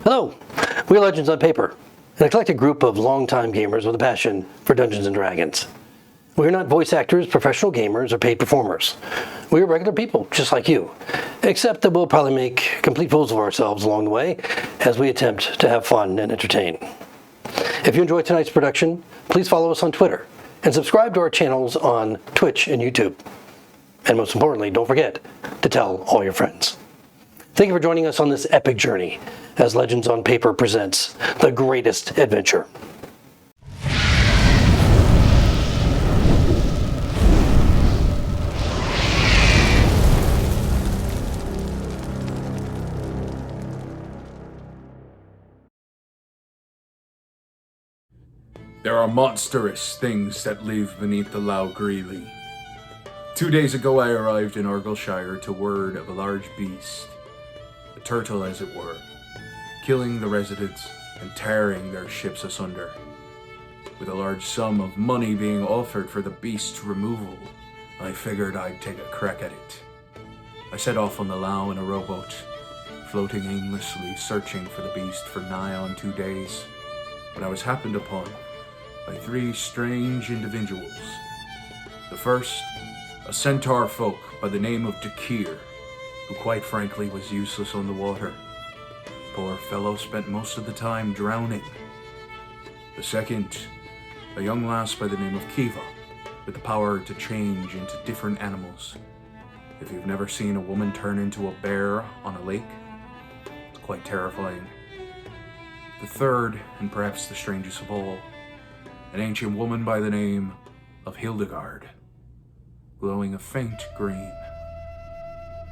Hello, we're Legends on Paper, an eclectic group of longtime gamers with a passion for Dungeons & Dragons. We're not voice actors, professional gamers, or paid performers. We're regular people, just like you, except that we'll probably make complete fools of ourselves along the way as we attempt to have fun and entertain. If you enjoyed tonight's production, please follow us on Twitter and subscribe to our channels on Twitch and YouTube. And most importantly, don't forget to tell all your friends. Thank you for joining us on this epic journey as Legends on Paper presents the greatest adventure. There are monstrous things that live beneath the Lough Greeley. 2 days ago I arrived in Argyllshire to word of a large beast, a turtle as it were, killing the residents and tearing their ships asunder. With a large sum of money being offered for the beast's removal, I figured I'd take a crack at it. I set off on the Lough in a rowboat, floating aimlessly searching for the beast for nigh on 2 days, when I was happened upon by three strange individuals. The first, a centaur folk by the name of Dakir, who quite frankly was useless on the water. Poor fellow spent most of the time drowning. The second, a young lass by the name of Kiva, with the power to change into different animals. If you've never seen a woman turn into a bear on a lake, it's quite terrifying. The third, and perhaps the strangest of all, an ancient woman by the name of Hildegard, glowing a faint green.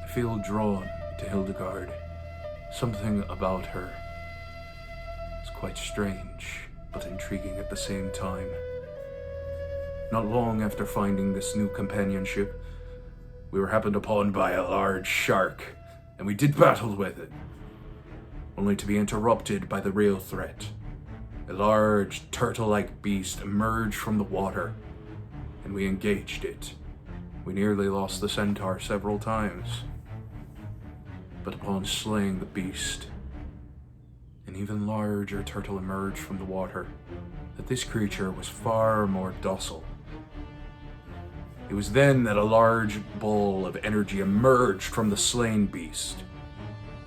I feel drawn to Hildegard. Something about her is quite strange, but intriguing at the same time. Not long after finding this new companionship, we were happened upon by a large shark, and we did battle with it, only to be interrupted by the real threat. A large, turtle-like beast emerged from the water, and we engaged it. We nearly lost the centaur several times. But upon slaying the beast, an even larger turtle emerged from the water. That this creature was far more docile. It was then that a large ball of energy emerged from the slain beast.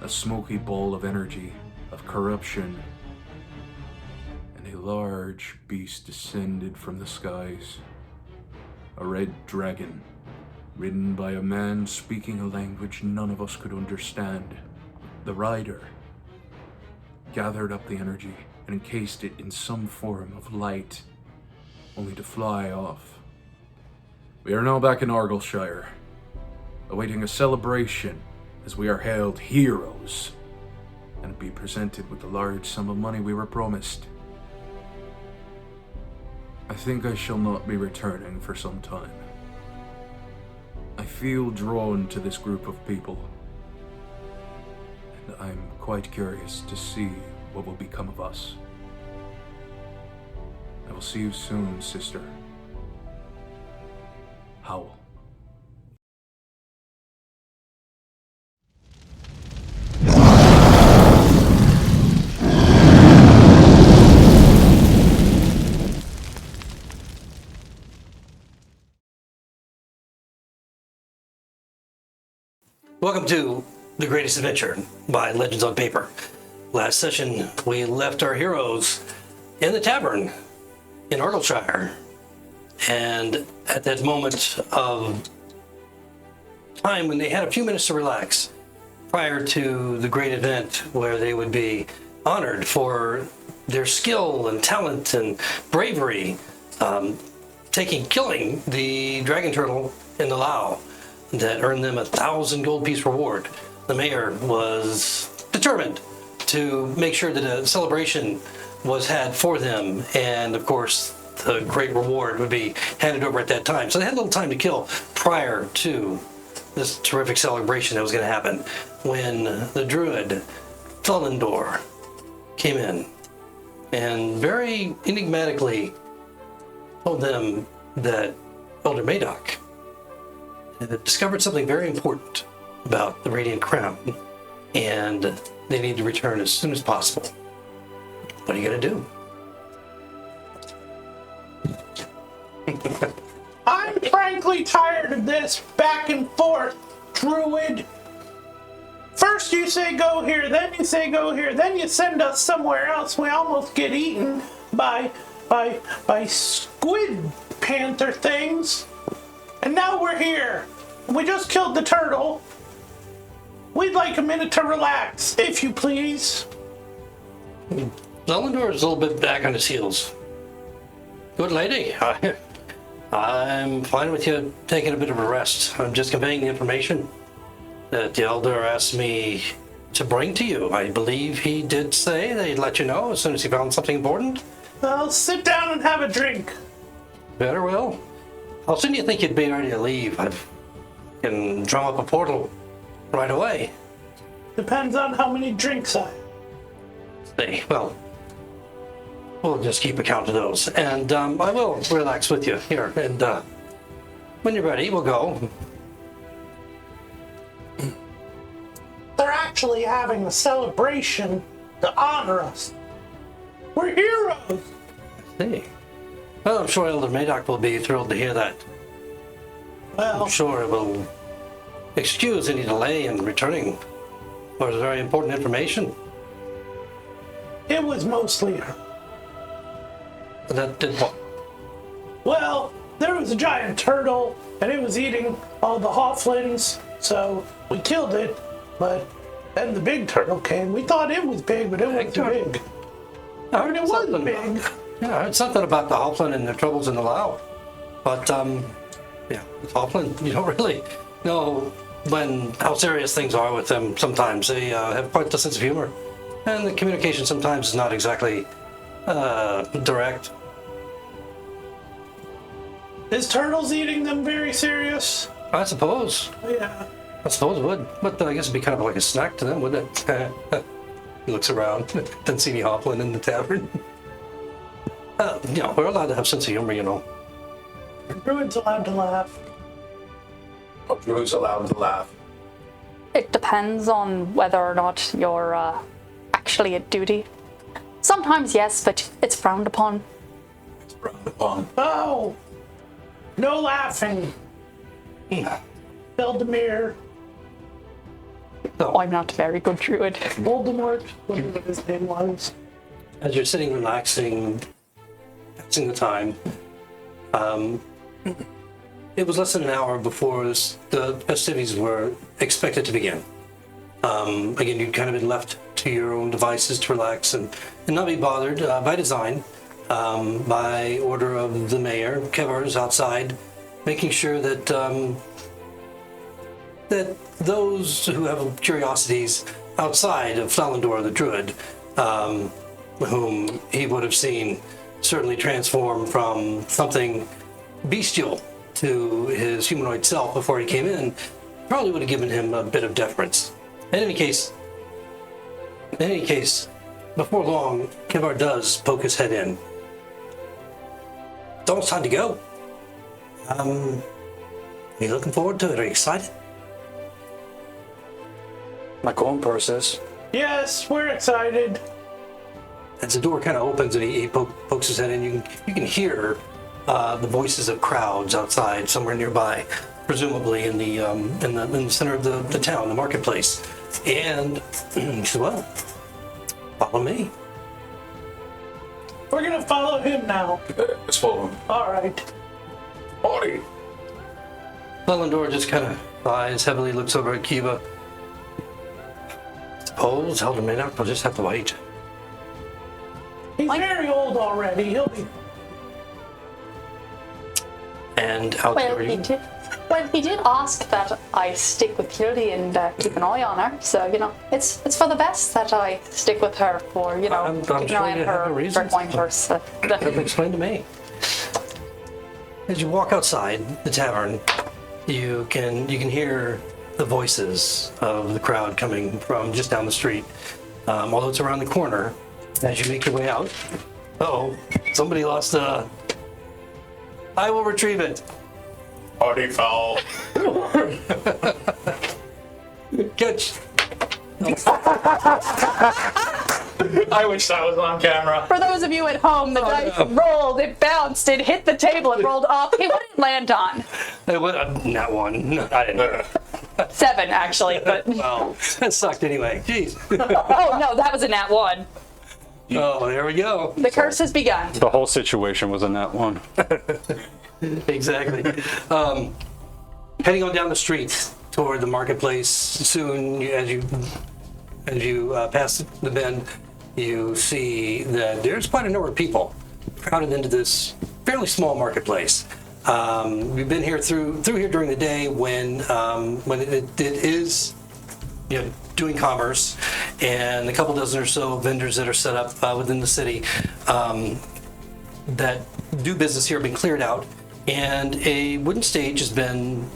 A smoky ball of energy, of corruption. And a large beast descended from the skies. A red dragon, ridden by a man speaking a language none of us could understand. The rider gathered up the energy and encased it in some form of light, only to fly off. We are now back in Argyllshire, awaiting a celebration as we are hailed heroes and be presented with the large sum of money we were promised. I think I shall not be returning for some time. I feel drawn to this group of people, and I'm quite curious to see what will become of us. I will see you soon, sister. Howl. Welcome to The Greatest Adventure by Legends on Paper. Last session, we left our heroes in the tavern in Argyllshire. And at that moment of time when they had a few minutes to relax prior to the great event where they would be honored for their skill and talent and bravery, killing the dragon turtle in the Lough that earned them 1,000 gold piece reward. The mayor was determined to make sure that a celebration was had for them, and of course the great reward would be handed over at that time. So they had a little time to kill prior to this terrific celebration that was going to happen when the druid Flelendor came in and very enigmatically told them that Elder Maedoc had discovered something very important about the Radiant Crown, and they need to return as soon as possible. What are you going to do? I'm frankly tired of this back and forth, druid. First you say go here, then you say go here, then you send us somewhere else. We almost get eaten by squid panther things. And now we're here. We just killed the turtle. We'd like a minute to relax, if you please. Flelendor is a little bit back on his heels. Good lady. I'm fine with you taking a bit of a rest. I'm just conveying the information that the Elder asked me to bring to you. I believe he did say that he'd let you know as soon as he found something important. Well, sit down and have a drink. Better will. How soon do you think you'd be ready to leave? I can drum up a portal right away. Depends on how many drinks I have. See, well, we'll just keep account of those. And I will relax with you here. And when you're ready, we'll go. They're actually having a celebration to honor us. We're heroes. See. Well, I'm sure Elder Maedoc will be thrilled to hear that. Well, I'm sure it will excuse any delay in returning for very important information. it was mostly her. That did what? Well, there was a giant turtle, and it was eating all the Hauflins, so we killed it, but then the big turtle came. We thought it was big, but it wasn't turtle? big. I I mean, heard it was something. big. Yeah, I heard something about the Hauflin and their troubles in the Lao. But, yeah, the Hauflin, you don't really know how serious things are with them sometimes. They have quite the sense of humor. And the communication sometimes is not exactly direct. Is turtles eating them very serious? I suppose. Yeah. I suppose it would. But I guess it'd be kind of like a snack to them, wouldn't it? He looks around. Doesn't see any Hauflin in the tavern. We're allowed to have sense of humor, you know. Druid's allowed to laugh. Druid's allowed to laugh. It depends on whether or not you're actually at duty. Sometimes yes, but it's frowned upon. It's frowned upon. Oh! No laughing. Eldemir. I'm not a very good druid. Voldemort. Whatever his name was. As you're sitting relaxing, passing the time, it was less than an hour before the festivities were expected to begin. Again, you'd kind of been left to your own devices to relax and not be bothered by design. By order of the mayor, Kevar's outside, making sure that that those who have curiosities outside of Flelendor the druid, whom he would have seen certainly transform from something bestial to his humanoid self before he came in, probably would have given him a bit of deference. In any case, before long, Kevar does poke his head in. It's almost time to go. Are you looking forward to it? Are you excited? My own process. Yes, we're excited. As the door kind of opens and he pokes his head in, you can hear the voices of crowds outside somewhere nearby, presumably in the center of the town, the marketplace. And he said, "Well, follow me." We're gonna follow him now. Let's follow him. Alright. Howdy. Flelendor just kind of sighs heavily, looks over at Kiva. Suppose Elder Maedoc will just have to wait. He's very old already. He'll be. And out Well, there he you. did. Well, he did ask that I stick with Hildy and keep an eye on her. So it's for the best that I stick with her for I'm keep an sure eye on you have a her reason. pointers. Explain to me. As you walk outside the tavern, you can hear the voices of the crowd coming from just down the street. Although it's around the corner, as you make your way out. Uh-oh, somebody lost a... I will retrieve it. Howdy, foul. Catch. I wish that was on camera. For those of you at home, the dice rolled, it bounced, it hit the table, it rolled off. Hey, what did it land on? Not one. No, I didn't. 7, actually, but... Well, that sucked anyway. Jeez. Oh, no, that was a nat 1. Oh, there we go. The curse has begun. The whole situation was in that one. Exactly. Heading on down the street toward the marketplace, soon as you pass the bend, you see that there's quite a number of people crowded into this fairly small marketplace. We've been here through here during the day when it is, doing commerce, and a couple dozen or so vendors that are set up within the city that do business here have been cleared out, and a wooden stage has been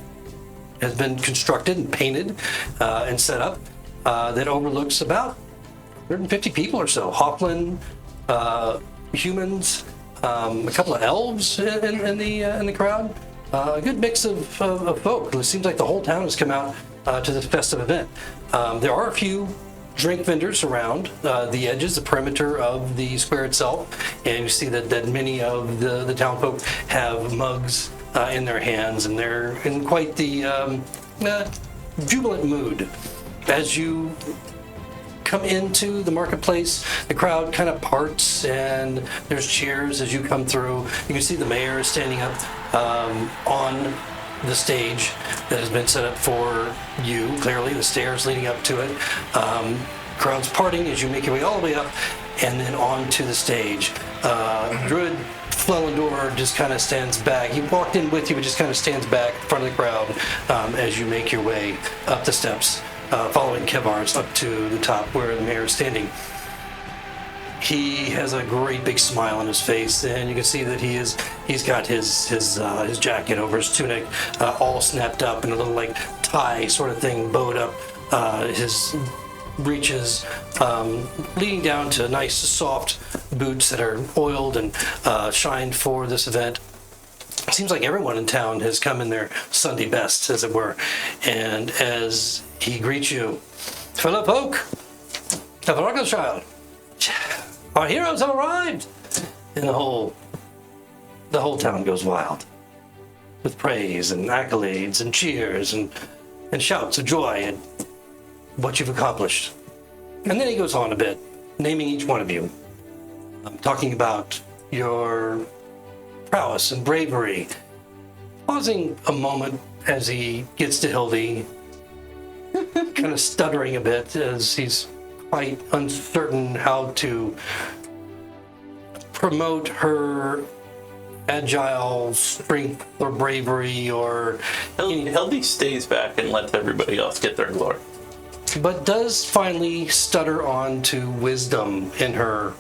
constructed and painted and set up that overlooks about 150 people or so. Hauflin, humans, a couple of elves in the crowd. A good mix of folk. It seems like the whole town has come out to this festive event. There are a few drink vendors around the edges, the perimeter of the square itself, and you see that many of the town folk have mugs in their hands, and they're in quite the jubilant mood. As you come into the marketplace, the crowd kind of parts, and there's cheers as you come through. You can see the mayor is standing up on the stage that has been set up for you. Clearly, the stairs leading up to it. Crowds parting as you make your way all the way up and then onto the stage. Druid Flelendor just kind of stands back. He walked in with you, but just kind of stands back in front of the crowd as you make your way up the steps, following Kevar's up to the top where the mayor is standing. He has a great big smile on his face, and you can see that he's got his jacket over his tunic, all snapped up in a little like tie sort of thing, bowed up. His breeches leading down to nice soft boots that are oiled and shined for this event. It seems like everyone in town has come in their Sunday best, as it were. And as he greets you, fellow folk of Argyllshire, our heroes have arrived! And the whole town goes wild with praise and accolades and cheers and shouts of joy at what you've accomplished. And then he goes on a bit, naming each one of you, talking about your prowess and bravery, pausing a moment as he gets to Hildy, kind of stuttering a bit as he's quite uncertain how to promote her agile strength or bravery or... Hildy stays back and lets everybody else get their glory. But does finally stutter on to wisdom in her,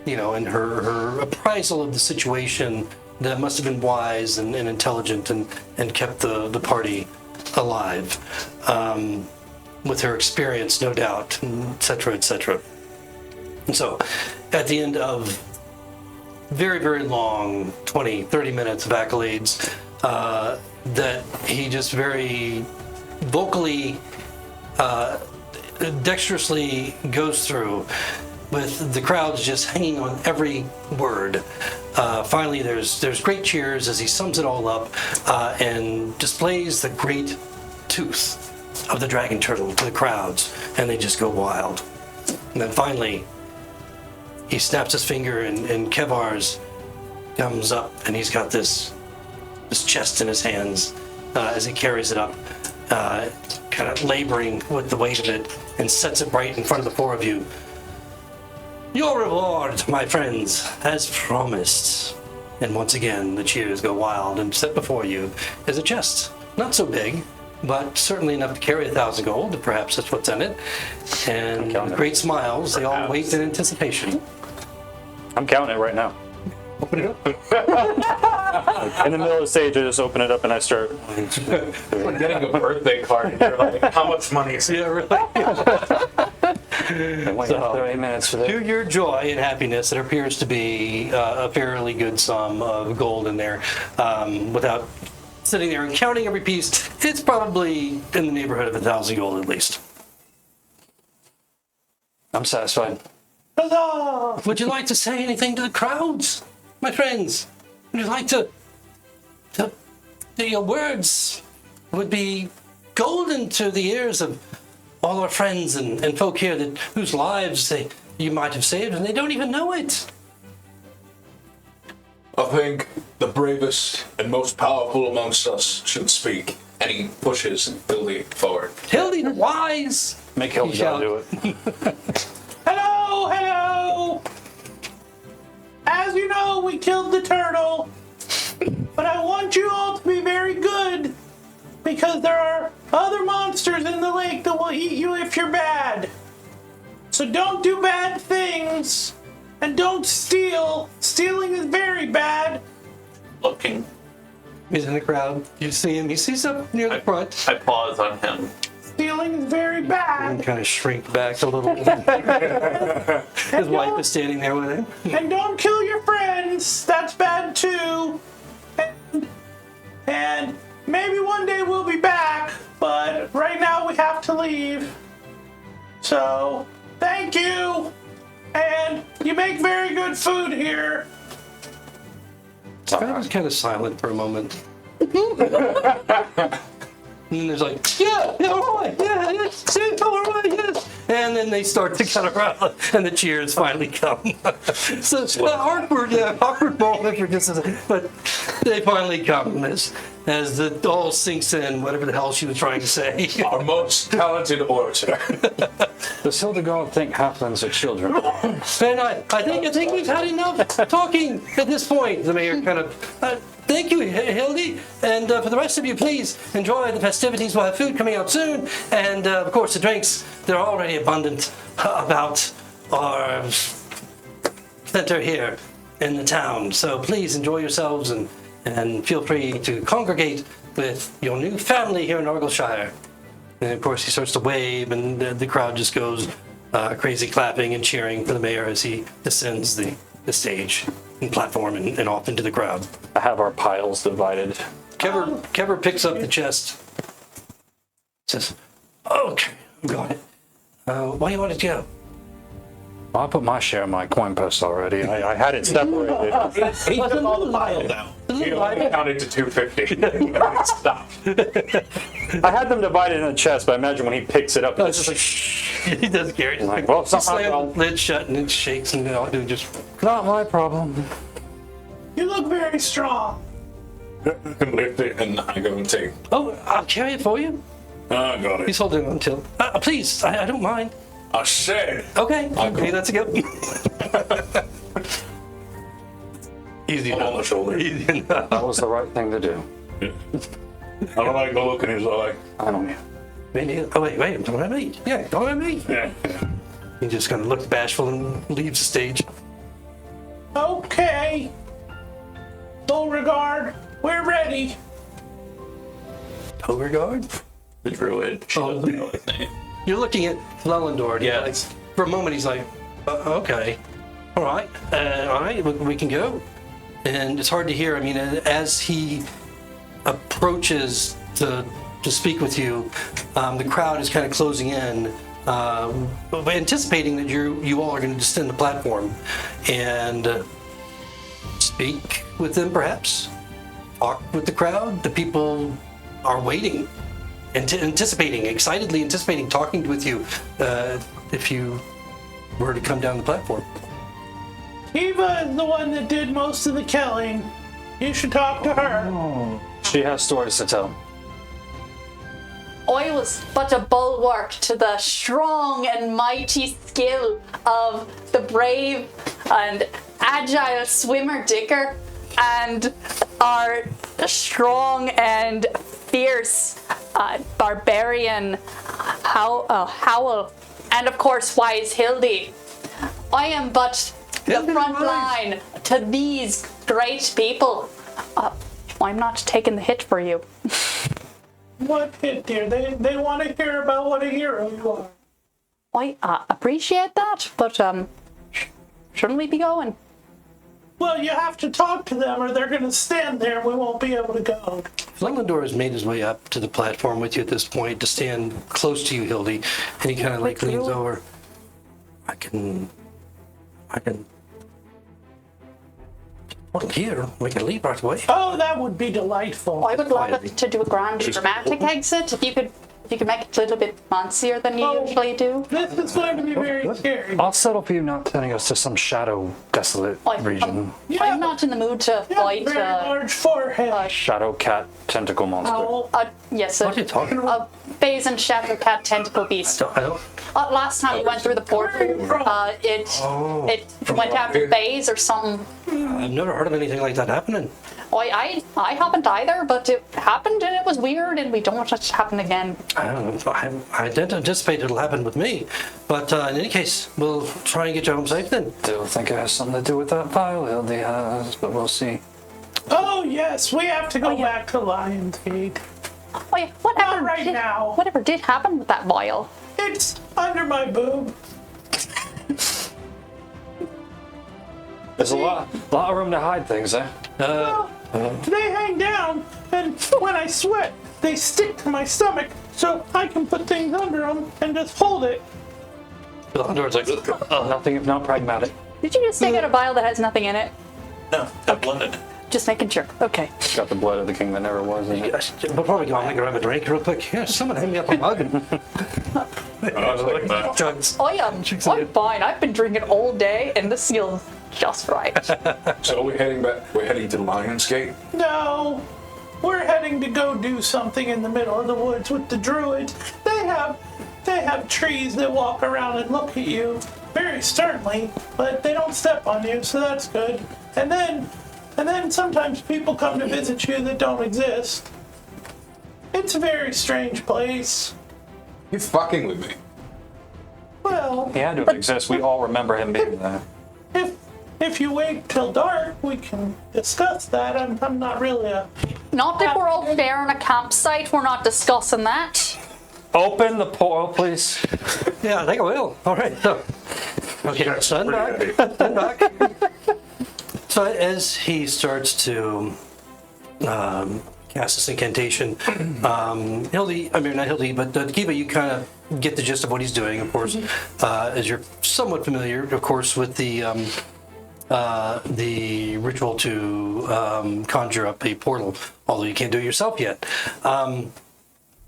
in her appraisal of the situation that must have been wise and intelligent and kept the party alive. With her experience, no doubt, et cetera, et cetera. And so, at the end of very, very long 20, 30 minutes of accolades, that he just very vocally, dexterously goes through, with the crowds just hanging on every word. Finally, there's great cheers as he sums it all up and displays the great tooth of the dragon turtle to the crowds, and they just go wild. And then finally, he snaps his finger, and Kevar's comes up, and he's got this chest in his hands as he carries it up, kind of laboring with the weight of it, and sets it right in front of the four of you. Your reward, my friends, as promised. And once again, the cheers go wild, and set before you is a chest. Not so big, but certainly enough to carry 1,000 gold, perhaps that's what's in it. And with great smiles, they all wait in anticipation. I'm counting it right now. Open it up. In the middle of the stage, I just open it up and I start. We're getting a birthday card, and you're like, how much money is it? Yeah, really. So, 30 minutes for To your joy and happiness, it appears to be a fairly good sum of gold in there. Without sitting there and counting every piece, it's probably in the neighborhood of 1,000 gold at least. I'm satisfied. Huzzah! Would you like to say anything to the crowds, my friends? Would you like to your words would be golden to the ears of all our friends and folk here whose lives you might have saved and they don't even know it. I think the bravest and most powerful amongst us should speak. And he pushes Hildy forward. Hildy the Wise! Make Hildy do it. Hello, hello! As you know, we killed the turtle. But I want you all to be very good. Because there are other monsters in the lake that will eat you if you're bad. So don't do bad things. And don't steal. Stealing is very bad. Looking. He's in the crowd. You see him. He sees up near the front. I pause on him. Stealing is very bad. And kind of shrink back a little. His wife is standing there with him. And don't kill your friends. That's bad too. And maybe one day we'll be back. But right now we have to leave. So, thank you. And you make very good food here. The crowd was kind of silent for a moment. And then there's like, yeah, all right, yeah, yes, all right, yes. And then they start to kind of rattle, and the cheers finally come. So it's awkward moment for just a second, but they finally come as the all sinks in, whatever the hell she was trying to say. Our most talented orator. Does Hildegard think halflings are children? And I think we've had enough talking at this point. The mayor kind of, thank you, Hildy. And for the rest of you, please enjoy the festivities. We'll have food coming out soon. And of course, the drinks, they're already abundant about our center here in the town. So please enjoy yourselves and feel free to congregate with your new family here in Argyllshire. And of course, he starts to wave, and the crowd just goes crazy clapping and cheering for the mayor as he descends the stage and platform and off into the crowd. I have our piles divided. Kever picks up the chest. Says, "Okay, got it. Why do you want it to go?" Well, I put my share in my coin purse already. I had it separated. He took all the piles out. He only counted to 250. Stop. I had them divided in a chest, but I imagine when he picks it up, It's just like, shh. He doesn't care. He's like, well, it's not my slams problem. the lid shut and it shakes and all do just. Not my problem. You look very strong. Lift it and I go and take. Oh, I'll carry it for you. I got He's it. holding on till. Please, I don't mind. I said. Okay, I'll go. okay, let's go. Easy I'm on the shoulder. Easy enough. That was the right thing to do. I don't like the look in his eye. I don't know. Maybe, oh, wait, I'm talking about me. Yeah, talking about me. Yeah. He just kind of looks bashful and leaves the stage. Okay. Beauregard, we're ready. Beauregard? The druid. She Oh. doesn't know his name. You're looking at Flelendor. and Yeah. like, for a moment, he's like, okay. All right, we can go. And it's hard to hear. I mean, as he approaches to speak with you, the crowd is kind of closing in, anticipating that you all are going to descend the platform and speak with them, perhaps. Talk with the crowd. The people are waiting, excitedly anticipating talking with you if you were to come down the platform. Eva is the one that did most of the killing. You should talk to her. She has stories to tell. I was but a bulwark to the strong and mighty skill of the brave and agile swimmer Dicker and our strong and fierce barbarian Howl, and of course wise Hildy. I am but the front line to these great people. I'm not taking the hit for you. What hit, dear? They want to hear about what a hero you are. I appreciate that, but shouldn't we be going? Well, you have to talk to them or they're going to stand there and we won't be able to go. Flelendor has made his way up to the platform with you at this point to stand close to you, Hildy, and he kind of like leans over. I can portal here. We can leave right away. Oh, that would be delightful. I would love it to do a grand dramatic exit. If you could make it a little bit fancier than you usually do. This is going to be very scary. I'll settle for you not sending us to some shadow desolate region. I'm not in the mood to fight Very large forehead. Shadow cat tentacle monster. yes, What are you talking about? phase and shadow cat tentacle beast. I don't. Last time we went through the portal, it went after phase or something. I've never heard of anything like that happening. I haven't either, but it happened and it was weird, and we don't want it to happen again. I don't know. I didn't anticipate it'll happen with me. But in any case, we'll try and get you home safe then. Still think it has something to do with that vial Hildy has, but we'll see. Oh, yes, we have to go back to Lionsgate. Oh yeah, whatever. Not right now. Whatever did happen with that vial? It's under my boob. There's a lot of room to hide things, eh? They hang down, and when I sweat, they stick to my stomach, so I can put things under them and just hold it. Flelendor's like, Nothing if not pragmatic. Did you just take out a vial that has nothing in it? No, that blended. Just making sure. Okay. It's got the blood of the king that never was in it. before we go, I'm gonna grab a drink real quick. Yeah, someone hand me up a mug. I was like that. Jugs. I'm fine. I've been drinking all day, and this feels just right. So we're heading back. We're heading to Lionsgate. No, we're heading to go do something in the middle of the woods with the druid. They have trees that walk around and look at you very sternly, but they don't step on you, so that's good. And then sometimes people come to visit you that don't exist. It's a very strange place. You're fucking with me. Well, He had to exist. We all remember him being there. if you wait till dark, we can discuss that. I'm not really a... Not if we're all sharing a campsite. We're not discussing that. Open the portal, please. Yeah, I think I will. All right, so. Okay, stand back. Stand back. So as he starts to cast this incantation, Hildy, I mean not Hildy, but Kiva, you kind of get the gist of what he's doing, of course, as you're somewhat familiar, of course, with the ritual to conjure up a portal, although you can't do it yourself yet. I'm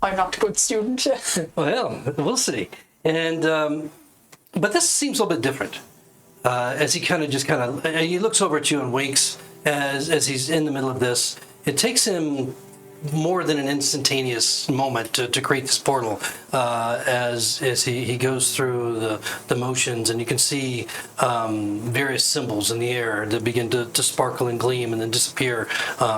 not a good student. Well, we'll see. And but this seems a little bit different. As he he looks over at you and winks as he's in the middle of this. It takes him more than an instantaneous moment to create this portal as he goes through the motions, and you can see various symbols in the air that begin to sparkle and gleam and then disappear.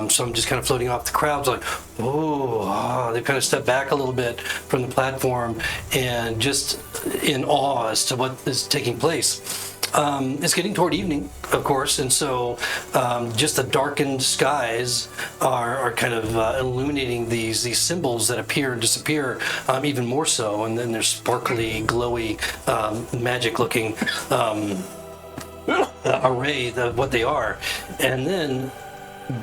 Some just kind of floating off. The crowd's like, they kind of step back a little bit from the platform and just in awe as to what is taking place. It's getting toward evening, of course, and so just the darkened skies are kind of illuminating these symbols that appear and disappear even more so, and then there's sparkly, glowy, magic-looking array of what they are, and then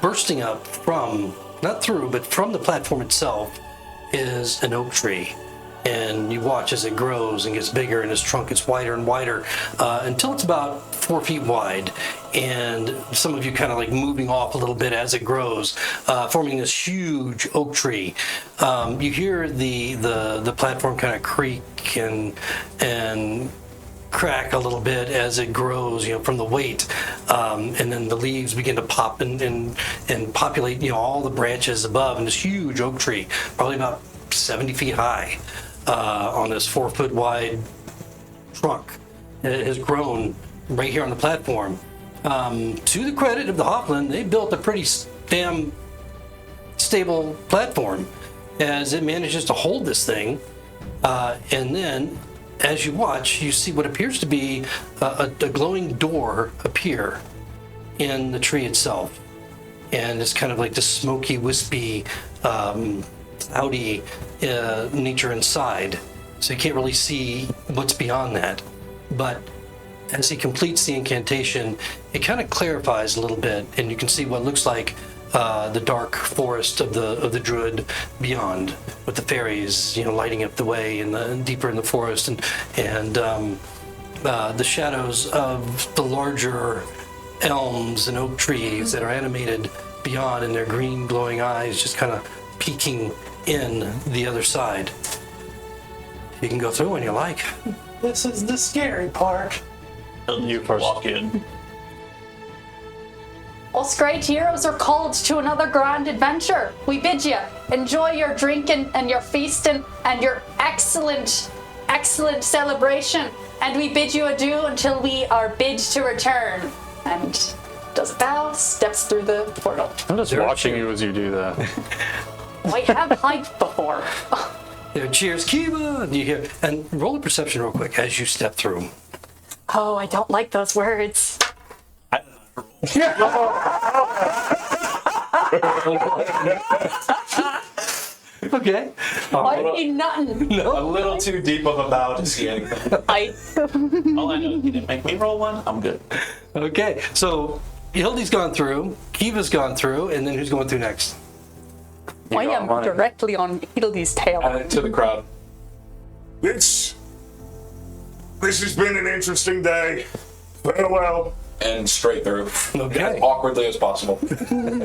bursting up from, not through, but from the platform itself is an oak tree. And you watch as it grows and gets bigger, and its trunk gets wider and wider until it's about 4 feet wide. And some of you kind of like moving off a little bit as it grows, forming this huge oak tree. You hear the platform kind of creak and crack a little bit as it grows, from the weight, and then the leaves begin to pop and populate, all the branches above, and this huge oak tree, probably about 70 feet high. On this 4 foot wide trunk. It has grown right here on the platform. To the credit of the Hauflin, they built a pretty damn stable platform as it manages to hold this thing. And then, as you watch, you see what appears to be a glowing door appear in the tree itself. And it's kind of like this smoky, wispy, cloudy nature inside, so you can't really see what's beyond that. But as he completes the incantation, it kind of clarifies a little bit, and you can see what looks like the dark forest of the druid beyond, with the fairies, lighting up the way and deeper in the forest, and the shadows of the larger elms and oak trees that are animated beyond, and their green glowing eyes just kind of peeking in the other side. You can go through when you like. This is the scary part. You first. Walk in. Us great heroes are called to another grand adventure. We bid you enjoy your drinking and your feasting and your excellent celebration. And we bid you adieu until we are bid to return. And does a bow, steps through the portal. I'm just watching you as you do that. I have hyped before. There, cheers, Kiva! And you hear, and roll a perception real quick as you step through. Oh, I don't like those words. Okay. I mean nothing. A little too deep of a bow to see anything. All I know is you didn't make me roll one. I'm good. Okay, so Hildy's gone through, Kiva's gone through, and then who's going through next? I am directly on Hildy's tail. To the crowd. This has been an interesting day. Farewell. And straight through. Okay. As awkwardly as possible.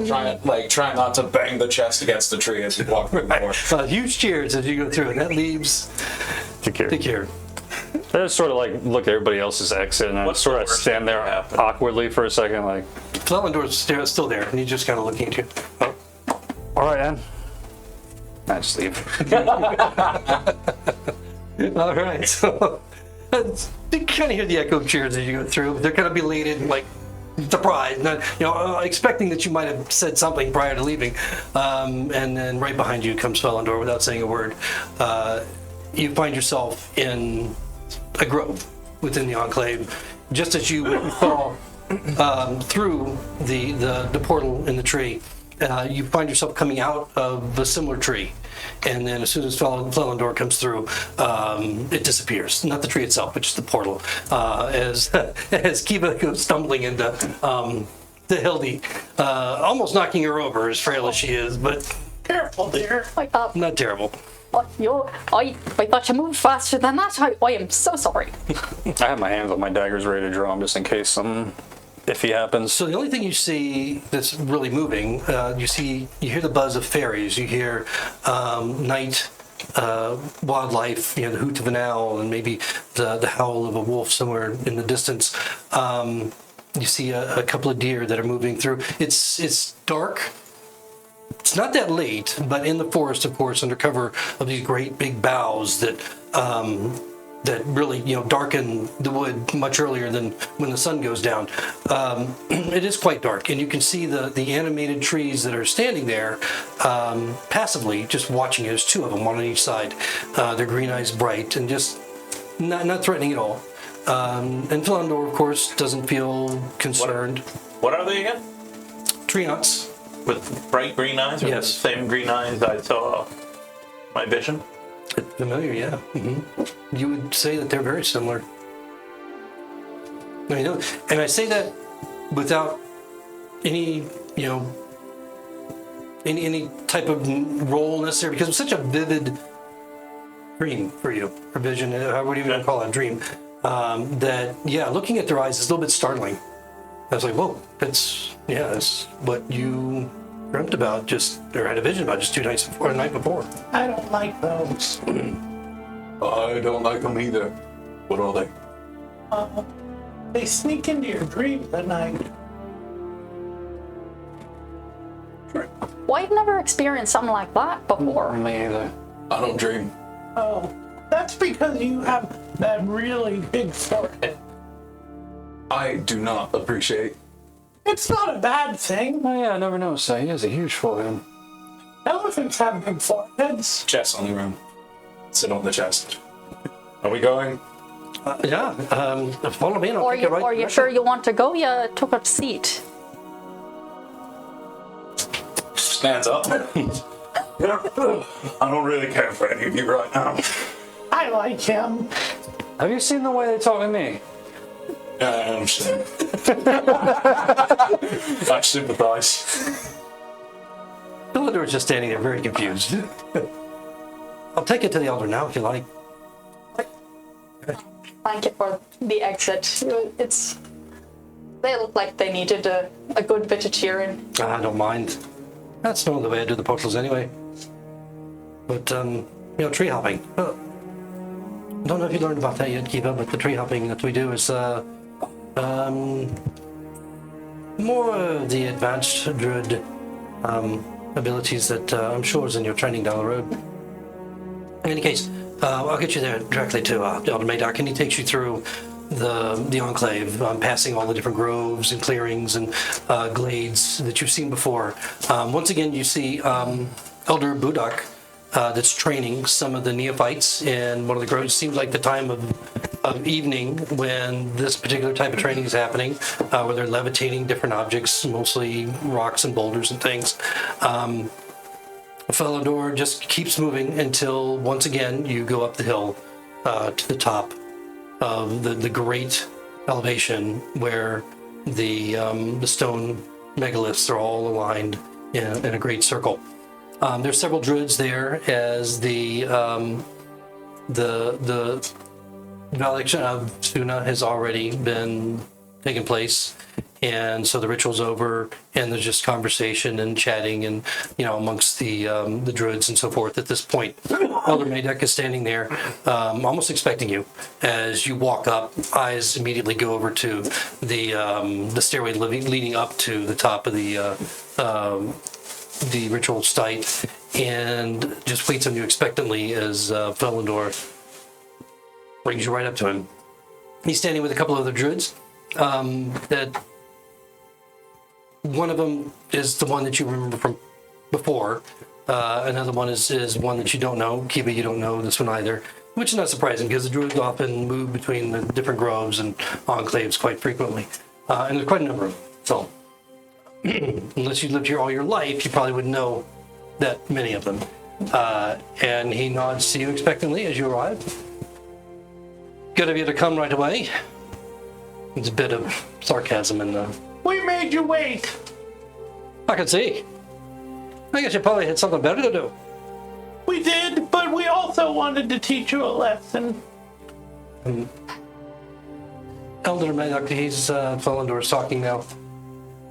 Try not to bang the chest against the tree as you walk through the door. Huge cheers as you go through, and that leaves Takir. I just sort of like look at everybody else's exit and I What's sort the of worst stand that there could happen? awkwardly for a second, like, Flelendor's still there, and he's just kind of looking at you. all right, Ann. I just leave. All right, so you kind of hear the echo of cheers as you go through. They're kind of belated, like surprised, not, expecting that you might have said something prior to leaving. And then right behind you comes Flelendor without saying a word. You find yourself in a grove within the Enclave, just as you fall through the portal in the tree. You find yourself coming out of a similar tree, and then as soon as Flelendor comes through, it disappears. Not the tree itself, but just the portal. As Kiva goes stumbling into Hildy, almost knocking her over, as frail as she is, but Careful, dear. not terrible. I thought you moved faster than that. I am so sorry. I have my hands on my daggers ready to draw them just in case something iffy happens. So the only thing you see that's really moving, you hear the buzz of fairies. You hear night wildlife, the hoot of an owl, and maybe the howl of a wolf somewhere in the distance. You see a couple of deer that are moving through. It's dark. It's not that late, but in the forest, of course, under cover of these great big boughs that really, darken the wood much earlier than when the sun goes down. It is quite dark, and you can see the animated trees that are standing there passively, just watching you. There's two of them, one on each side. Their green eyes bright and just not threatening at all. And Flelendor, of course, doesn't feel concerned. What are they again? Treants. With bright green eyes? Or Yes. The same green eyes I saw my vision? Familiar, yeah. You would say that they're very similar. And I say that without any, any type of role necessary, because it's such a vivid dream for you, or vision, however you even call it, a dream, that, looking at their eyes is a little bit startling. I was like, whoa, that's what you dreamt about or had a vision about just 2 nights before, the night before. I don't like those. I don't like them either. What are they? They sneak into your dreams at night. Well, I've never experienced something like that before. Me either. I don't dream. Oh, that's because you have that really big forehead. I do not appreciate. It's not a bad thing. Oh yeah, I never noticed that. He has a huge forehead. Elephants have big foreheads. Chest on the room. Sit on the chest. Are we going? Follow me and I'll Or take you right. you direction. sure you want to go? You took a seat. Stands up. I don't really care for any of you right now. I like him. Have you seen the way they talk to me? Yeah, I understand. I sympathize. Flelendor is just standing there very confused. I'll take it to the Elder now if you like. thank you for the exit. They look like they needed a good bit of cheering. I don't mind. That's not the way I do the portals anyway. But, tree hopping. I don't know if you learned about that yet, Kiva, but the tree hopping that we do is, more of the advanced druid abilities that I'm sure is in your training down the road. In any case, I'll get you there directly to Elder Maedoc, and he takes you through the Enclave, passing all the different groves and clearings and glades that you've seen before. Once again, you see Elder Maedoc that's training some of the neophytes in one of the groves. Seems like the time of evening when this particular type of training is happening, where they're levitating different objects, mostly rocks and boulders and things. Flelendor just keeps moving until once again you go up the hill to the top of the great elevation where the stone megaliths are all aligned in a great circle. There's several druids there as the valediction of Suna has already been taking place, and so the ritual's over, and there's just conversation and chatting, and amongst the druids and so forth. At this point, Elder Maedoc is standing there, almost expecting you. As you walk up, eyes immediately go over to the stairway leading up to the top of the ritual site, and just waits on you expectantly as Flelendor brings you right up to him. He's standing with a couple of other druids. That one of them is the one that you remember from before. Another one is one that you don't know. Kiba, you don't know this one either, which is not surprising because the druids often move between the different groves and enclaves quite frequently. And there's quite a number of them. So unless you lived here all your life, you probably wouldn't know that many of them. And he nods to you expectantly as you arrive. Good of you to come right away. There's a bit of sarcasm in the... We made you wait. I can see. I guess you probably had something better to do. We did, but we also wanted to teach you a lesson. Elder Maedoc, he's Flelendor's talking now.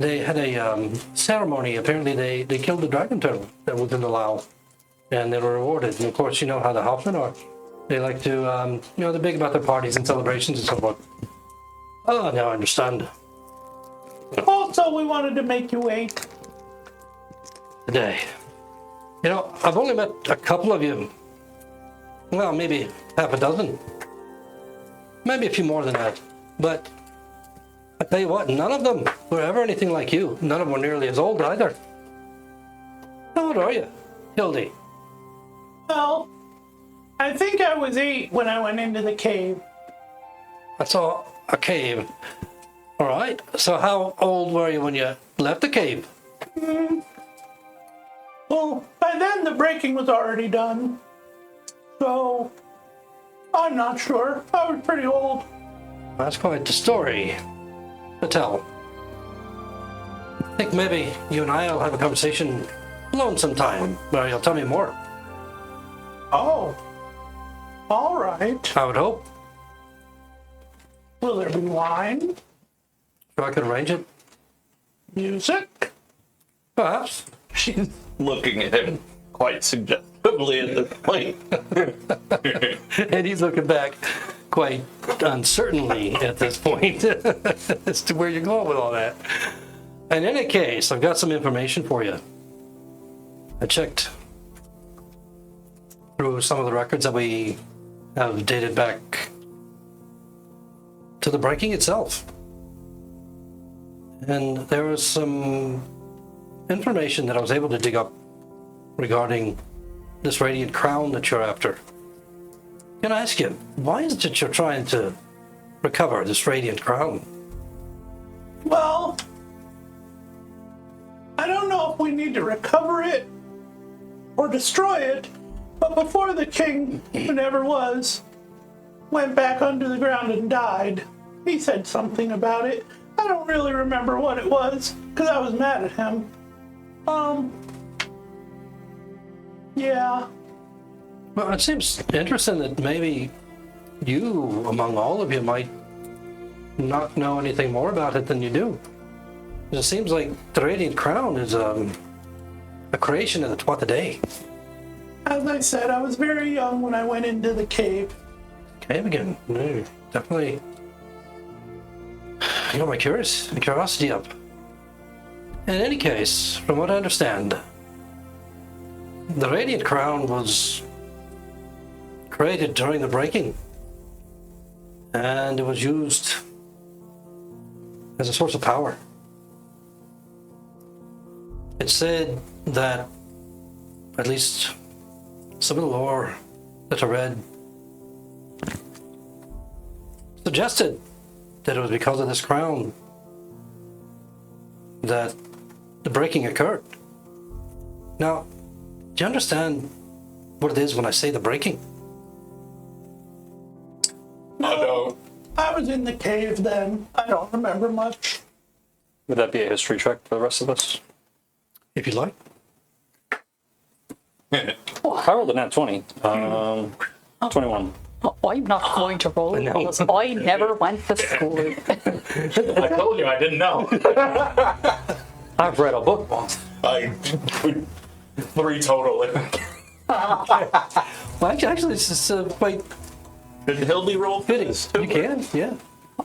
They had a ceremony. Apparently they killed the dragon turtle that was in the Lao, and they were rewarded. And of course, you know how the Hauflin are. They like to, they're big about their parties and celebrations and so forth. Oh, now I understand. Also, we wanted to make you wait. Today. I've only met a couple of you. Well, maybe half a dozen. Maybe a few more than that. But I tell you what, none of them were ever anything like you. None of them were nearly as old either. How old are you, Hildy? Well, I think I was 8 when I went into the cave. I saw a cave. All right. So how old were you when you left the cave? Well, by then the breaking was already done. So, I'm not sure. I was pretty old. That's quite the story to tell. I think maybe you and I will have a conversation alone sometime where you'll tell me more. Oh. All right. I would hope. Will there be wine? Sure I could arrange it. Music? Perhaps. She's looking at him quite suggestively at this point. And he's looking back quite uncertainly at this point as to where you're going with all that. In any case, I've got some information for you. I checked through some of the records that we have dated back to the breaking itself. And there was some information that I was able to dig up regarding this radiant crown that you're after. Can I ask you, why is it that you're trying to recover this radiant crown? Well, I don't know if we need to recover it or destroy it, but before the king, who never was, went back under the ground and died, he said something about it. I don't really remember what it was, because I was mad at him. Yeah. Well, it seems interesting that maybe you, among all of you, might not know anything more about it than you do. It seems like the Radiant Crown is a creation of the Twat Day. As I said, I was very young when I went into the cave. Cave again. No, definitely. You got my curiosity up. In any case, from what I understand, the Radiant Crown was created during the breaking, and it was used as a source of power. It's said that, at least some of the lore that I read, suggested that it was because of this crown that the breaking occurred. Now, do you understand what it is when I say the breaking? I don't. I was in the cave then. I don't remember much. Would that be a history check for the rest of us? If you'd like. I rolled a nat 20. 21. I'm not going to roll because I never went to school. I told you I didn't know. I've read a book once. I 3 total. Well, actually, it's just quite Did Hildy roll for fitting. this too? You can, yeah.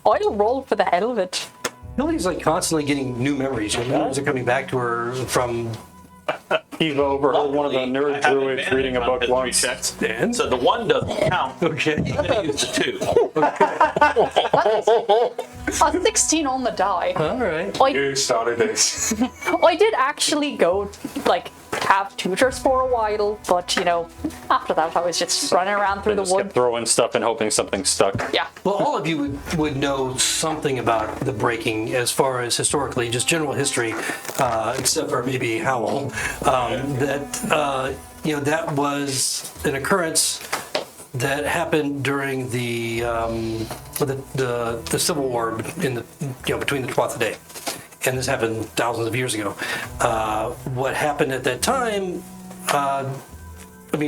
I'll roll for the hell of it. Hildy's like constantly getting new memories. Her memories are coming back to her from. You've overheard one of the nerd I have druids advantage reading a on book history once. checks. Dan? So the 1 doesn't count. Okay. I'm gonna use the 2. A 16 on the die. All right. You started this. I did actually go, have tutors for a while, but, after that I was just running around through the Just kept wood. throwing stuff and hoping something stuck. Yeah. Well, all of you would know something about the breaking as far as historically, just general history, except for maybe Howell. That was an occurrence that happened during the Civil War between the Twat Day. And this happened thousands of years ago. What happened at that time,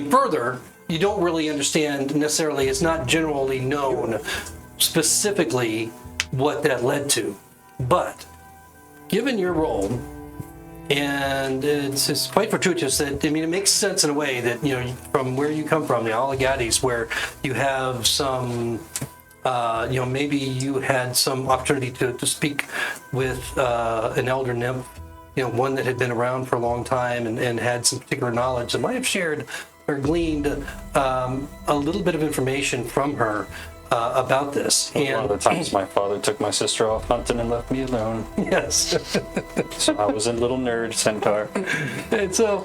further, you don't really understand necessarily, it's not generally known specifically what that led to. But given your role, and it's quite fortuitous that, it makes sense in a way that, from where you come from, the Alligatis, where you have some, maybe you had some opportunity to speak with an elder nymph, one that had been around for a long time and had some particular knowledge that might have shared or gleaned a little bit of information from her about this. One of the times my father took my sister off hunting and left me alone. Yes. So I was a little nerd centaur. And so,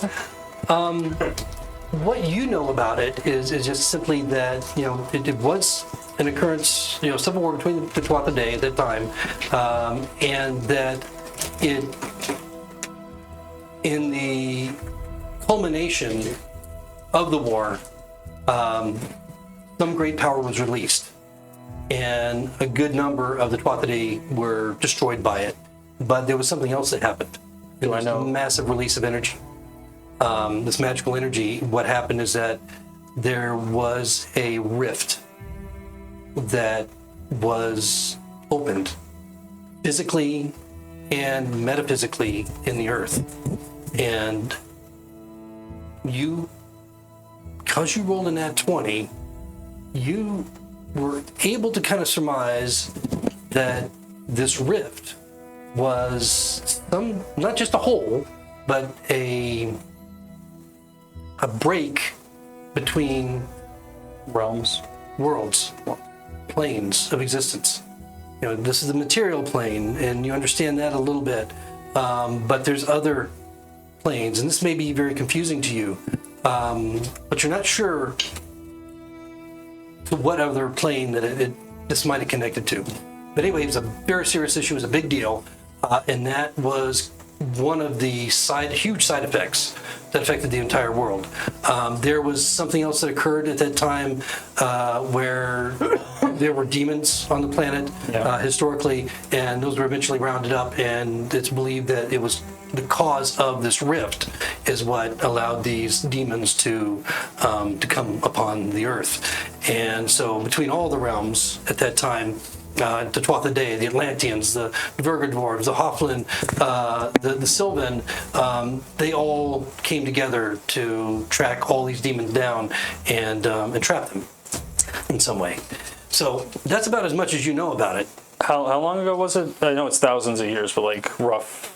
what you know about it is just simply that, it was an occurrence, civil war between the Twat Day at that time, and that in the culmination of the war, some great power was released, and a good number of the Twat Day were destroyed by it. But there was something else that happened. There was a massive release of energy. This magical energy, what happened is that there was a rift that was opened physically and metaphysically in the earth. And because you rolled a nat 20, you were able to kind of surmise that this rift was not just a hole, but a break between Realms. worlds, planes of existence. This is the material plane, and you understand that a little bit. But there's other planes, and this may be very confusing to you, but you're not sure to what other plane that this might have connected to. But anyway, it was a very serious issue. It was a big deal, and that was one of the huge side effects that affected the entire world. There was something else that occurred at that time where there were demons on the planet historically, and those were eventually rounded up, and it's believed that it was the cause of this rift is what allowed these demons to come upon the earth. And so between all the realms at that time, the Tuatha Dé, the Atlanteans, the Verga Dwarves, the Hauflin, the Sylvan, they all came together to track all these demons down and trap them in some way. So that's about as much as you know about it. How long ago was it? I know it's thousands of years, but like rough.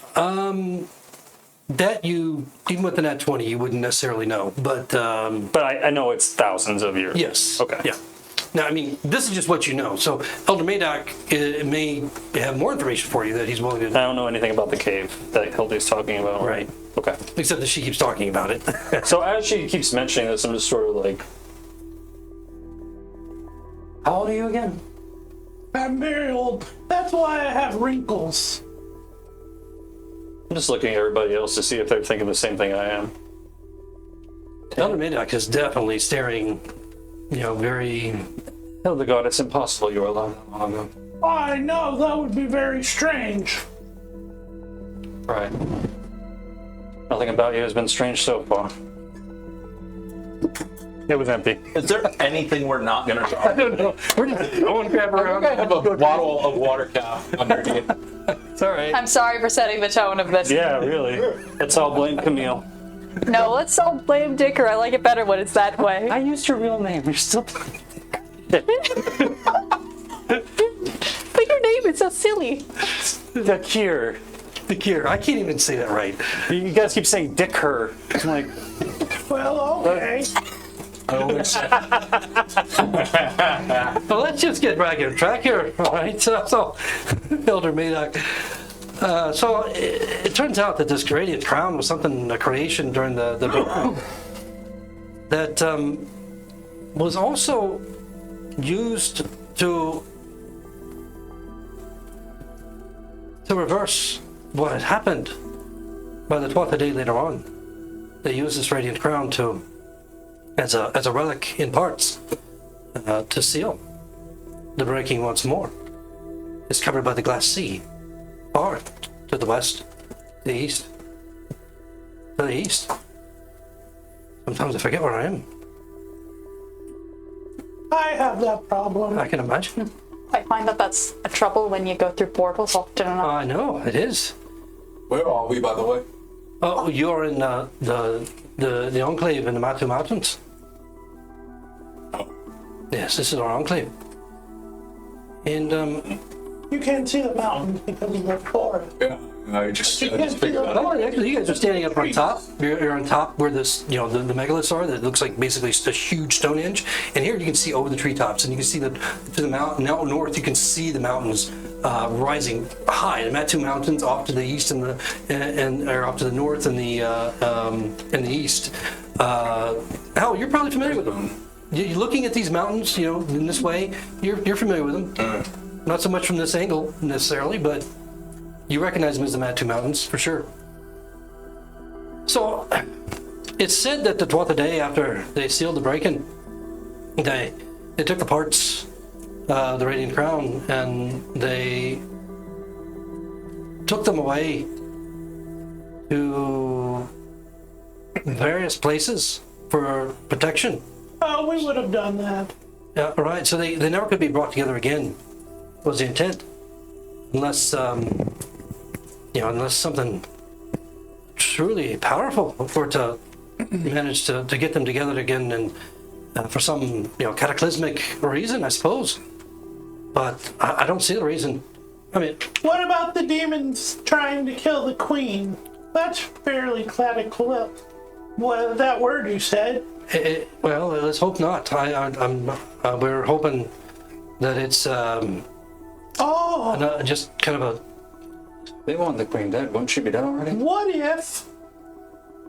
That you, even with the nat 20, you wouldn't necessarily know. But I know it's thousands of years. yes. Okay. Yeah. Now, I mean, this is just what you know. So Elder Maedoc may have more information for you that he's willing to. I don't know anything about the cave that Hildy's talking about. Right. Okay. Except that she keeps talking about it. So as she keeps mentioning this, I'm just sort of like, how old are you again? I'm very old. That's why I have wrinkles. I'm just looking at everybody else to see if they're thinking the same thing I am. Elder Maedoc is definitely staring, very. Oh, the god, it's impossible you were alive that long ago. I know, that would be very strange. Right. Nothing about you has been strange so far. It was empty. Is there anything we're not gonna talk? I don't know. We're just going crap around. I have a bottle of water cap underneath. It's all right. I'm sorry for setting the tone of this. Yeah, really. Let's all blame Camille. No, let's all blame Dicker. I like it better when it's that way. I used your real name. You're still. But your name is so silly. The cure. The cure. I can't even say that right. You guys keep saying Dick her. I'm like, Well, okay. Well, let's just get back on track here, all right? So Elder Maedoc. So it turns out that this radiant crown was a creation during the that was also used to reverse what had happened by the Tuatha Dé later on. They used this radiant crown as a relic in parts to seal the breaking once more. It's covered by the glass sea. Far to the west, the east, to the east. Sometimes I forget where I am. I have that problem. I can imagine. I find that that's a trouble when you go through portals often enough. I know, it is. Where are we, by the way? Oh, you're in the Enclave in the Matu Mountains. Yes, this is our Enclave. And, You can't see the mountains because of the forest. Yeah, I just You can't see figured the that out. oh, actually, you guys are standing up on top. You're on top where this, the megaliths are. That looks like basically just a huge Stonehenge. And here you can see over the treetops, and you can see to the mountain out north. You can see the mountains rising high. The Matu Mountains off to the east and or off to the north and the east. Hal, you're probably familiar with them. You're looking at these mountains, in this way. You're familiar with them. Not so much from this angle necessarily, but you recognize them as the Matu Mountains for sure. So it's said that the Tuatha Dé, after they sealed the break-in, they took the parts of the Radiant Crown and they took them away to various places for protection. Oh, we would have done that. Yeah, right. So they never could be brought together again. Was the intent, unless unless something truly powerful for it to manage to get them together again, and for some cataclysmic reason, I suppose. But I don't see the reason. I mean, What about the demons trying to kill the queen? That's fairly cataclysmic. What that word you said? well, let's hope not. We're hoping that it's just kind of a. they want the queen dead. Wouldn't she be dead already? What if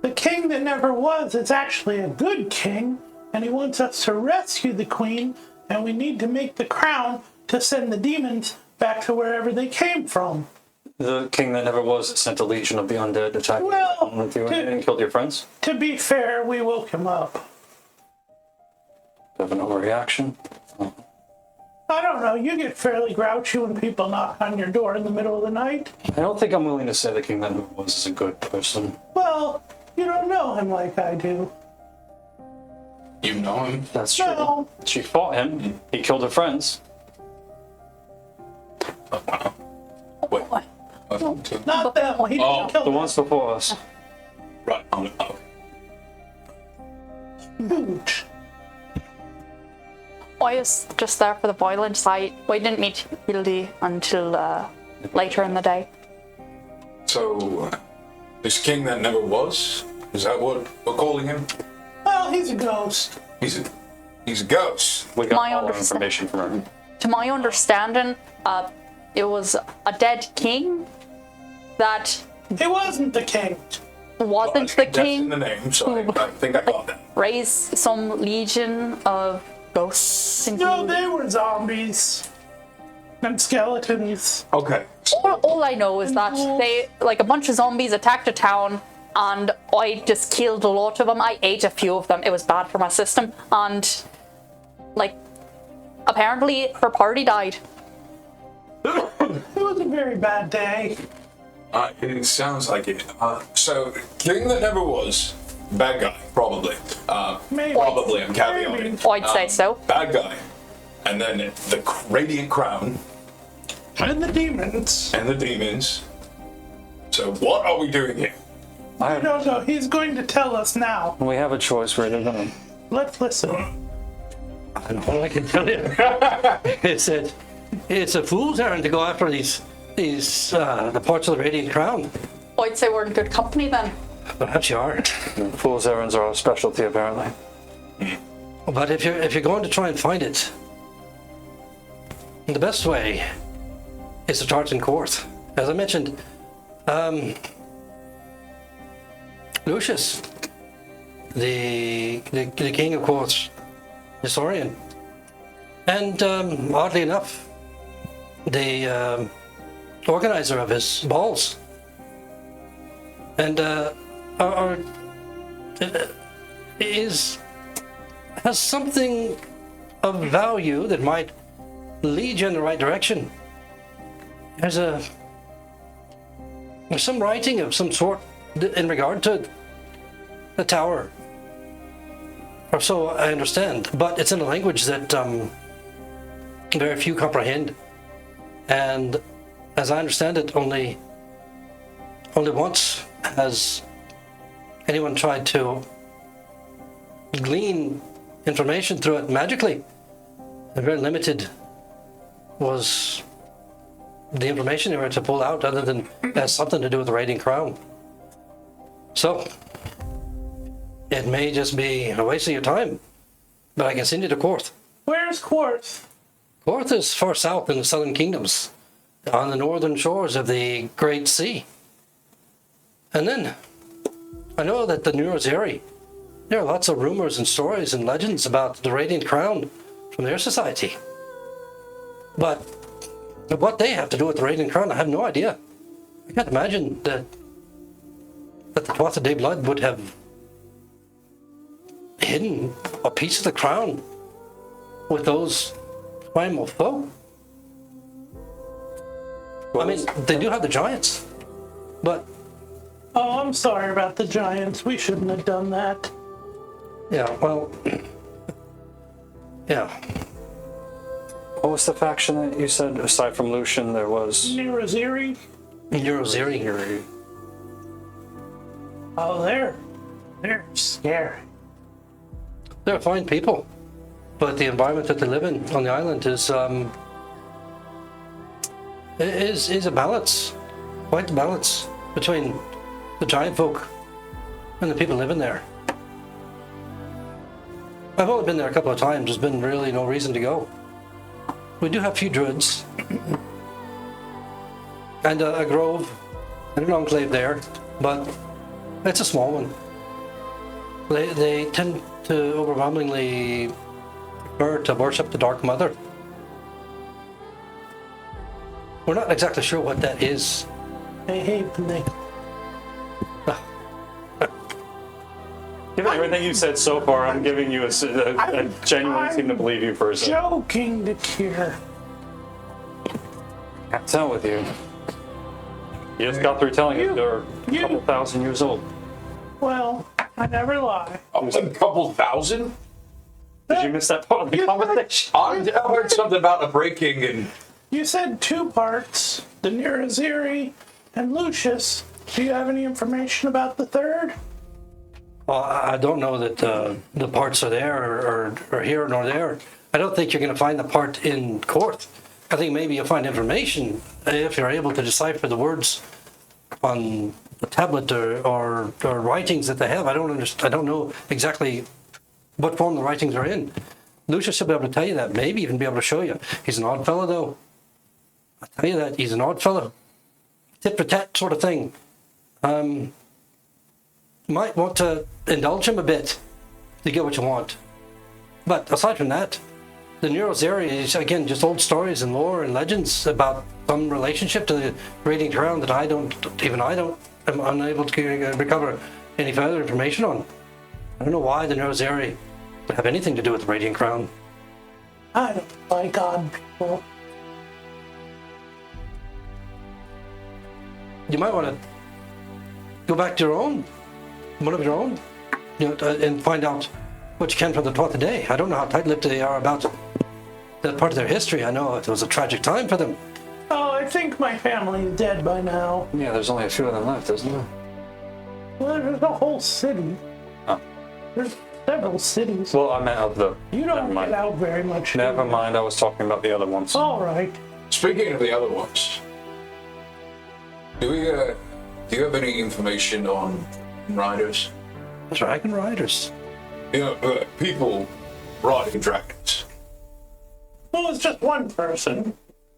the king that never was is actually a good king, and he wants us to rescue the queen, and we need to make the crown to send the demons back to wherever they came from? The king that never was sent a legion of the undead attacking Well, with you and killed your friends. To be fair, we woke him up. Have an overreaction. I don't know, you get fairly grouchy when people knock on your door in the middle of the night. I don't think I'm willing to say the king that never was is a good person. Well, you don't know him like I do. You know him? That's true. No. She fought him. He killed her friends. Oh, wow. Wait. Not that one. He didn't Oh, kill The ones before us. Right. Okay. Huge. I was just there for the violence. We didn't meet Hildy until later in the day. So, this king that never was? Is that what we're calling him? Well, he's a ghost. He's a ghost. We got My all our understa- information from her. To my understanding, it was a dead king that He wasn't the king. wasn't the That's in king, the name, so I think I got that. raised some legion of ghosts. No, they were zombies. And skeletons. Okay. All I know is that they, like, a bunch of zombies attacked a town, and I just killed a lot of them. I ate a few of them. It was bad for my system, and like, apparently her party died. It was a very bad day. It sounds like it. So, king that never was, bad guy, probably. Maybe. Probably, I'm caveating. Maybe. I'd say so. Bad guy. And then the radiant crown And the demons. and the demons. So, what are we doing here? I don't know. He's going to tell us now. We have a choice. We're either gonna. Let's listen. I don't know what I can tell you. It's a fool's errand to go after these the parts of the Radiant Crown. I'd say we're in good company then. Perhaps you are. Fool's errands are our specialty, apparently. But if you're going to try and find it, the best way is to start in court. As I mentioned, Lucius, the king of courts historian, and oddly enough, the organizer of his balls, and has something of value that might lead you in the right direction. There's some writing of some sort in regard to the tower, or so I understand, but it's in a language that very few comprehend. And as I understand it, only once has anyone tried to glean information through it magically. And very limited was the information they were to pull out, other than it has something to do with the Radiant Crown. So, it may just be a waste of your time, but I can send you to Korth. Where's Quarth? Korth is far south in the Southern Kingdoms, on the northern shores of the Great Sea. And then, I know that the Neurozzeri, there are lots of rumors and stories and legends about the Radiant Crown from their society. But what they have to do with the Radiant Crown, I have no idea. I can't imagine that the Tuatha De Blood would have hidden a piece of the crown with those primal foe. I mean, they do have the giants, but Oh, I'm sorry about the giants. We shouldn't have done that. yeah, well, yeah. What was the faction that you said, aside from Lucian, there was? Neurozzeri? Neurozzeri. Oh, they're scary. They're fine people, but the environment that they live in on the island is a balance, quite the balance between the giant folk and the people living there. I've only been there a couple of times. There's been really no reason to go. We do have a few druids and a grove and an enclave there, but it's a small one. They tend to overwhelmingly prefer to worship the Dark Mother. We're not exactly sure what that is. They hate the name. Given everything you've said so far, I'm giving you a genuine seem to believe you person. Joking to cure. Can't tell with you. You just got through telling us they're a couple thousand years old. Well, I never lie. A couple thousand? Did you miss that part of the conversation? I heard something about a breaking and You said 2 parts, the Neraziri and Lucius. Do you have any information about the third? Well, I don't know that the parts are there or here nor there. I don't think you're going to find the part in court. I think maybe you'll find information if you're able to decipher the words on a tablet or writings that they have. I don't know exactly what form the writings are in. Lucius should be able to tell you that, maybe even be able to show you. He's an odd fellow, though. I tell you that, he's an odd fellow. Tit for tat sort of thing. Might want to indulge him a bit to get what you want. But aside from that, the Neraziri is, again, just old stories and lore and legends about some relationship to the Radiant Crown that I don't am unable to recover any further information on. I don't know why the Neraziri would have anything to do with the Radiant Crown. I don't like odd people. You might want to go back to one of your own, and find out what you can from the 12th day. I don't know how tight-lipped they are about that part of their history. I know it was a tragic time for them. Oh, I think my family is dead by now. Yeah, there's only a few of them left, isn't there? Well, there's a whole city. Oh. There's several cities. Well, I meant of the... You never don't mind. get out very much. Never mind, I was talking about the other ones. All right. speaking of the other ones, do you have any information on riders? Dragon riders. People riding dragons. Well, it's just one person.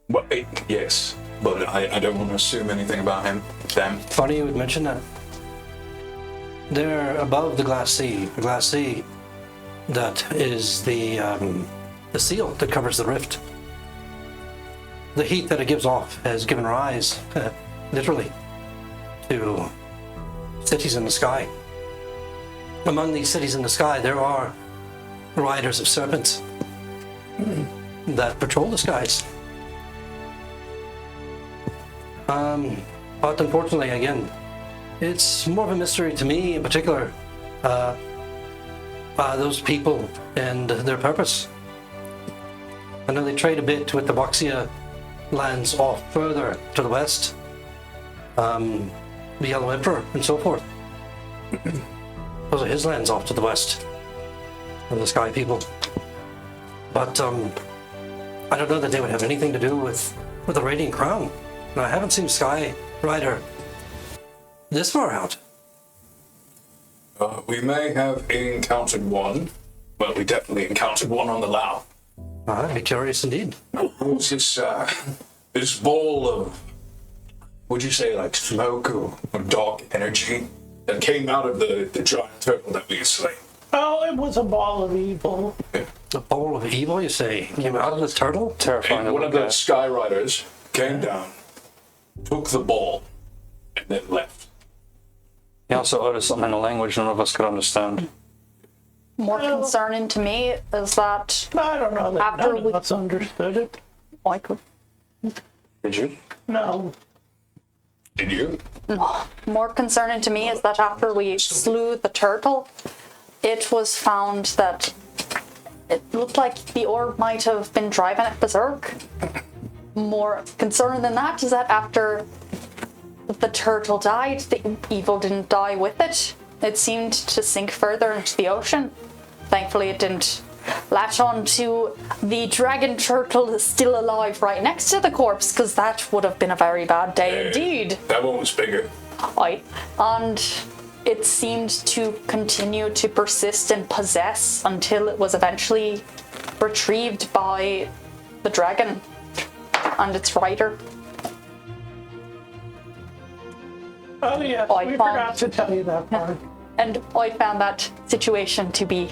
Well, yes, but I don't want to assume anything about them. Funny you would mention that. They're above the glass sea. The glass sea that is the seal that covers the rift. The heat that it gives off has given rise, literally, to cities in the sky. Among these cities in the sky, there are riders of serpents that patrol the skies. But unfortunately, again, it's more of a mystery to me in particular, those people and their purpose. I know they trade a bit with the Voxia lands off further to the west, the Yellow Emperor and so forth. Those are his lands off to the west of the Sky People. But I don't know that they would have anything to do with the Radiant Crown. And I haven't seen Sky Rider this far out. We may have encountered one. Well, we definitely encountered one on the Lao. I'd be curious indeed. Who's this ball of, would you say, like smoke or dark energy that came out of the giant turtle that we slain? Oh, it was a ball of evil. A bowl of evil, you say? Came out of the turtle? Terrifying. And one of the Sky Riders came down, took the ball, and then left. He also uttered something in a language none of us could understand. More concerning to me is that I don't know that After none we- of us understood it. I could. Did you? No. Did you? More concerning to me is that after we slew the turtle, it was found that it looked like the orb might have been driving it berserk. More concerning than that is that after the turtle died, the evil didn't die with it. It seemed to sink further into the ocean. Thankfully, it didn't latch on to the dragon turtle still alive right next to the corpse, because that would have been a very bad day indeed. That one was bigger. And it seemed to continue to persist and possess until it was eventually retrieved by the dragon and its rider. Oh, yes, I we found- forgot to tell you that part. And I found that situation to be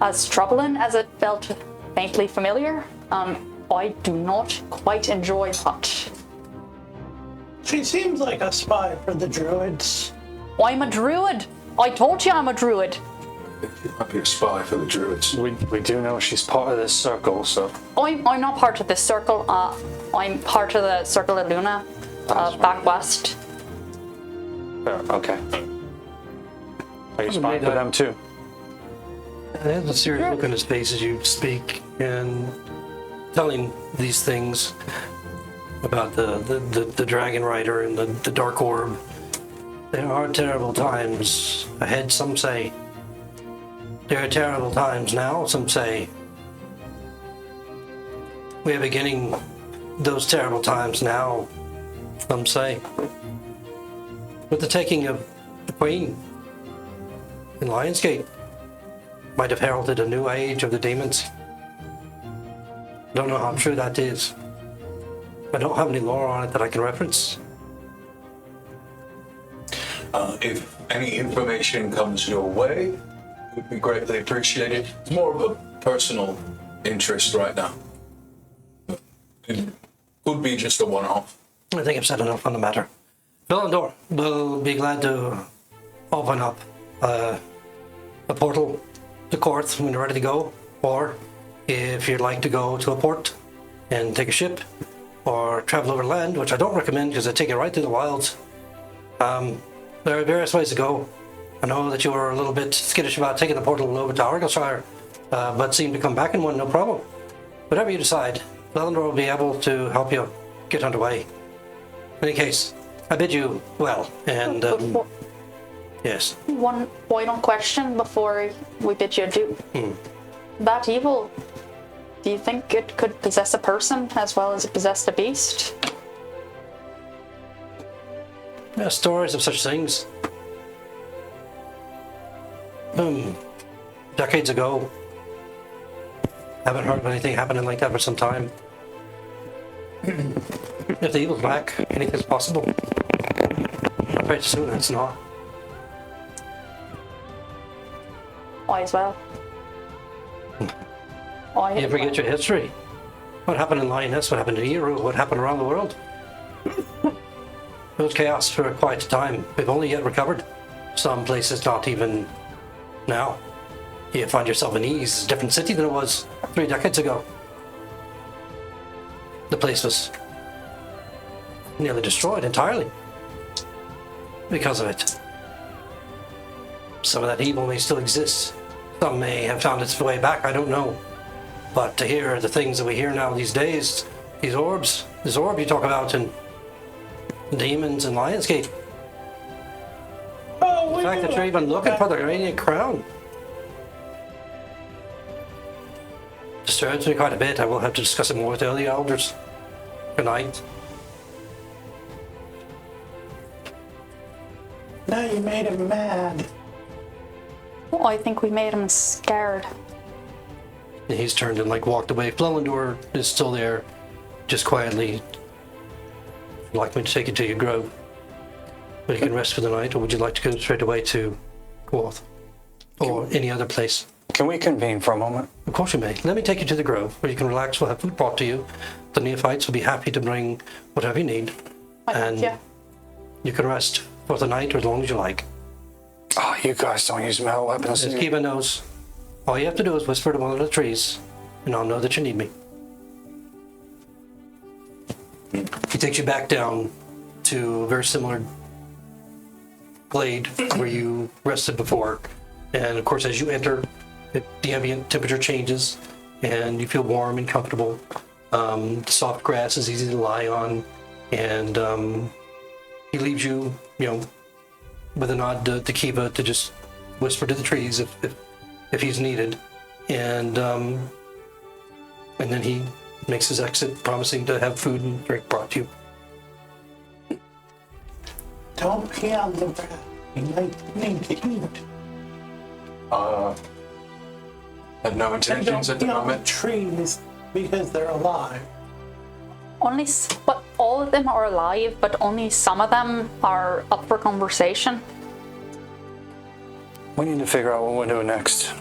as troubling as it felt faintly familiar. I do not quite enjoy that. She seems like a spy for the druids. I'm a druid. I told you I'm a druid. You might be a spy for the druids. We do know she's part of this circle, so... I'm not part of this circle. I'm part of the Circle of Luna, back west. Fair, okay. Are you spying for them too? And there's a serious look on his face as you speak and telling these things about the dragon rider and the dark orb. There are terrible times ahead, some say. There are terrible times now, some say. We are beginning those terrible times now, some say. With the taking of the Queen in Lionsgate might have heralded a new age of the demons. Don't know how true that is. I don't have any lore on it that I can reference. If any information comes your way, it would be greatly appreciated. It's more of a personal interest right now. It could be just a one-off. I think I've said enough on the matter. Flelendor will be glad to open up a portal to Korth when you're ready to go, or if you'd like to go to a port and take a ship, or travel over land, which I don't recommend because they take you right through the wilds. There are various ways to go. I know that you were a little bit skittish about taking the portal over to Argyllshire, but seem to come back in one, no problem. Whatever you decide, Flelendor will be able to help you get underway. In any case, I bid you well, and yes. One final question before we bid you adieu. That evil, do you think it could possess a person as well as it possessed a beast? There are stories of such things. Decades ago. Haven't heard of anything happening like that for some time. If the evil's back, anything's possible. I'm afraid soon it's not. I as well. I You forget your history. What happened in Lioness, what happened in Eru, what happened around the world. It was chaos for quite a time. We've only yet recovered. Some places not even now. You find yourself in Ease, it's a different city than it was 3 decades ago. The place was nearly destroyed entirely because of it. Some of that evil may still exist. Some may have found its way back, I don't know. But to hear the things that we hear now these days, these orbs, this orb you talk about, and demons and Lionsgate. Oh, The fact that you're even looking for the Radiant Crown disturbs me quite a bit. I will have to discuss it more with the other elders. Good night. Now you made him mad. I think we made him scared. And he's turned and walked away. Flelendor is still there, just quietly. Would you like me to take you to your grove? But you can rest for the night, or would you like to go straight away to Korth? Or any other place? Can we convene for a moment? Of course you may. Let me take you to the grove, where you can relax. We'll have food brought to you. The neophytes will be happy to bring whatever you need. And you can rest for the night or as long as you like. Oh, you guys don't use metal weapons. Just keep a nose. All you have to do is whisper to one of the trees, and I'll know that you need me. He takes you back down to a very similar glade where you rested before. And of course, as you enter, the ambient temperature changes, and you feel warm and comfortable. The soft grass is easy to lie on, and he leaves you, with a nod to Kiva to just whisper to the trees if he's needed, and then he makes his exit, promising to have food and drink brought to you. Don't pee on the grass. You might need to eat. Had no And intentions don't at the pee on the moment. trees because they're alive. But all of them are alive, but only some of them are up for conversation. We need to figure out what we're doing next.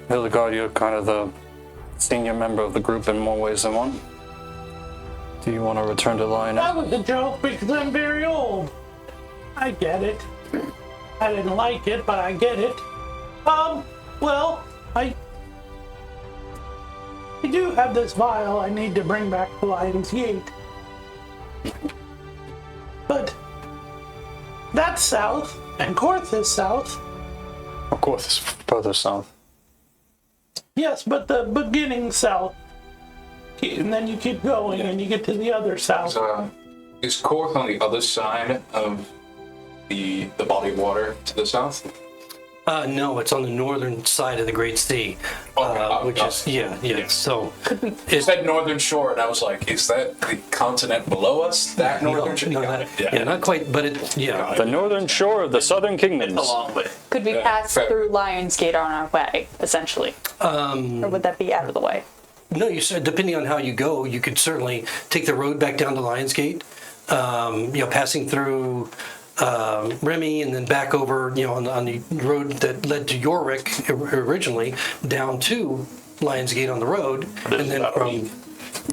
Hildegard, you're kind of the senior member of the group in more ways than one. Do you want to return to Lioness? That was a joke because I'm very old. I get it. I didn't like it, but I get it. Well, I do have this vial I need to bring back to Lion's Gate. But That's south, and Korth is south. Of course, it's further south. Yes, but the beginning south. And then you keep going and you get to the other south. Is Korth on the other side of the body of water to the south? No, it's on the northern side of the Great Sea, which is yeah. So You said northern shore, and I was like, is that the continent below us? That northern shore? no, not quite, but The northern shore of the southern kingdoms. A long way. Could we pass fair. through Lionsgate on our way, essentially? Or would that be out of the way? No, you said depending on how you go, you could certainly take the road back down to Lionsgate. Passing through Remy and then back over, on the road that led to Yorick originally, down to Lionsgate on the road, and then from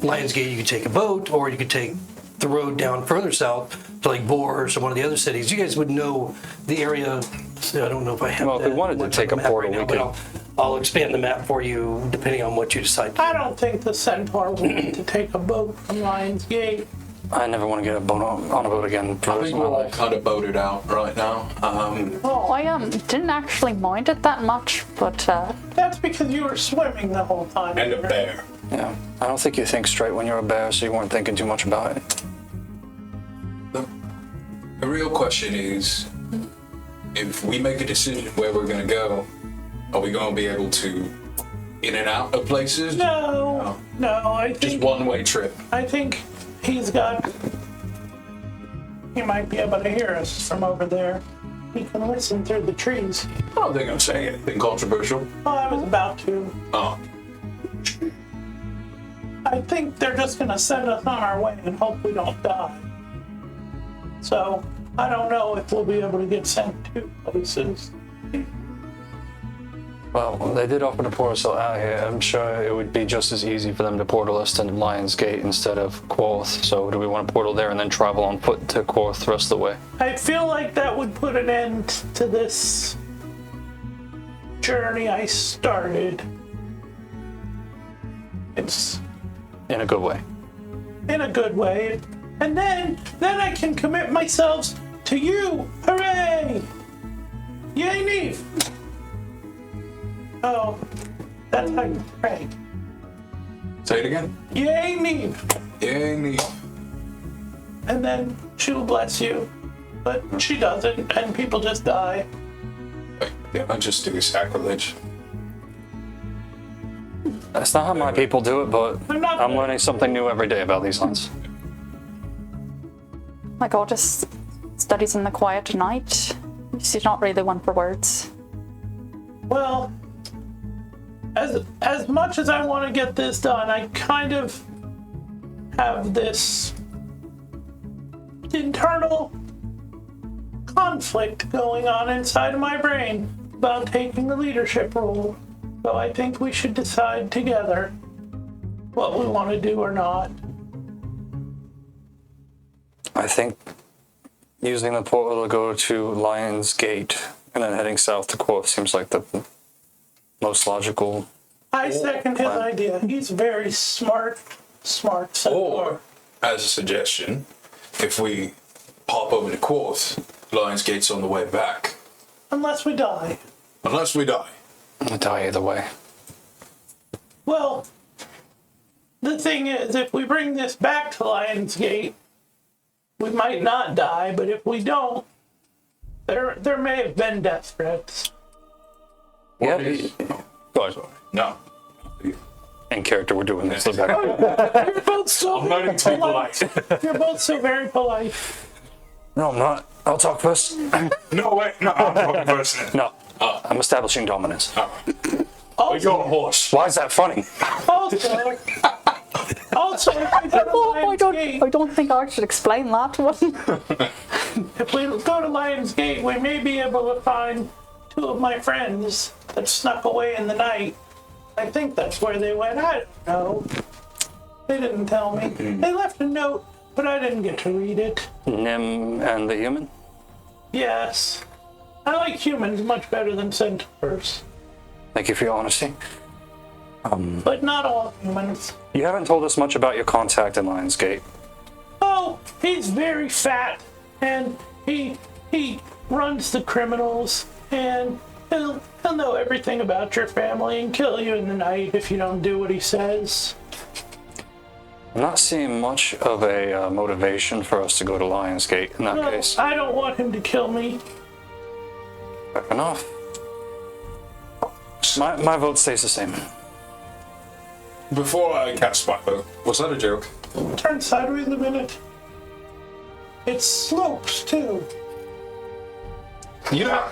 Lionsgate you could take a boat, or you could take the road down further south to like Bourges or one of the other cities. You guys would know the area. I don't know if I have. Well, if we that wanted to much take on the a map portal, right now, we but I'll expand the map for you depending on what you decide. I don't think the Centaur will need to take a boat from Lion's Gate. I never want to get a boat on a boat again for the I rest think of we're my all life. kind of boated out right now. I didn't actually mind it that much, but That's because you were swimming the whole time. And a bear. Yeah, I don't think you think straight when you're a bear, so you weren't thinking too much about it. The real question is, if we make a decision where we're going to go, are we going to be able to in and out of places? No, I Just think one-way trip. I think he might be able to hear us from over there. He can listen through the trees. I don't think I'm saying anything controversial. Oh, I was about to. Oh, I think they're just gonna send us on our way and hope we don't die. So, I don't know if we'll be able to get sent to places. Well, they did offer to portal us out here. I'm sure it would be just as easy for them to portal us to Lion's Gate instead of Korth. So do we want to portal there and then travel on foot to Korth the rest of the way? I feel like that would put an end to this journey I started. It's In a good way. in a good way. And then I can commit myself to you. Hooray! Yay, Neve! Oh, that's how you pray. say it again. Yay, Neve! Yeah, neat. And then she'll bless you. But she doesn't, and people just die. Yeah, I just do sacrilege. That's not how my people do it, but I'm learning something new every day about these lands. my goddess studies in the quiet at night. She's not really one for words. Well, as much as I want to get this done, I kind of have this internal conflict going on inside of my brain about taking the leadership role. So I think we should decide together what we want to do or not. I think using the portal to go to Lion's Gate and then heading south to Korth seems like the most logical. I second his idea. He's very smart. Or, as a suggestion, if we pop over to Korth, Lion's Gate's on the way back. Unless we die. Unless we die. I'll die either way. Well, the thing is, if we bring this back to Lion's Gate, we might not die, but if we don't, there may have been death threats. Yeah. Go ahead. No. In character, we're doing this. Back. You're both so I'm learning to be polite. You're both so very polite. No, I'm not. I'll talk first. No, wait, no, I'm talking first. No, I'm establishing dominance. Also, You're a horse. Why is that funny? also, if we go to Lion's Gate, I don't think I should explain that one. if we go to Lion's Gate, we may be able to find two of my friends that snuck away in the night. I think that's where they went. I don't know. They didn't tell me. They left a note, but I didn't get to read it. Nim and the human? Yes. I like humans much better than centaurs. Thank you for your honesty. But not all humans. You haven't told us much about your contact in Lion's Gate. Oh, he's very fat, and he He runs the criminals, and he'll know everything about your family and kill you in the night if you don't do what he says. I'm not seeing much of a motivation for us to go to Lionsgate in that No, case. I don't want him to kill me. Fair enough. My vote stays the same. Before I cast my vote, was that a joke? Turn sideways a minute. It slopes, too. You know,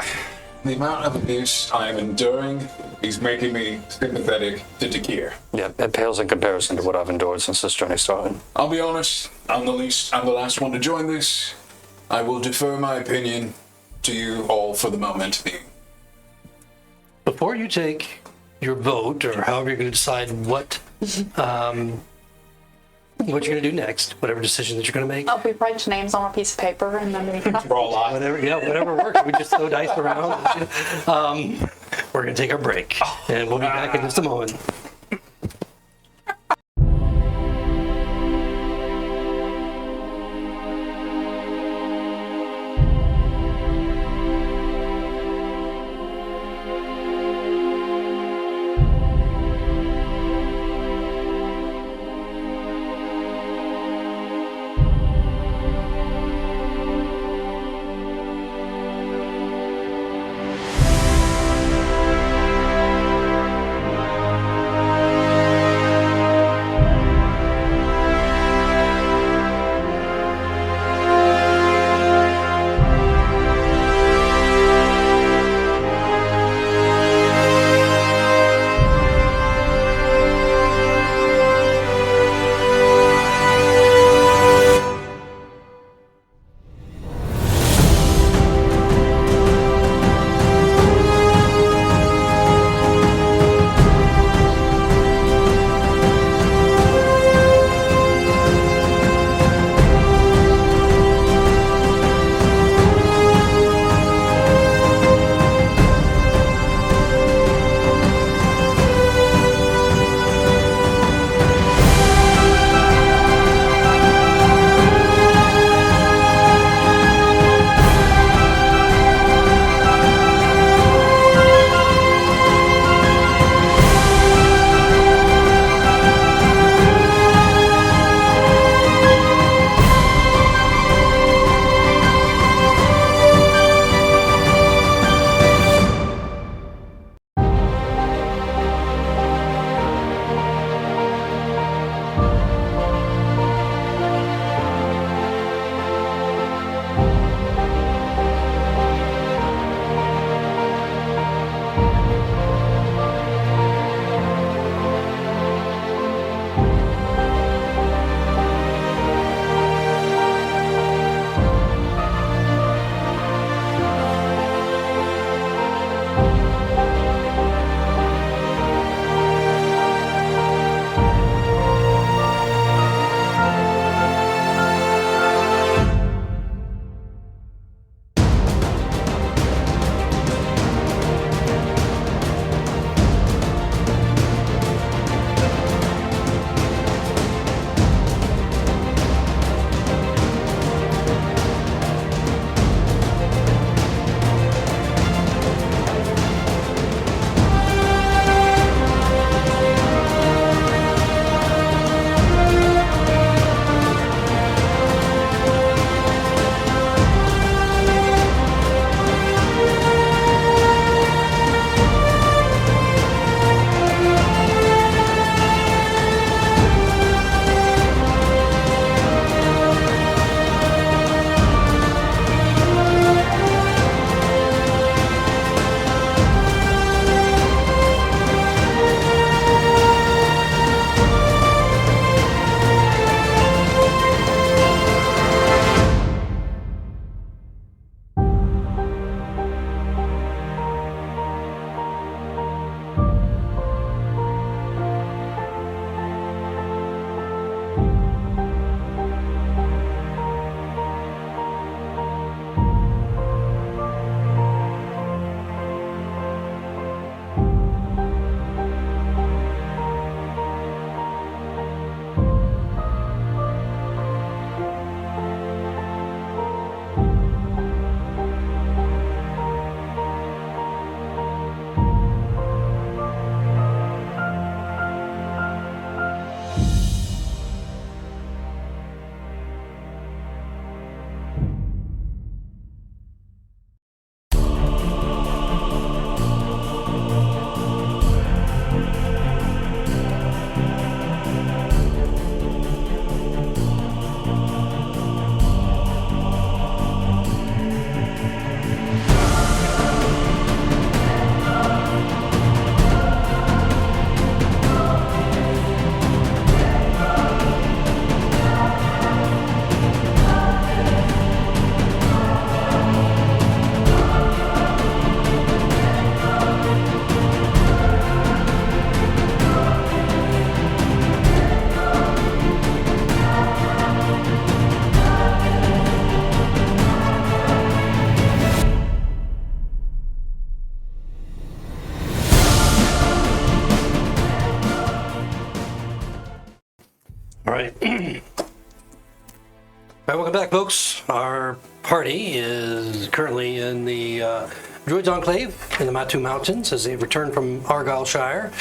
the amount of abuse I am enduring is making me sympathetic to Dakir. Yeah, it pales in comparison to what I've endured since this journey started. I'll be honest, I'm the last one to join this. I will defer my opinion to you all for the moment being. Before you take your vote, or however you're going to decide what you're going to do next, whatever decision that you're going to make, Oh, we write names on a piece of paper and then we whatever works. We just throw dice around. We're going to take our break, and we'll be back in just a moment. folks, our party is currently in the Druid's Enclave in the Matu Mountains as they return from Argyllshire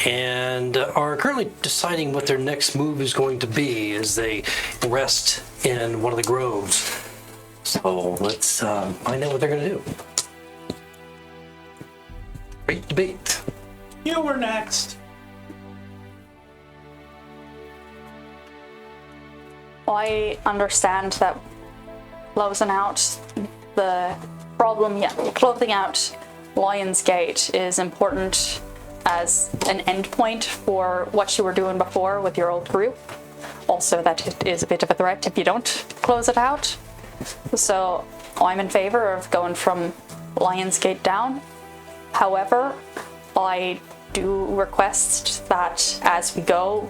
and are currently deciding what their next move is going to be as they rest in one of the groves. So let's find out what they're going to do. Great debate. You were next. I understand that closing out the problem, closing out Lion's Gate is important as an endpoint for what you were doing before with your old group. Also, that it is a bit of a threat if you don't close it out. So I'm in favor of going from Lion's Gate down. However, I do request that as we go,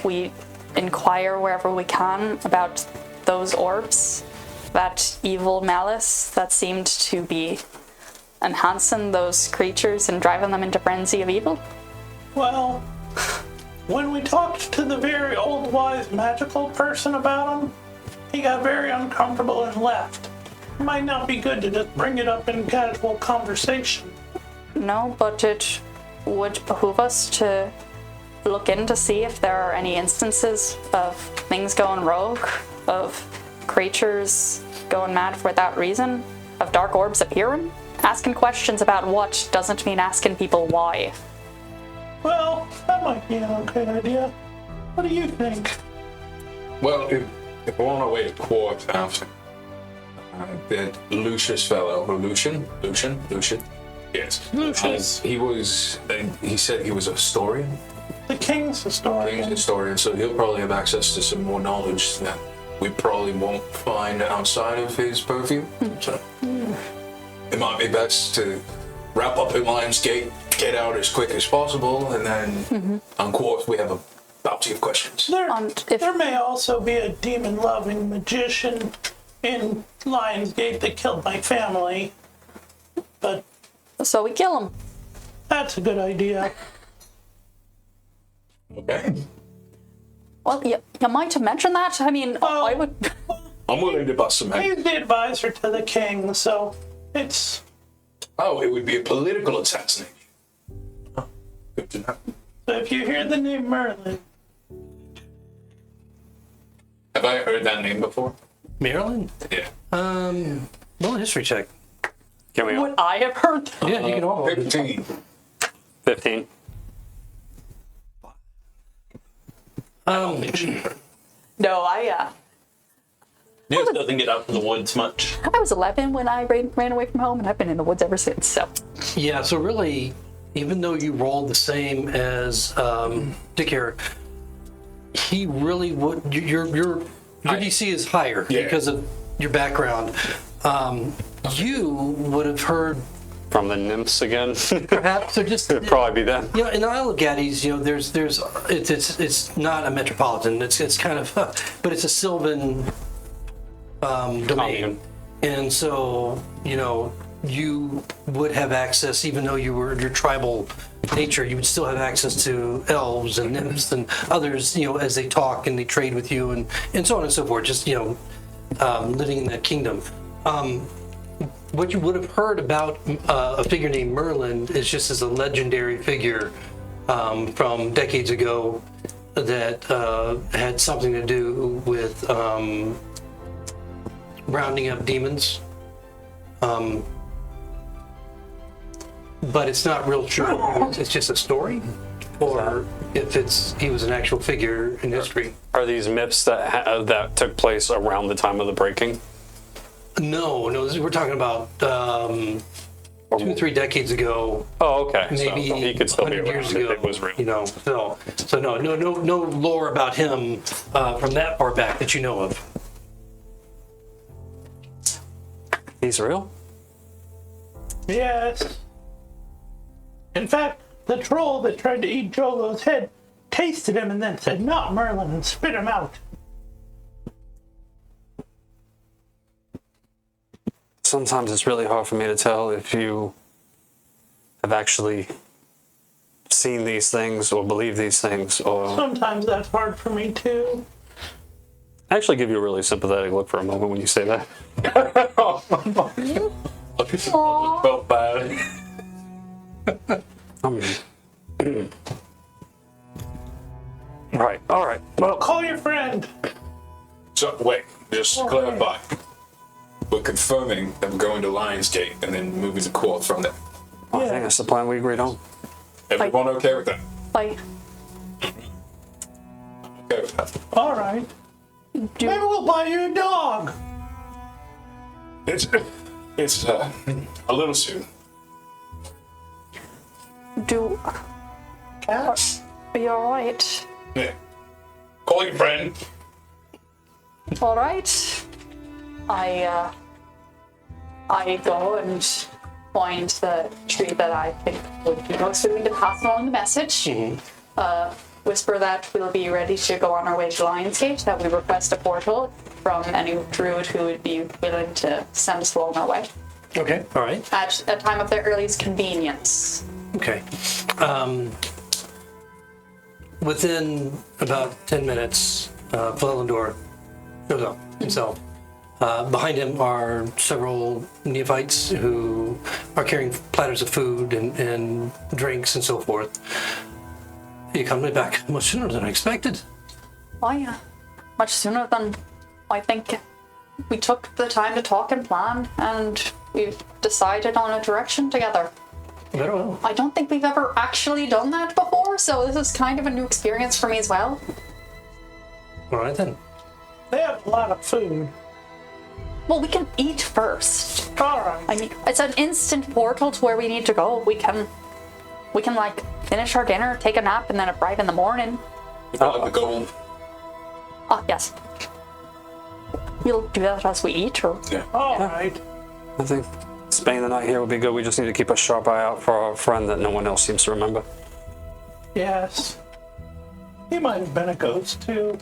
we inquire wherever we can about those orbs, that evil malice that seemed to be enhancing those creatures and driving them into frenzy of evil. Well, when we talked to the very old wise magical person about him, he got very uncomfortable and left. It might not be good to just bring it up in casual conversation. No, but it would behoove us to look in to see if there are any instances of things going rogue, of creatures going mad for that reason, of dark orbs appearing. Asking questions about what doesn't mean asking people why. Well, that might be an okay idea. What do you think? Well, if we're on our way to Quartz after that Lucius fellow, or Lucian? Yes. Lucius. He said he was a historian. The king's historian. King's historian, so he'll probably have access to some more knowledge that we probably won't find outside of his purview. So it might be best to wrap up in Lion's Gate, get out as quick as possible, and then on Quartz we have a bounty of questions. There may also be a demon-loving magician in Lion's Gate that killed my family, but So we kill him. that's a good idea. Okay. Well, you might have mentioned that. I mean, Oh. I would. I'm willing to bust some heads. He's the advisor to the king, so it's... Oh, it would be a political assassination. Oh, good to know. So if you hear the name Merlin, Have I heard that name before? Maryland? Yeah. Roll a history check. Can we? Would I have heard that? Yeah, you can all. 15. 15. No, I News doesn't get out in the woods much. was 11 when I ran away from home, and I've been in the woods ever since. So Yeah, so really, even though you rolled the same as Dick here, he really would. Your DC is higher Yeah. because of your background. You would have heard From the nymphs again. perhaps so just. It'd probably be that. You know, in the Isle of Gaddies, you know, it's not a metropolitan. It's kind of, but it's a Sylvan domain, Commune. and so you know you would have access, even though you were your tribal nature, you would still have access to elves and nymphs and others, you know, as they talk and they trade with you and so on and so forth. Just living in that kingdom. What you would have heard about a figure named Merlin is just as a legendary figure from decades ago that had something to do with rounding up demons. But it's not real true. It's just a story, or if he was an actual figure in history. Are these myths that took place around the time of the breaking? No, we're talking about 2-3 decades ago. Oh, okay. Maybe so he could still be 100 around years if ago. it was real. You know, so no lore about him from that far back that you know of. He's real? yes. In fact, the troll that tried to eat Jolo's head tasted him and then said, "Not Merlin," and spit him out. Sometimes it's really hard for me to tell if you have actually seen these things or believe these things, or Sometimes that's hard for me too. I actually give you a really sympathetic look for a moment when you say that. Felt bad. Right, alright. Well, Call your friend. So, wait, just to clarify. We're confirming that we're going to Lionsgate and then moving the court from there. I think that's the plan we agreed on. Everyone okay with that? Like, Okay with that. All right. Maybe we'll buy you a dog. It's a little soon. Cats? are you alright? Yeah. Call your friend. Alright. I go and find the tree that I think would be most willing to pass along the message. Whisper that we'll be ready to go on our way to Lionsgate, that we request a portal from any druid who would be willing to send us along our way Okay, all right. at a time of their earliest convenience. Okay. Within about 10 minutes, Flelendor shows up himself. Behind him are several neophytes who are carrying platters of food and drinks and so forth. He comes back much sooner than I expected. Oh yeah, much sooner than I think. We took the time to talk and plan, and we've decided on a direction together. Very well. I don't think we've ever actually done that before, so this is kind of a new experience for me as well. All right then. They have a lot of food. Well, we can eat first. All right. I mean, it's an instant portal to where we need to go. We can like finish our dinner, take a nap, and then arrive in the morning. You got the gold. Ah, yes. We'll do that as we eat, or All right. I think spending the night here would be good. We just need to keep a sharp eye out for our friend that no one else seems to remember. Yes. He might have been a ghost too.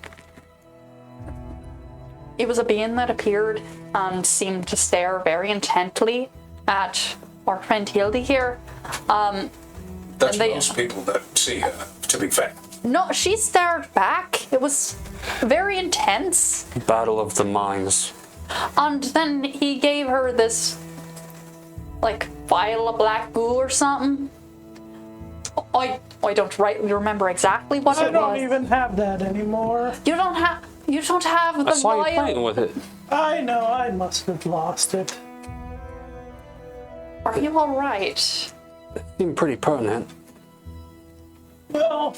it was a being that appeared and seemed to stare very intently at our friend Hildy here. That's they- most people that see her, to be fair. No, she stared back. It was very intense. Battle of the Minds. And then he gave her this, like, vial of black goo or something. I don't remember exactly what I it don't was. even have that anymore. You don't have the I saw you playing vial. with it. I know, I must have lost it. Are you all right? Seemed pretty pertinent. Well,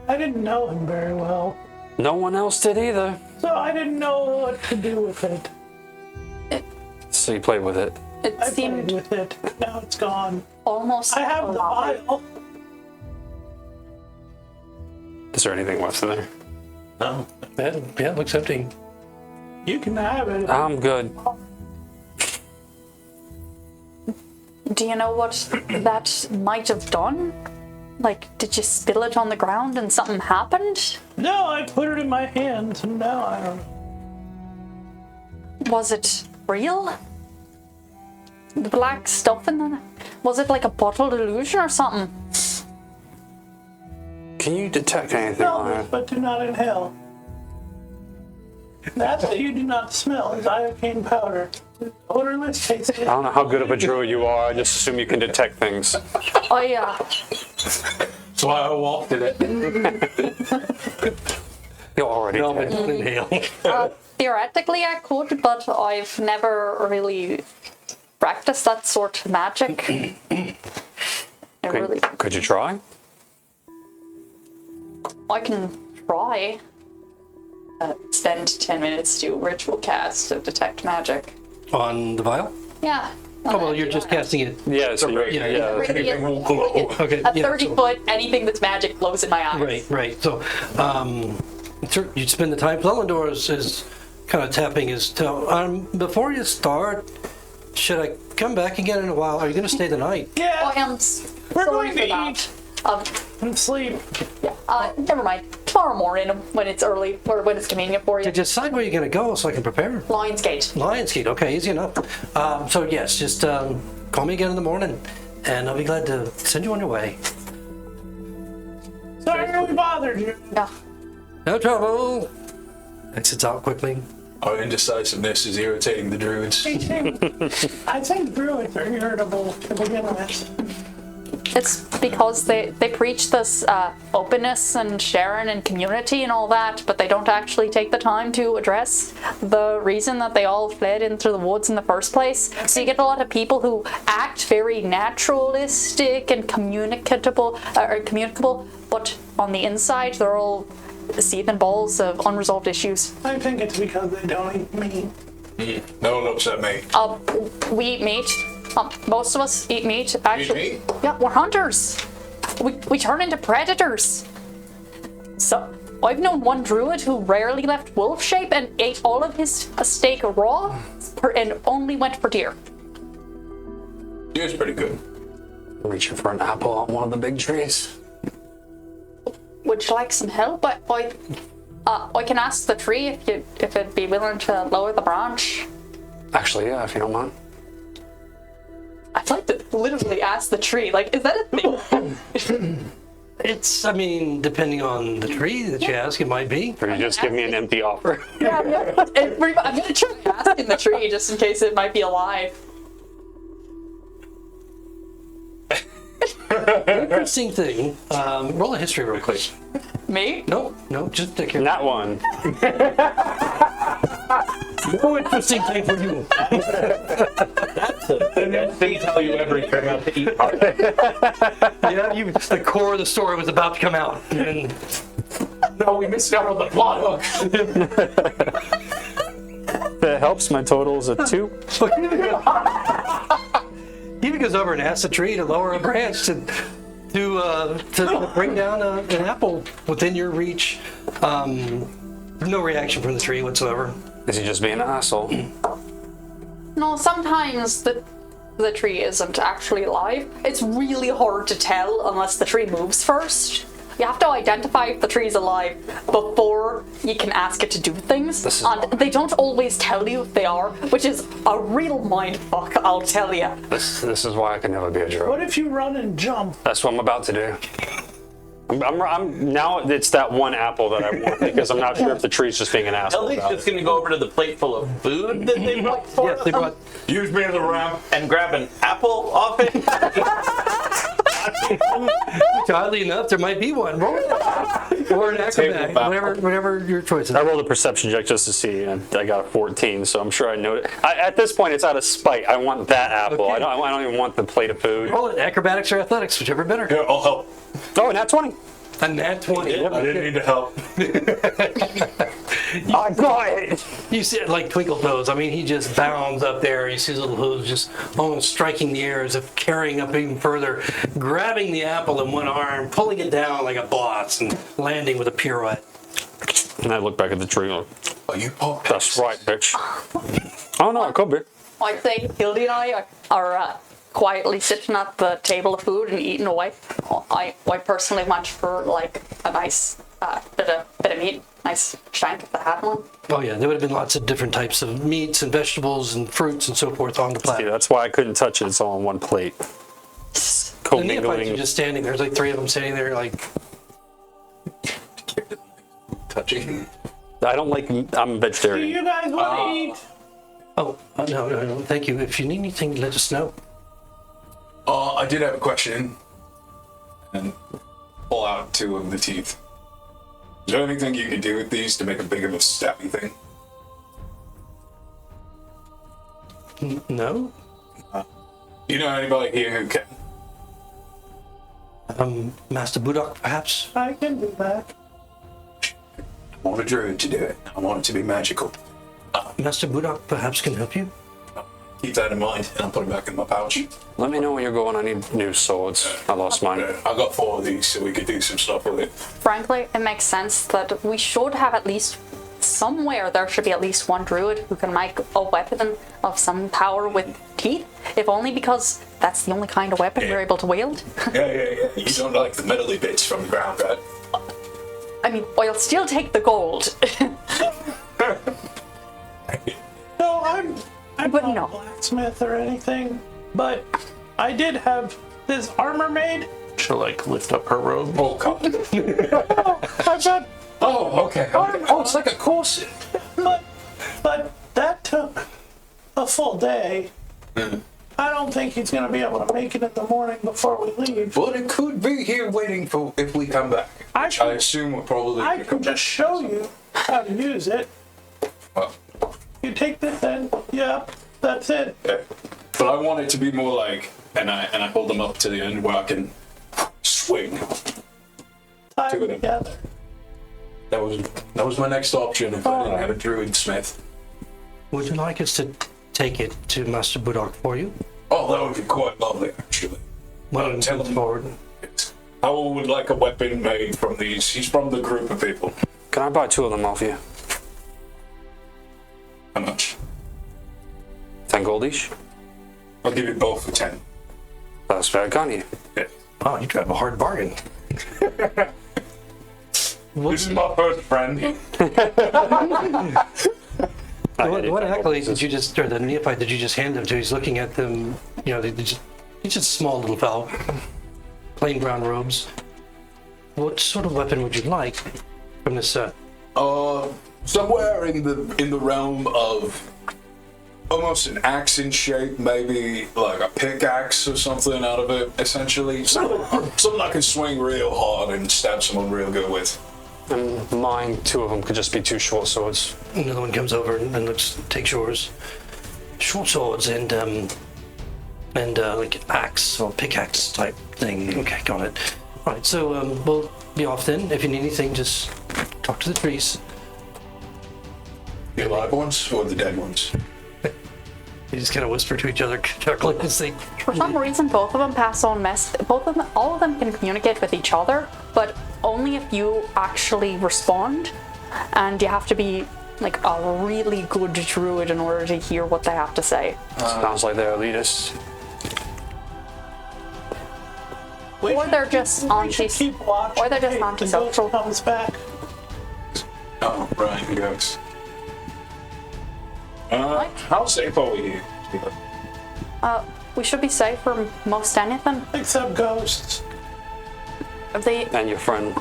I didn't know him very well, No one else did either. so I didn't know what to do with it. So you played with it. It I played seemed with it. Now it's gone. almost I have the alive. vial. Is there anything left in there? No. Yeah, it looks empty. You can have it. I'm good. Do you know what that might have done? Like, did you spill it on the ground and something happened? No, I put it in my hands, and now I don't know. Was it real? The black stuff in the... Was it like a bottled illusion or something? Can you detect anything Smell on this, it? but do not inhale. That you do not smell is iocane powder. Odorless, tasteless. I don't know how good of a druid you are. I just assume you can detect things. Oh yeah. That's why I walked in it. You're already No, but dead. don't inhale. Theoretically I could, but I've never really practiced that sort of magic. Could you try? I can try. Spend 10 minutes to ritual cast to detect magic. On the vial? Yeah. Oh, well, you're just casting it. Yeah, so you're, Yeah, yeah. Okay, At yeah, 30 so- foot, anything that's magic blows in my eyes. Right. So, you spend the time. Flelendor is kind of tapping his toe. Before you start, should I come back again in a while? Are you going to stay the night? Yeah, I am we're sorry going for to that. eat and sleep. Never mind. Tomorrow morning when it's early or when it's convenient for you. Decide where you're going to go so I can prepare. Lionsgate. Lionsgate, okay, easy enough. So yes, just call me again in the morning, and I'll be glad to send you on your way. Sorry we bothered you. Yeah. No trouble. exits out quickly. Our indecisiveness is irritating the druids. I think druids are irritable to begin with. It's because they preach this openness and sharing and community and all that, but they don't actually take the time to address the reason that they all fled into the woods in the first place. So you get a lot of people who act very naturalistic and communicable, but on the inside they're all seething balls of unresolved issues. I think it's because they don't eat meat. No one looks at me. We eat meat. Most of us eat meat, actually. meat? Yeah, we're hunters. We turn into predators. So, I've known one druid who rarely left wolf shape and ate all of his steak raw and only went for deer. Deer's pretty good. Reaching for an apple on one of the big trees. Would you like some help? I can ask the tree if it'd be willing to lower the branch. Actually, yeah, if you don't mind. I'd like to literally ask the tree, like, is that a thing? It's, I mean, depending on the tree that you ask, it might be. Or you just give me an empty offer. Yeah, I'm gonna try asking the tree just in case it might be alive. Interesting thing. Roll a history real quick. Me? No, just take care. That one. No interesting thing for you. They tell you everything about to eat part. Yeah, the core of the story was about to come out. And No, we missed out on the plot hook. That helps. My total's a 2. he even goes over and asks the tree to lower a branch to bring down an apple within your reach. No reaction from the tree whatsoever. Is he just being an asshole? No, sometimes the tree isn't actually alive. It's really hard to tell unless the tree moves first. You have to identify if the tree's alive before you can ask it to do things. And they don't always tell you if they are, which is a real mindfuck, I'll tell you. This is why I can never be a druid. What if you run and jump? That's what I'm about to do. I'm now it's that one apple that I want because I'm not sure if the tree's just being an asshole. Hildy's about just it. going to go over to the plate full of food that they brought for Yes, they brought. Use me as a ramp. and grab an apple off it. Oddly enough, there might be one. Roll it. Or an acrobat, whatever your choice is. I rolled a perception check just to see, and I got a 14, so I'm sure I know it. At this point, it's out of spite. I want that apple. Okay. I don't even want the plate of food. Roll it. Acrobatics or athletics, whichever better. Here, I'll help. Oh, and that's 20. A nat 20. I didn't need to help. I got it. You see it like Twinkle Toes. I mean, he just bounds up there. You see his little hooves just almost striking the air as if carrying up even further, grabbing the apple in one arm, pulling it down like a boss, and landing with a pirouette. And I look back at the tree. Like, Are you Paul? that's right, bitch. Oh no, it could be. I think Hildy and I are quietly sitting at the table of food and eating away. I personally went for like a nice bit of meat, nice shank if I had one. Oh yeah, there would have been lots of different types of meats and vegetables and fruits and so forth on the See, platter. that's why I couldn't touch it. It's all on one plate. The neophytes are Commingling. just standing there. There's like 3 of them standing there like, Touching. I don't like. I'm Do vegetarian. you guys want to eat? oh, no, thank you. If you need anything, let us know. I did have a question. And pull out 2 of the teeth. Is there anything you can do with these to make a big of a stabby thing? No? Do you know anybody here who can? Master Maedoc, perhaps? I can do that. I want a druid to do it. I want it to be magical. Master Maedoc perhaps can help you? Keep that in mind, and I'll put it back in my pouch. Let me know when you're going. I need new swords. I lost mine. I got 4 of these, so we could do some stuff with it. Frankly, it makes sense that we should have at least somewhere there should be at least one druid who can make a weapon of some power with teeth, if only because that's the only kind of weapon we're able to wield. Yeah. You don't like the metally bits from the ground, right? I mean, I'll still take the gold. No, I'm But not no. a blacksmith or anything, but I did have this armor made, She'll like lift up her robe. Oh, God. I've got, Oh, okay. Oh, it's like a corset. but that took a full day. I don't think he's gonna be able to make it in the morning before we leave. But it could be here waiting for if we come back. I I assume we're probably I gonna can come just show you how to use it. back. You take this in, yeah, that's it. But I want it to be more like, and I hold them up to the end where I can swing. Tie Two them of them. together. That was my next option if I didn't have a druid smith. Would you like us to take it to Master Maedoc for you? Oh, that would be quite lovely, actually. Well, tell tell him. forward. I would like a weapon made from these. He's from the group of people. Can I buy 2 of them off you? How much? 10 gold each? I'll give you both for 10. That's very kind of you. Yeah. Wow, you drive a hard bargain. This is my first friend. What accolades did you just, or the neophyte did you just hand them to? He's looking at them, you know, he's just a small little fellow, plain brown robes. What sort of weapon would you like from this set? Somewhere in the realm of almost an axe in shape, maybe like a pickaxe or something out of it, essentially. Something I can swing real hard and stab someone real good with. And mine, 2 of them could just be 2 short swords. Another one comes over and takes yours. Short swords and like axe or pickaxe type thing. Okay, got it. All right, so we'll be off then. If you need anything, just talk to the trees. The alive ones or the dead ones? You just kind of whisper to each other, chuckling as they. For some reason, both of them pass on all of them can communicate with each other, but only if you actually respond, and you have to be like a really good druid in order to hear what they have to say. Sounds like they're elitists. Or they're just Keep watch. or they're just Hey, the antisocial. ghost comes back. Oh, right, yes. How safe are we here? We should be safe from most anything. Except ghosts. And your friend.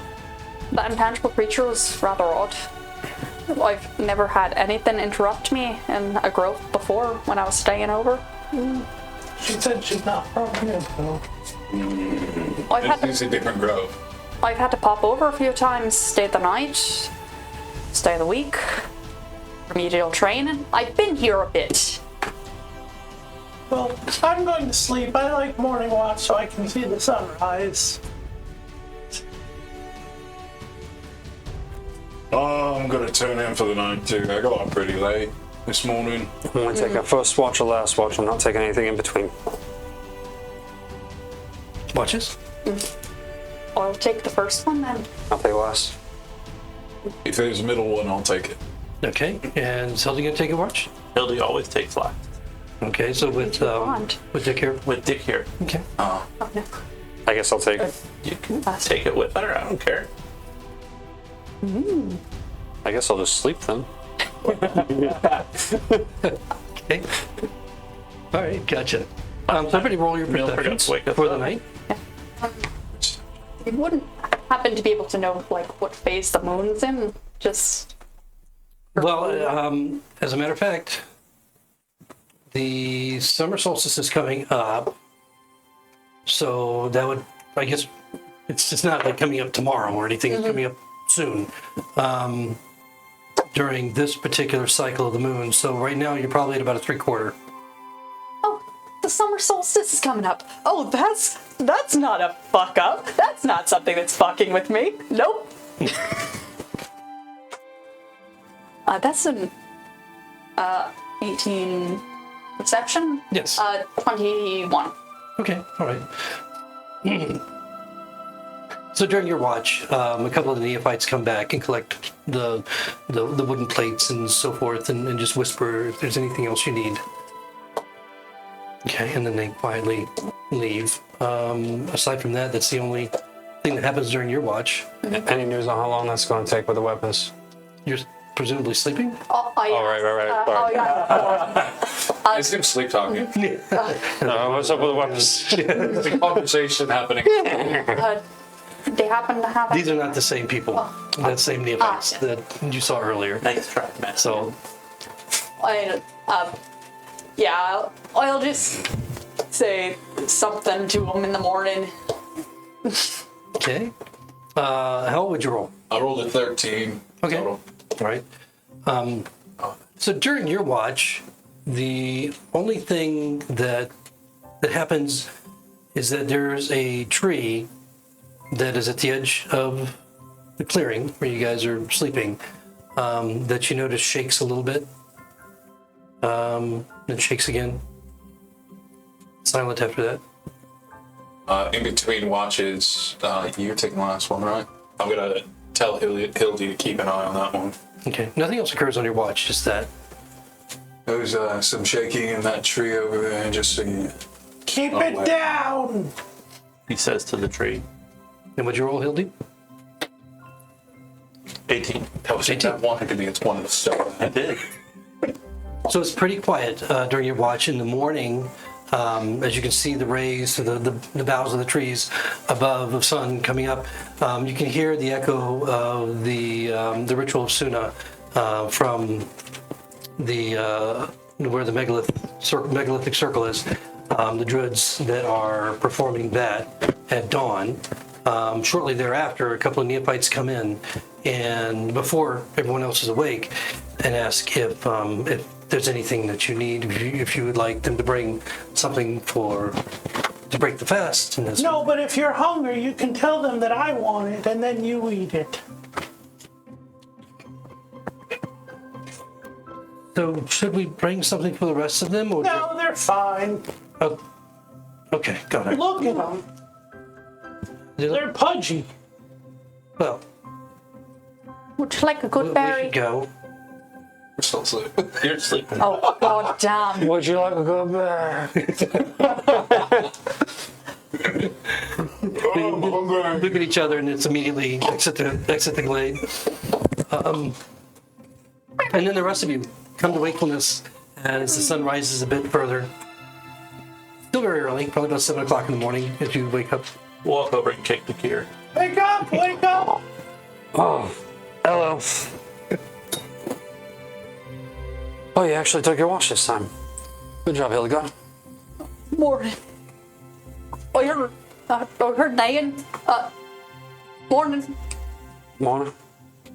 The intangible creature was rather odd. I've never had anything interrupt me in a growth before when I was staying over. She said she's not from here, though. It's a different grove. I've had to pop over a few times, stay the night, stay the week, remedial training. I've been here a bit. Well, I'm going to sleep. I like morning watch so I can see the sunrise. Oh, I'm gonna turn in for the night too. I got up pretty late this morning. I'm going to take a first watch or last watch. I'm not taking anything in between. Watches? I'll take the first one then. I'll take last. If there's a middle one, I'll take it. Okay, and is Hildy gonna take a watch? Hildy always takes last. Okay, so with want? Dick here. With Dick here, Okay. Oh, no. I guess I'll take. you can take it with her. I don't care. I guess I'll just sleep then. Okay. All right, gotcha. Somebody roll your Neil forgot perceptions to wake us for the up. night. You wouldn't happen to be able to know like what phase the moon's in, just Well, as a matter of fact, the summer solstice is coming up, so that would, I guess, it's not like coming up tomorrow or anything. It's coming up soon during this particular cycle of the moon. So right now you're probably at about a 3/4. the summer solstice is coming up. Oh, that's not a fuck up. That's not something that's fucking with me. Nope. That's an 18 perception. Yes. 21. Okay, all right. So during your watch, a couple of the neophytes come back and collect the wooden plates and so forth, and just whisper if there's anything else you need. Okay, and then they quietly leave. Aside from that, that's the only thing that happens during your watch. Any news on how long that's going to take with the weapons? You're presumably sleeping? Oh, Oh, right. Oh, Sorry. yeah. It's him sleep talking. What's up with the weapons? There's a conversation happening. They happen to have. These are not the same people. That same Neophytes that you saw earlier. Nice try, man. So, I'll just say something to them in the morning. okay. How would you roll? I rolled a 13. Okay. Total. All right. So during your watch, the only thing that happens is that there's a tree that is at the edge of the clearing where you guys are sleeping that you notice shakes a little bit. Then shakes again. Silent after that. In between watches, you're taking the last one, right? I'm gonna tell Hildy to keep an eye on that one. Okay. Nothing else occurs on your watch, just that. There's some shaking in that tree over there, just so you... Keep Oh, it wait. down. He says to the tree. And what'd you roll, Hildy? 18. That was 18. That wanted to be its one of the stuff. I did. So it's pretty quiet during your watch. In the morning, as you can see the rays through the boughs of the trees above the sun coming up, you can hear the echo of the ritual of Suna from the where the megalithic circle is. The druids that are performing that at dawn. Shortly thereafter, a couple of neophytes come in, and before everyone else is awake, and ask if there's anything that you need, if you would like them to bring something to break the fast. And No, but if you're hungry, you can tell them that I want it, and then you eat it. So should we bring something for the rest of them? Or No, they're fine. Oh, okay, got it. Look at them. They're pudgy. Well, Would you like a good we berry? should go. We're still asleep. You're sleeping. Oh, god damn. Would you like a good bear? Look at each other, and it's immediately exit the glade. And then the rest of you come to wakefulness as the sun rises a bit further. Still very early, probably about 7 o'clock in the morning as you wake up. Walk over and kick the gear. Wake up! Wake up! Oh, hello. Oh, you actually took your watch this time. Good job, Hilda. Morning. I heard neighing. Morning. Morning.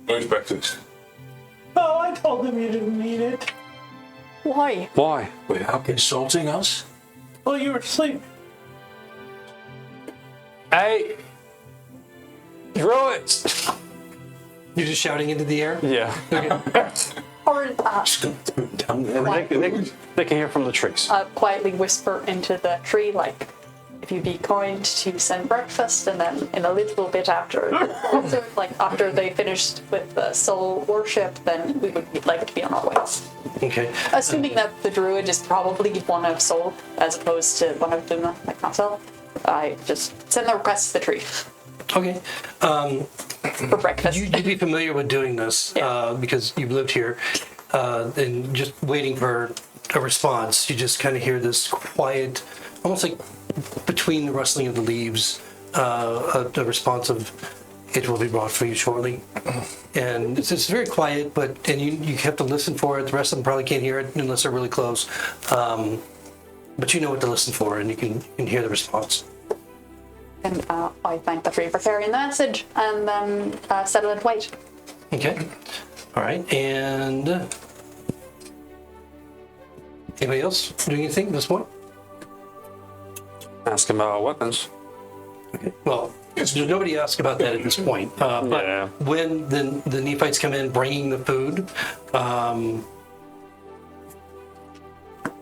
Where's breakfast? Oh, I told them you didn't need it. Why? Why? Wait, how insulting us? Well, you were asleep. Hey! Druids! You're just shouting into the air? Yeah. Or They can hear from the trees. quietly whisper into the tree, like, if you'd be kind to send breakfast, and then in a little bit after, after they finished with the soul worship, then we would like to be on our ways. Okay. Assuming that the druid is probably one of soul as opposed to one of Luna, like myself, I just send the request to the tree Okay. for breakfast. You'd be familiar with doing this because you've lived here and just waiting for a response. You just kind of hear this quiet, almost like between the rustling of the leaves, a response of, "It will be brought for you shortly." And it's very quiet, and you have to listen for it. The rest of them probably can't hear it unless they're really close. But you know what to listen for, and you can hear the response. And I thank the tree for carrying the message, and then settle and wait. Okay. All right. And anybody else doing anything at this point? Ask him about weapons. Okay. Well, there's nobody asked about that at this point. But Yeah. when the Nephites come in bringing the food,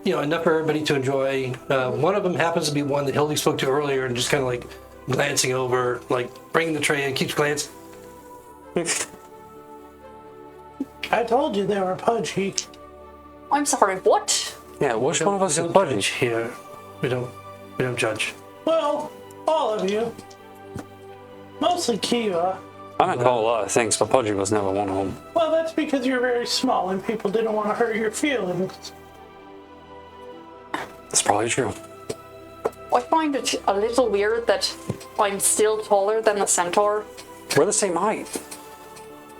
enough for everybody to enjoy. One of them happens to be one that Hildy spoke to earlier and just kind of like glancing over, like bringing the tray and keeps glancing. I told you they were pudgy. I'm sorry, what? Yeah, which one of us is Don't buddy? judge here. We don't judge. Well, all of you. Mostly Kiva. I meant call a lot of things, but Pudgy was never one of them. Well, that's because you're very small and people didn't want to hurt your feelings. That's probably true. I find it a little weird that I'm still taller than the centaur. We're the same height.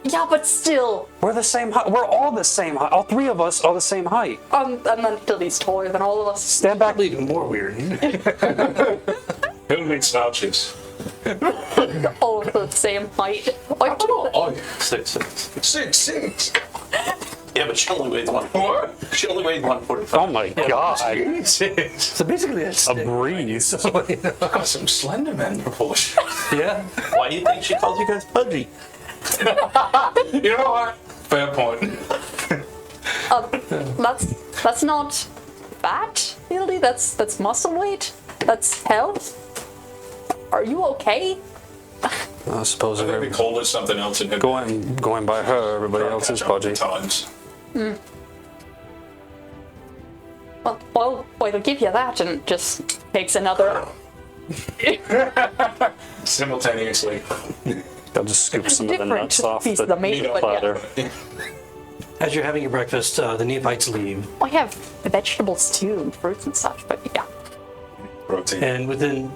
Yeah, but still. We're the same height. We're all the same height. All three of us are the same height. And then Hildy's taller than all of us. Stand back. Even more weird. Hildy slouches. All of the same height. I think that- Oh, 6'6". 6'6". Yeah, but she only weighs 140. She only weighs 145. Oh my god. So basically, that's A breeze. Got some Slenderman proportions. yeah. Why do you think she calls you guys pudgy? You know what? Fair point. that's not fat, Hildy. That's muscle weight. That's health. Are you okay? I suppose I think we if called it something else in going by her, everybody else is Pudgy. times. Well, I'll give you that, and just takes another. Simultaneously. They'll just scoop some of the Different nuts off piece of the meat, but platter. yeah. As you're having your breakfast, the neophytes leave, I have vegetables too, and fruits and such, but yeah. Protein. and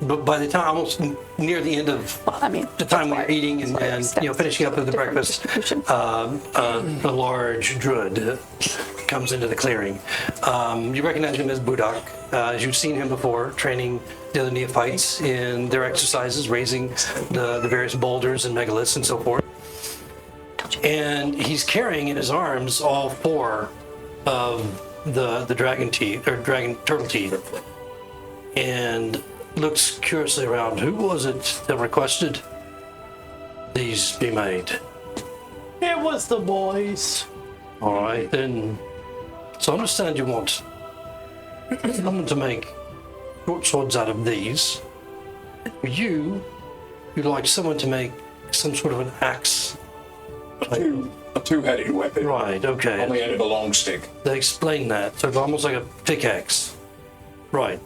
but by the time almost near the end of Well, I mean, the time when you're eating and finishing up with the Different breakfast, distribution. a large druid comes into the clearing. You recognize him as Maedoc, as you've seen him before, training the other neophytes in their exercises, raising the various boulders and megaliths and so forth. And he's carrying in his arms all four of the dragon teeth, or dragon turtle teeth, and looks curiously around. Who was it that requested these be made? It was the boys. All right, then. So I understand you want someone to make short swords out of these. You'd like someone to make some sort of an axe. A two-headed weapon. Right, okay. On the end of a long stick. They explain that. So it's almost like a pickaxe. Right.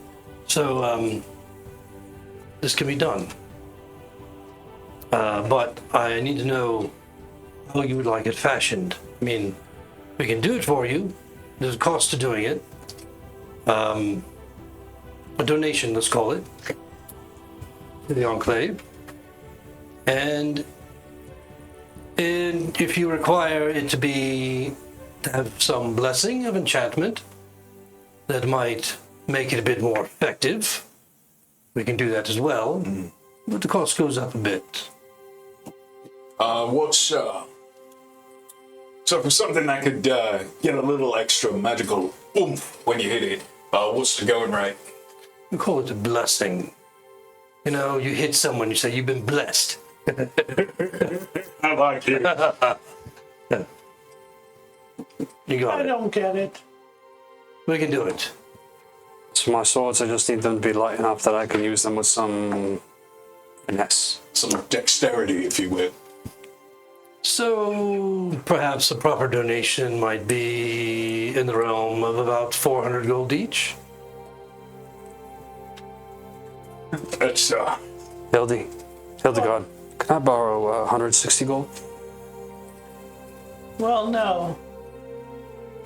So, this can be done. But I need to know how you would like it fashioned. I mean, we can do it for you. There's a cost to doing it. A donation, let's call it, to the Enclave. And if you require it to have some blessing of enchantment that might make it a bit more effective, we can do that as well. But the cost goes up a bit. So for something that could get a little extra magical oomph when you hit it, what's the going rate? We call it a blessing. You know, you hit someone, you say, you've been blessed. I like it. You got I it. don't get it. We can do it. So my swords, I just need them to be light enough that I can use them with some finesse. Some dexterity, if you will. So perhaps a proper donation might be in the realm of about 400 gold each. It's Hildegard, can I borrow 160 gold? Well, no.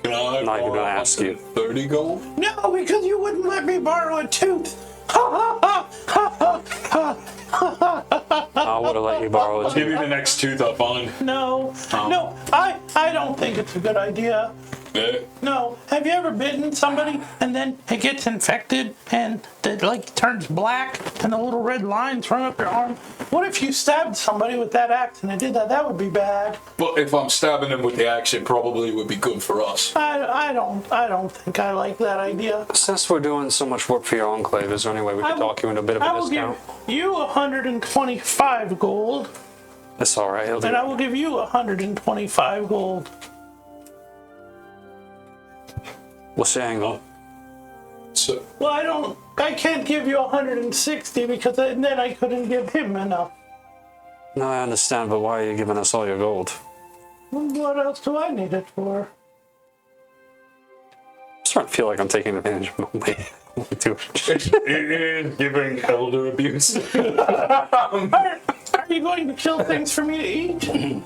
Can I Not even gonna ask you. 30 gold? No, because you wouldn't let me borrow a tooth. Ha ha ha ha ha ha. I would have let you borrow it. Give me the next tooth I find. No, no, I don't think it's a good idea. Yeah. No, have you ever bitten somebody and then it gets infected and it like turns black and the little red lines run up your arm? What if you stabbed somebody with that axe and it did that? That would be bad. But if I'm stabbing them with the axe, it probably would be good for us. I don't think I like that idea. Since we're doing so much work for your Enclave, is there any way we could talk you into a bit of I a will give discount? you 125 gold, It's alright, and I Hildegard. will give you 125 gold. What's the angle? So, Well, I can't give you 160 because then I couldn't give him enough. No, I understand, but why are you giving us all your gold? What else do I need it for? I'm starting to feel like I'm taking advantage of my giving elder abuse. Are Are you going to kill things for me to eat?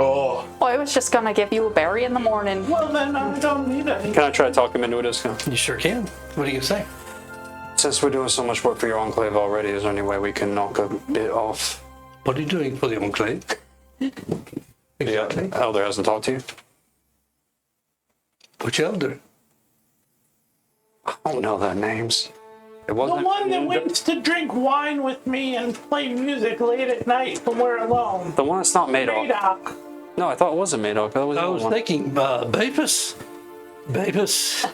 Oh, I was just gonna give you a berry in the morning. Well, then I don't need any. Can I try to talk him into a discount? You sure can. What are you gonna say? Since we're doing so much work for your Enclave already, is there any way we can knock a bit off? What are you doing for the Enclave? Exactly. The Elder hasn't talked to you? Which elder? I don't know their names. It The wasn't. one that went to drink wine with me and play music late at night when we're alone. The one that's not Maedoc. Maedoc. No, I thought it was a Maedoc. That was the I other was one. thinking Bapus. Bapus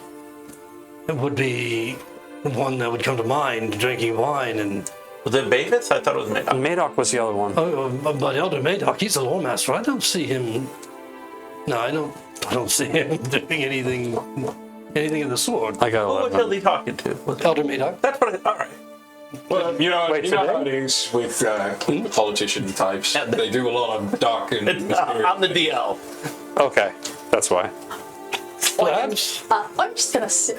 would be the one that would come to mind, drinking wine and. Was it Bavis? I thought it was Maedoc. Maedoc was the other one. Oh, but Elder Maedoc, he's the LoreMaster. I don't see him. No, I don't see him doing anything of the sort. I got Who was 11. Hildy talking to? Elder Maedoc. That's what I. All right. well, you know, Wait, you know today? how it is with politician types. Yeah, They do a lot of dark and It's, mysterious. I'm the DL. Okay, that's why. Perhaps. I'm just gonna sit.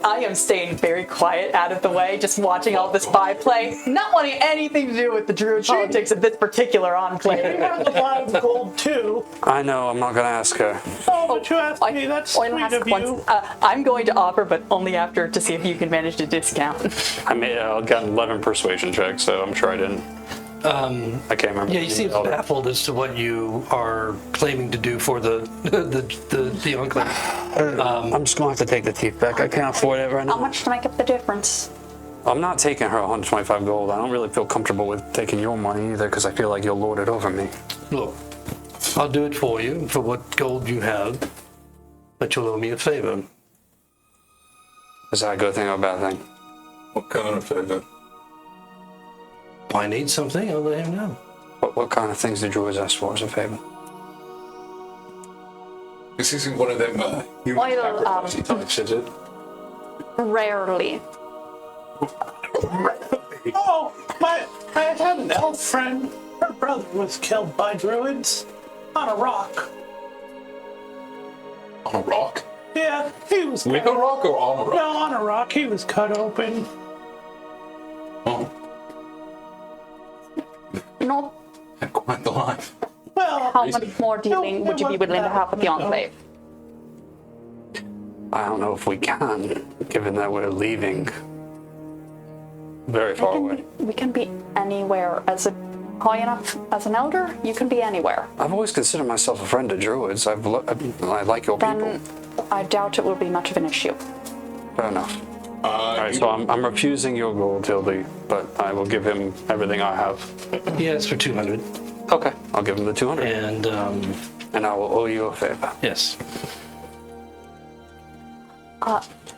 I am staying very quiet, out of the way, just watching all this byplay, not wanting anything to do with the druid politics of this particular You enclave. have a lot of gold too. I know, I'm not gonna ask her. Oh, but you asked me. That's I'll sweet ask of once. you. I'm going to offer, but only after to see if you can manage to discount. I got 11 persuasion checks, so I'm sure I didn't. I can't remember. Yeah, you seem Elder. baffled as to what you are claiming to do for the Enclave. I'm just gonna have to take the teeth back. I can't afford it right How now. much to make up the difference? I'm not taking her 125 gold. I don't really feel comfortable with taking your money either because I feel like you'll lord it over me. Look, I'll do it for you for what gold you have, but you'll owe me a favor. Is that a good thing or a bad thing? What kind of favor? If I need something, I'll let him know. What kind of things do druids ask for as a favor? This isn't one of them human Well, sacrificey types, is it? Rarely. Oh, I had an elf friend. Her brother was killed by druids on a rock. On a rock? Yeah, he was. With a rock or on a rock? No, on a rock. He was cut open. Oh, Not had quite the life. Well, how much more dealing would you be willing to have with the enclave? I don't know if we can, given that we're leaving very far away. We can be anywhere. As a high enough as an elder, you can be anywhere. I've always considered myself a friend to druids. I like your people. Then I doubt it will be much of an issue. Fair enough. All right, so I'm refusing your gold, Hildy, but I will give him everything I have. He asked for 200, Okay, I'll give him the 200, and and I will owe you a favor. yes.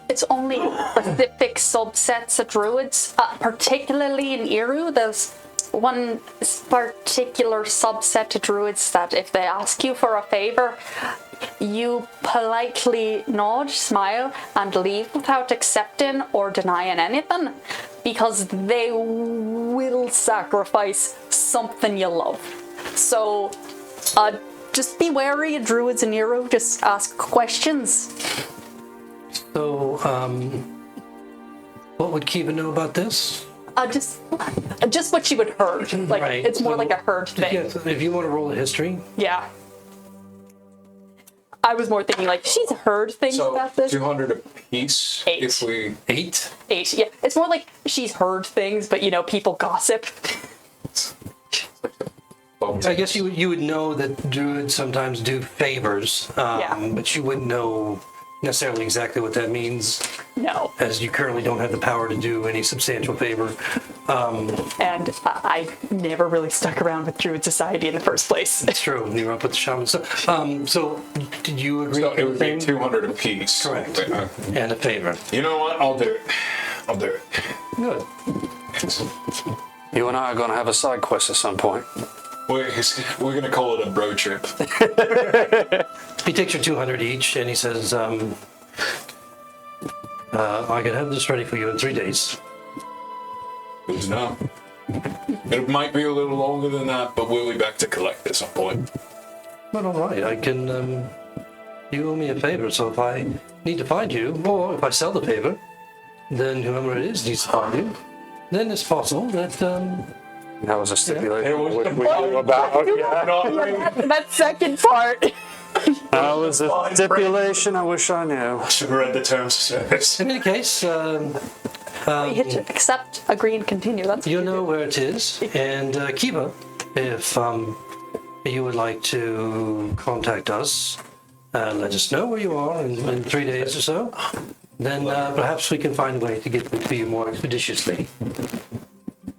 It's only specific subsets of druids, particularly in Eru. There's one particular subset of druids that if they ask you for a favor, you politely nod, smile, and leave without accepting or denying anything, because they will sacrifice something you love. So, just be wary of druids in Eru. Just ask questions. So, what would Kiva know about this? Just what you would heard. Like Right, it's more so- like a heard thing. Yes, if you want to roll a history, Yeah. I was more thinking like she's heard things So about this. 200 a piece. 8. If we 8. 8. Yeah, it's more like she's heard things, but people gossip. I guess you would know that druids sometimes do favors, Yeah. but you wouldn't know necessarily exactly what that means, No, as you currently don't have the power to do any substantial favor. and I never really stuck around with Druid Society in the first place. It's true. You were up with the shaman. So did you agree? so to it would the be thing? 200 a piece. Correct. But, And a favor. you know what? I'll do it. I'll do it. Good. You and I are going to have a side quest at some point. We're gonna call it a bro trip. He takes your 200 each, and he says, I can have this ready for you in 3 days. Good to know. It might be a little longer than that, but we'll be back to collect at some point. But all right, I can. You owe me a favor, so if I need to find you, or if I sell the favor, then whoever it is needs to find you. Then it's possible that That was a stipulation. It was which the we knew about. Yeah. That second part. That was a stipulation. I wish I knew. Should have read the terms of service. In any case, You hit accept, agree, and continue. That's you know where it is. And Kiva, if you would like to contact us, let us know where you are in 3 days or so, then perhaps we can find a way to get them to you more expeditiously.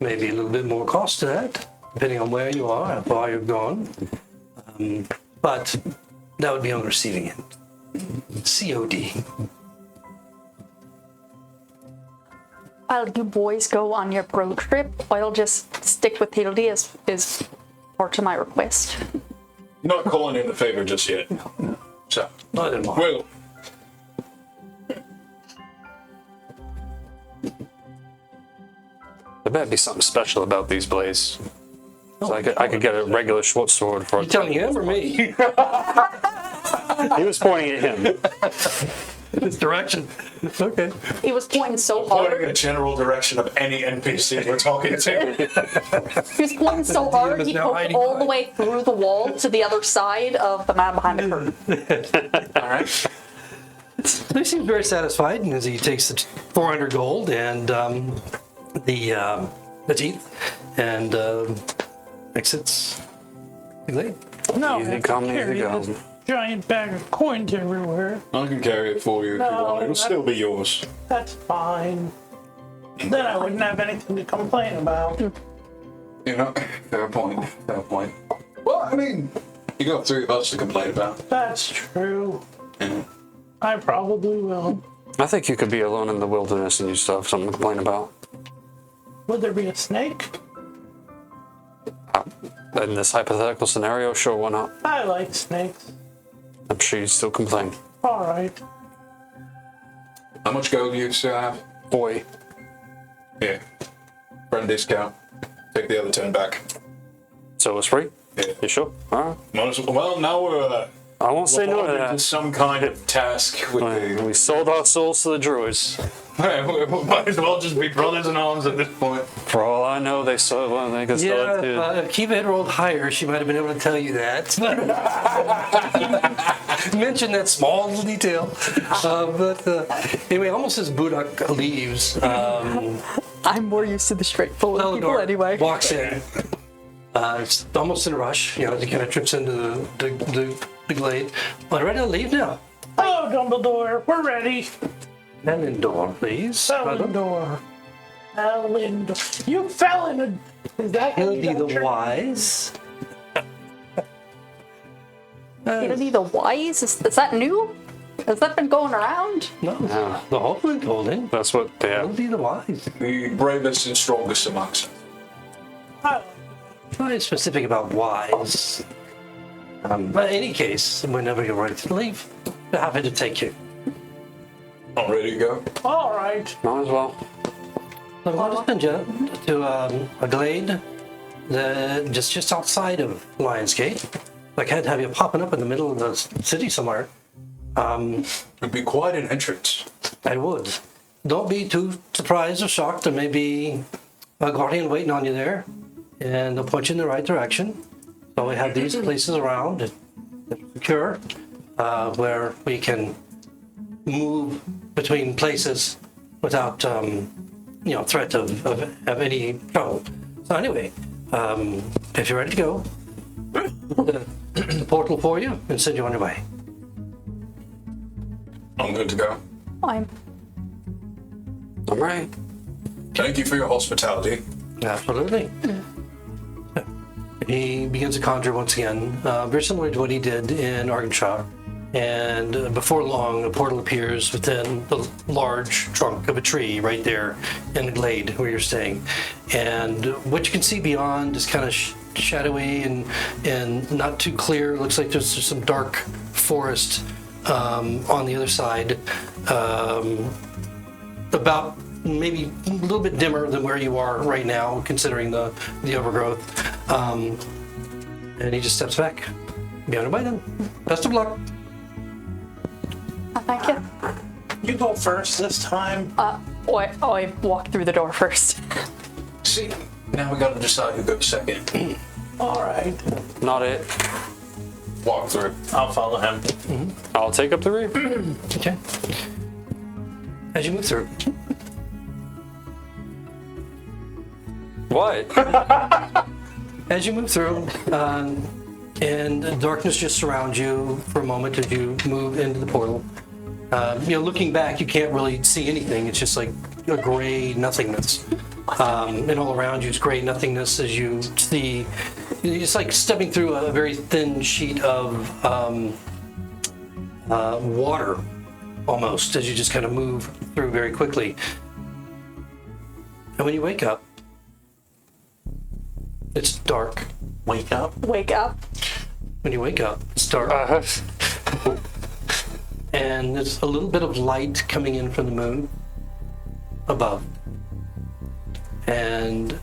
Maybe a little bit more cost to that, depending on where you are, how far you've gone. But that would be on the receiving end. COD. While you boys go on your road trip, I'll just stick with Hildy as part of my request. Not calling in the favor just yet. So, Neither am I. well, There better be something special about these blades. So I could get a regular short sword for. You telling him or me? He was pointing at him. This direction. Okay. He was pointing so following hard. a general direction of any NPC we're talking to. He was pointing so hard is he now poked hiding all the behind. way through the wall to the other side of the man behind the curtain. All right. He seems very satisfied as he takes the 400 gold and the teeth and exits the glade. No, Easy I have to come, easy carry go. this giant bag of coins everywhere. I can carry it for you if you No, want. It'll that- still be yours. That's fine. Then I wouldn't have anything to complain about. You know, fair point. Fair point. Well, I mean, you got three of us to complain about. That's true. Yeah. I probably will. I think you could be alone in the wilderness and you still have something to complain about. Would there be a snake? In this hypothetical scenario, sure, why not? I like snakes. I'm sure you'd still complain. All right. How much gold do you still have? Boy, Yeah. Friend discount. Take the other 10 back. so it's free? Yeah. You sure? Alright. Well, now we're I won't say no to into that. some kind of task with the. We sold our souls to the druids. We might as well just be brothers in arms at this point. For all I know, they sold one. They could sell it too. If Kiva had rolled higher, she might have been able to tell you that. Mention that small little detail. Anyway, almost as Budak leaves, I'm more used to the straightforward people Flelendor anyway. walks in. It's almost in a rush. You know, he kind of trips into the glade. But ready to leave now. Hello, Dumbledore. We're ready. Flelendor, please. Felindor. Felindor. You fell in a. Is that how you Hildy got the your- Wise. Hildy the Wise? Is that new? Has that been going around? No, the Hauflin told him. That's what they have. Hildy the Wise. The bravest and strongest amongst us. Oh, Very specific about wise. But in any case, whenever you're ready to leave, we're happy to take you. I'm ready to go. all right. Might as well. So I'm going to send you to a glade just outside of Lionsgate. I can't have you popping up in the middle of the city somewhere. It'd be quite an entrance. I would. Don't be too surprised or shocked. There may be a guardian waiting on you there, and they'll point you in the right direction. So we have these places around that are secure, where we can move between places without, threat of any trouble. So anyway, if you're ready to go, the portal for you and send you on your way. I'm good to go. I'm. I'm right. Thank you for your hospitality. Absolutely. He begins to conjure once again, very similar to what he did in Argyllshire. And before long, a portal appears within the large trunk of a tree right there in the glade where you're staying. And what you can see beyond is kind of shadowy and not too clear. It looks like there's some dark forest on the other side, about maybe a little bit dimmer than where you are right now, considering the overgrowth. And he just steps back. Be on your way then. Best of luck. Thank you. You go first this time. I walk through the door first. See, Now we gotta decide who goes second. All right. Not it. Walk through. I'll follow him. I'll take up the rear. Okay. As you move through, What? as you move through, and the darkness just surrounds you for a moment as you move into the portal. Looking back, you can't really see anything. It's just like a gray nothingness. And all around you is gray nothingness as you see. It's like stepping through a very thin sheet of water, almost, as you just kind of move through very quickly. And when you wake up, it's dark. Wake up. Wake up. When you wake up, it's dark. And there's a little bit of light coming in from the moon above. And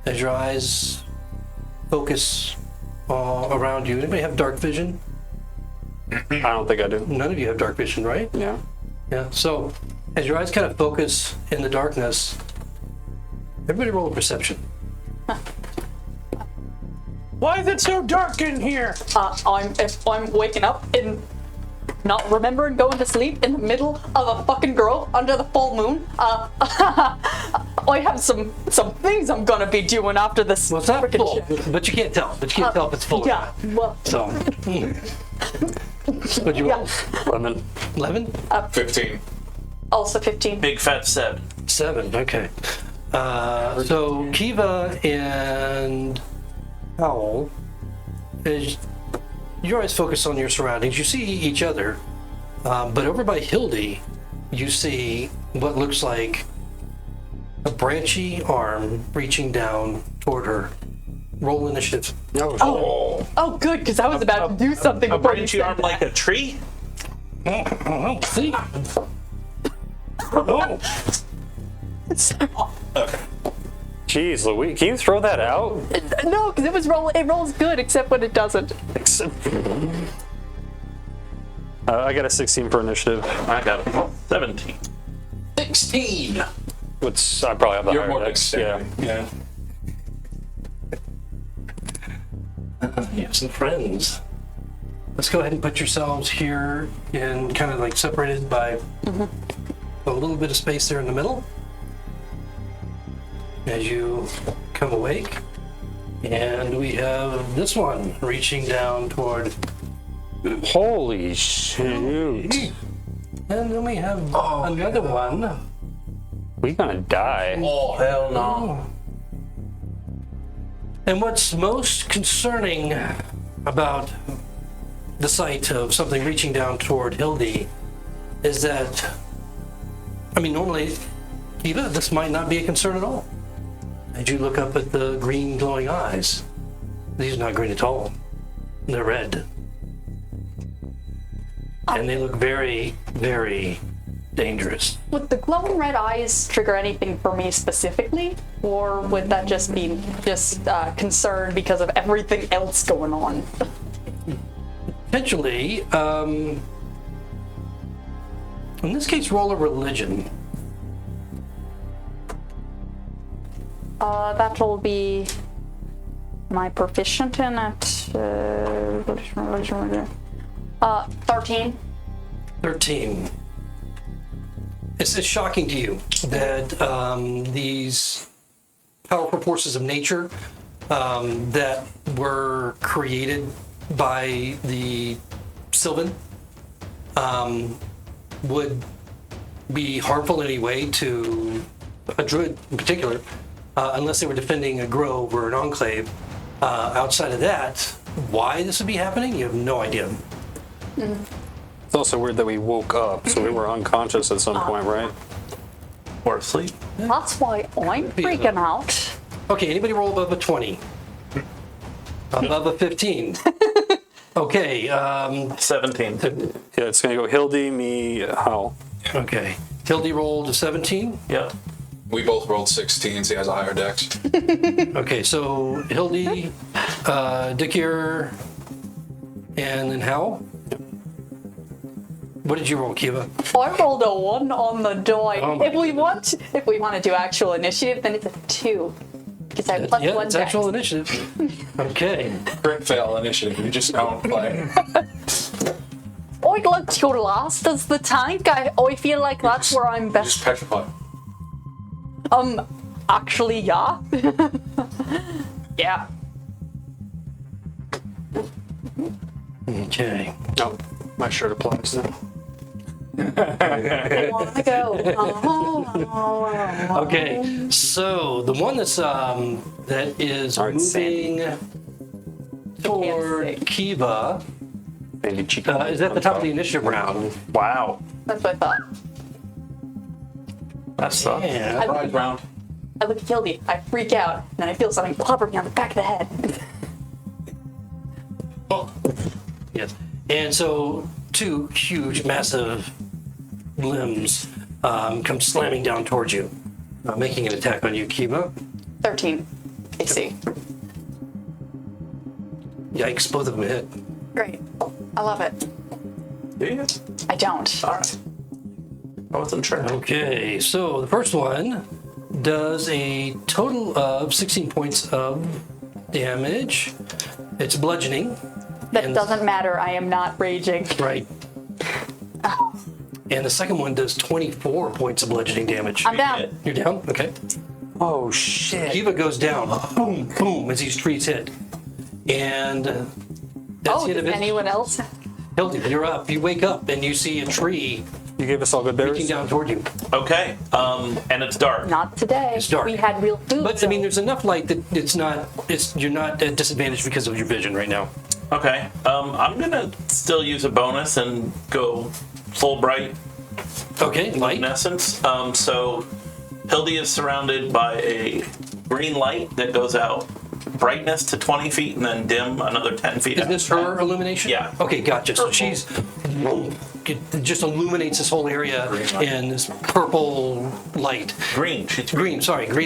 as your eyes focus around you, anybody have dark vision? I don't think I do. None of you have dark vision, right? Yeah. Yeah. So as your eyes kind of focus in the darkness, everybody roll a perception. Why is it so dark in here? If I'm waking up and not remembering going to sleep in the middle of a fucking grove under the full moon, I have some things I'm gonna be doing after this. Well, it's not frickin' full, shit. but you can't tell. But you can't tell if it's full. Yeah. Well. So. What'd you roll? 11. 11? 15. Also 15. Big fat 7. 7, okay. So Kiva and Owl, as your eyes focus on your surroundings, you see each other, but over by Hildy, you see what looks like a branchy arm reaching down toward her. Roll initiative. Oh, good, because I was about to do something A before you branchy said arm that. like a tree? See? Jeez, Louise, can you throw that out? No, because it rolls good, except when it doesn't. I got a 16 for initiative. I got a 17. 16! Which I probably have the You're higher more dex. Yeah. dexterity. Yeah. You have some friends. Let's go ahead and put yourselves here and kind of like separated by a little bit of space there in the middle. As you come awake, and we have this one reaching down toward. Holy shoot. And then we have another one. We gonna die. Oh, hell no. And what's most concerning about the sight of something reaching down toward Hildy is that, I mean, normally, Eva, this might not be a concern at all. As you look up at the green glowing eyes, these are not green at all. They're red. And they look very, very dangerous. Would the glowing red eyes trigger anything for me specifically? Or would that just be concern because of everything else going on? Potentially, in this case, roll a religion. That'll be my proficient in it. 13. 13. It's shocking to you that these powerful forces of nature that were created by the Sylvan would be harmful in any way to a druid in particular, unless they were defending a grove or an enclave. Outside of that, why this would be happening, you have no idea. It's also weird that we woke up, so we were unconscious at some point, right? Or asleep. That's why I'm freaking out. Okay, anybody roll above a 20? Above a 15? Okay, 17. Yeah, it's gonna go Hildy, me, Hal. okay. Hildy rolled a 17? Yeah. We both rolled 16s. He has a higher dex. Okay, so Hildy, Dickier, and then Hal? What did you roll, Kiva? I rolled a 1 on the die. Oh my if we want to do actual initiative, then it's a 2. Because I plus Yeah, one it's dex. actual initiative. Okay. Crit fail initiative. You just don't play. I looked your last as the tank. I feel like that's where I'm Just best. petrified. Actually, yeah. Yeah. Okay. No, my shirt applies then. I want to go. Okay. So the one that is All right, moving toward see. Kiva Maybe cheeky. is at the top of the initiative round. Wow. That's what I thought. That's tough. And Ride round. I look at Hildy, I freak out, and then I feel something clobber me on the back of the head. yes. And so two huge, massive limbs come slamming down towards you, making an attack on you, Kiva. 13 AC. Yikes! Both of them hit. Great. I love it. Do you? I don't. All right. I wasn't sure. Okay, so the first one does a total of 16 points of damage. It's bludgeoning. That And- doesn't matter. I am not raging. Right. And the second one does 24 points of bludgeoning damage. I'm down. You're down? Okay. Oh shit. Kiva goes down. Boom, boom, as these trees hit. And that's Oh, the end does of it. anyone else? Hildy, you're up. You wake up and you see a tree You gave us all good reaching berries. down toward you. Okay. And it's dark. Not today. It's dark. We had real food. But I mean, there's enough light that you're not at disadvantage because of your vision right now. Okay. I'm gonna still use a bonus and go full bright Okay, light. luminescence. So Hildy is surrounded by a green light that goes out brightness to 20 feet and then dim another 10 feet. Is this her illumination? Yeah. Okay, gotcha. So she's it just illuminates this whole area in this purple light. Green. She's Green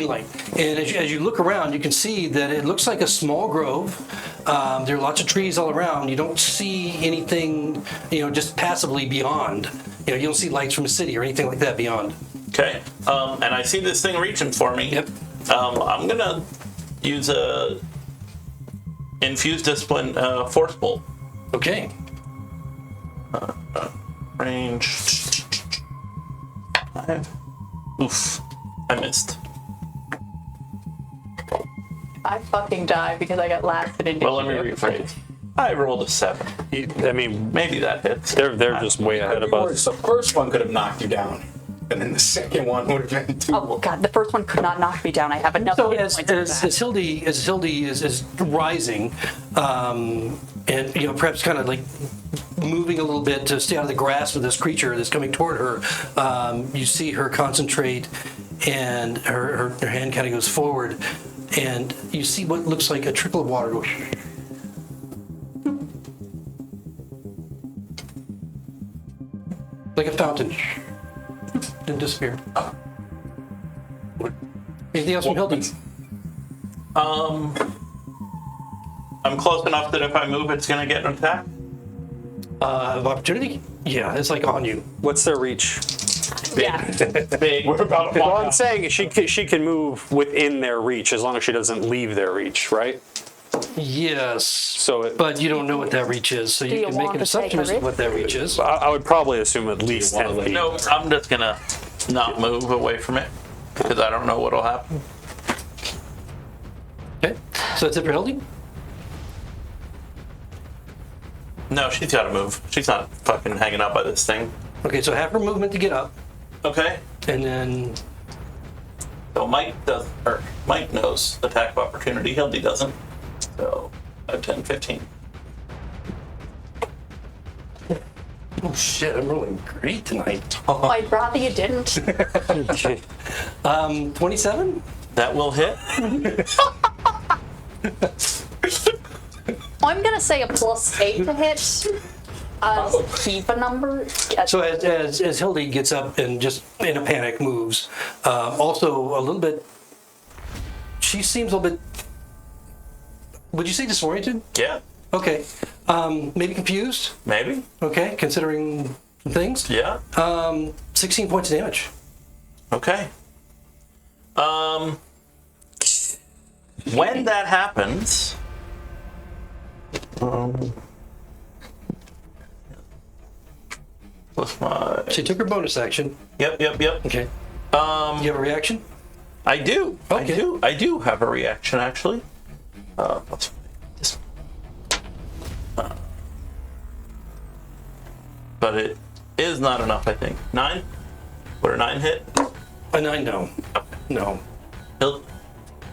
light. And as you look around, you can see that it looks like a small grove. There are lots of trees all around. You don't see anything, just passively beyond. You don't see lights from a city or anything like that beyond. Okay. And I see this thing reaching for me. Yep. I'm gonna use a infused discipline force bolt. Okay. Range. 5. Oof. I missed. I fucking die because I got last in initiative. Well, let me rephrase. I rolled a 7. I mean, Maybe that hits. they're just way ahead of us. The first one could have knocked you down, and then the second one would have been too. Oh well, God! The first one could not knock me down. I have enough So hit as points for that. Hildy is rising, and perhaps kind of like moving a little bit to stay out of the grasp of this creature that's coming toward her, you see her concentrate, and her hand kind of goes forward, and you see what looks like a trickle of water go. Like a fountain. Then disappear. Anything else from Hildy? I'm close enough that if I move, it's gonna get an attack. Of opportunity? Yeah, it's like on you. What's their reach? Yeah. Big. We're about to Well, walk I'm out. saying she can move within their reach as long as she doesn't leave their reach, right? Yes. So But you don't know what that reach is, so you you can make want an to take assumption a as to risk? what that reach is. I would probably assume at least 10 feet. No, I'm just gonna not move away from it because I don't know what'll happen. Okay, so that's it for Hildy? No, she's gotta move. She's not fucking hanging out by this thing. Okay, so half her movement to get up, Okay. and then, So Mike knows attack of opportunity. Hildy doesn't. So 5, 10, 15. oh shit, I'm rolling great tonight. I'd rather you didn't. 27? That will hit. I'm gonna say a +8 to hit. Keep a number. So as Hildy gets up and just in a panic moves, also a little bit, she seems a little bit, would you say disoriented? Yeah. Okay, maybe confused? Maybe. Okay, considering things? Yeah. 16 points of damage. Okay. when that happens, what's my? She took her bonus action. Yep. Okay. Do you have a reaction? I do. Okay. I do have a reaction actually. Let's this. But it is not enough, I think. 9? Would a 9 hit? A 9, no. No.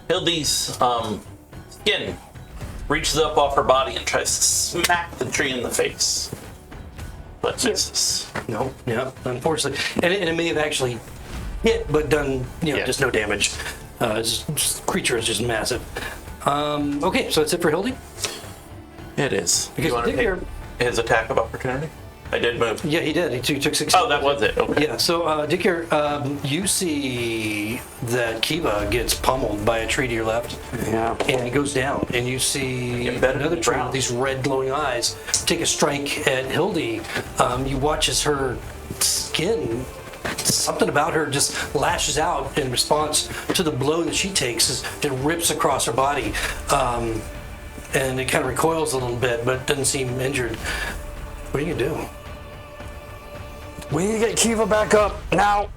Hildy's skin reaches up off her body and tries to smack the tree in the face. But misses. No, yeah, unfortunately. And it may have actually hit, but done, just no damage. This creature is just massive. Okay, so that's it for Hildy? It is. Because You want to take his attack of opportunity? I did move. Yeah, he did. He took 6. Oh, that was it. Okay. Yeah, so Dickier, you see that Kiva gets pummeled by a tree to your left. Yeah. And it goes down, and you see Embedded in another the tree ground. with these red glowing eyes take a strike at Hildy. You watch as her skin, something about her just lashes out in response to the blow that she takes as it rips across her body. And it kind of recoils a little bit, but doesn't seem injured. What are you gonna do? We need to get Kiva back up now.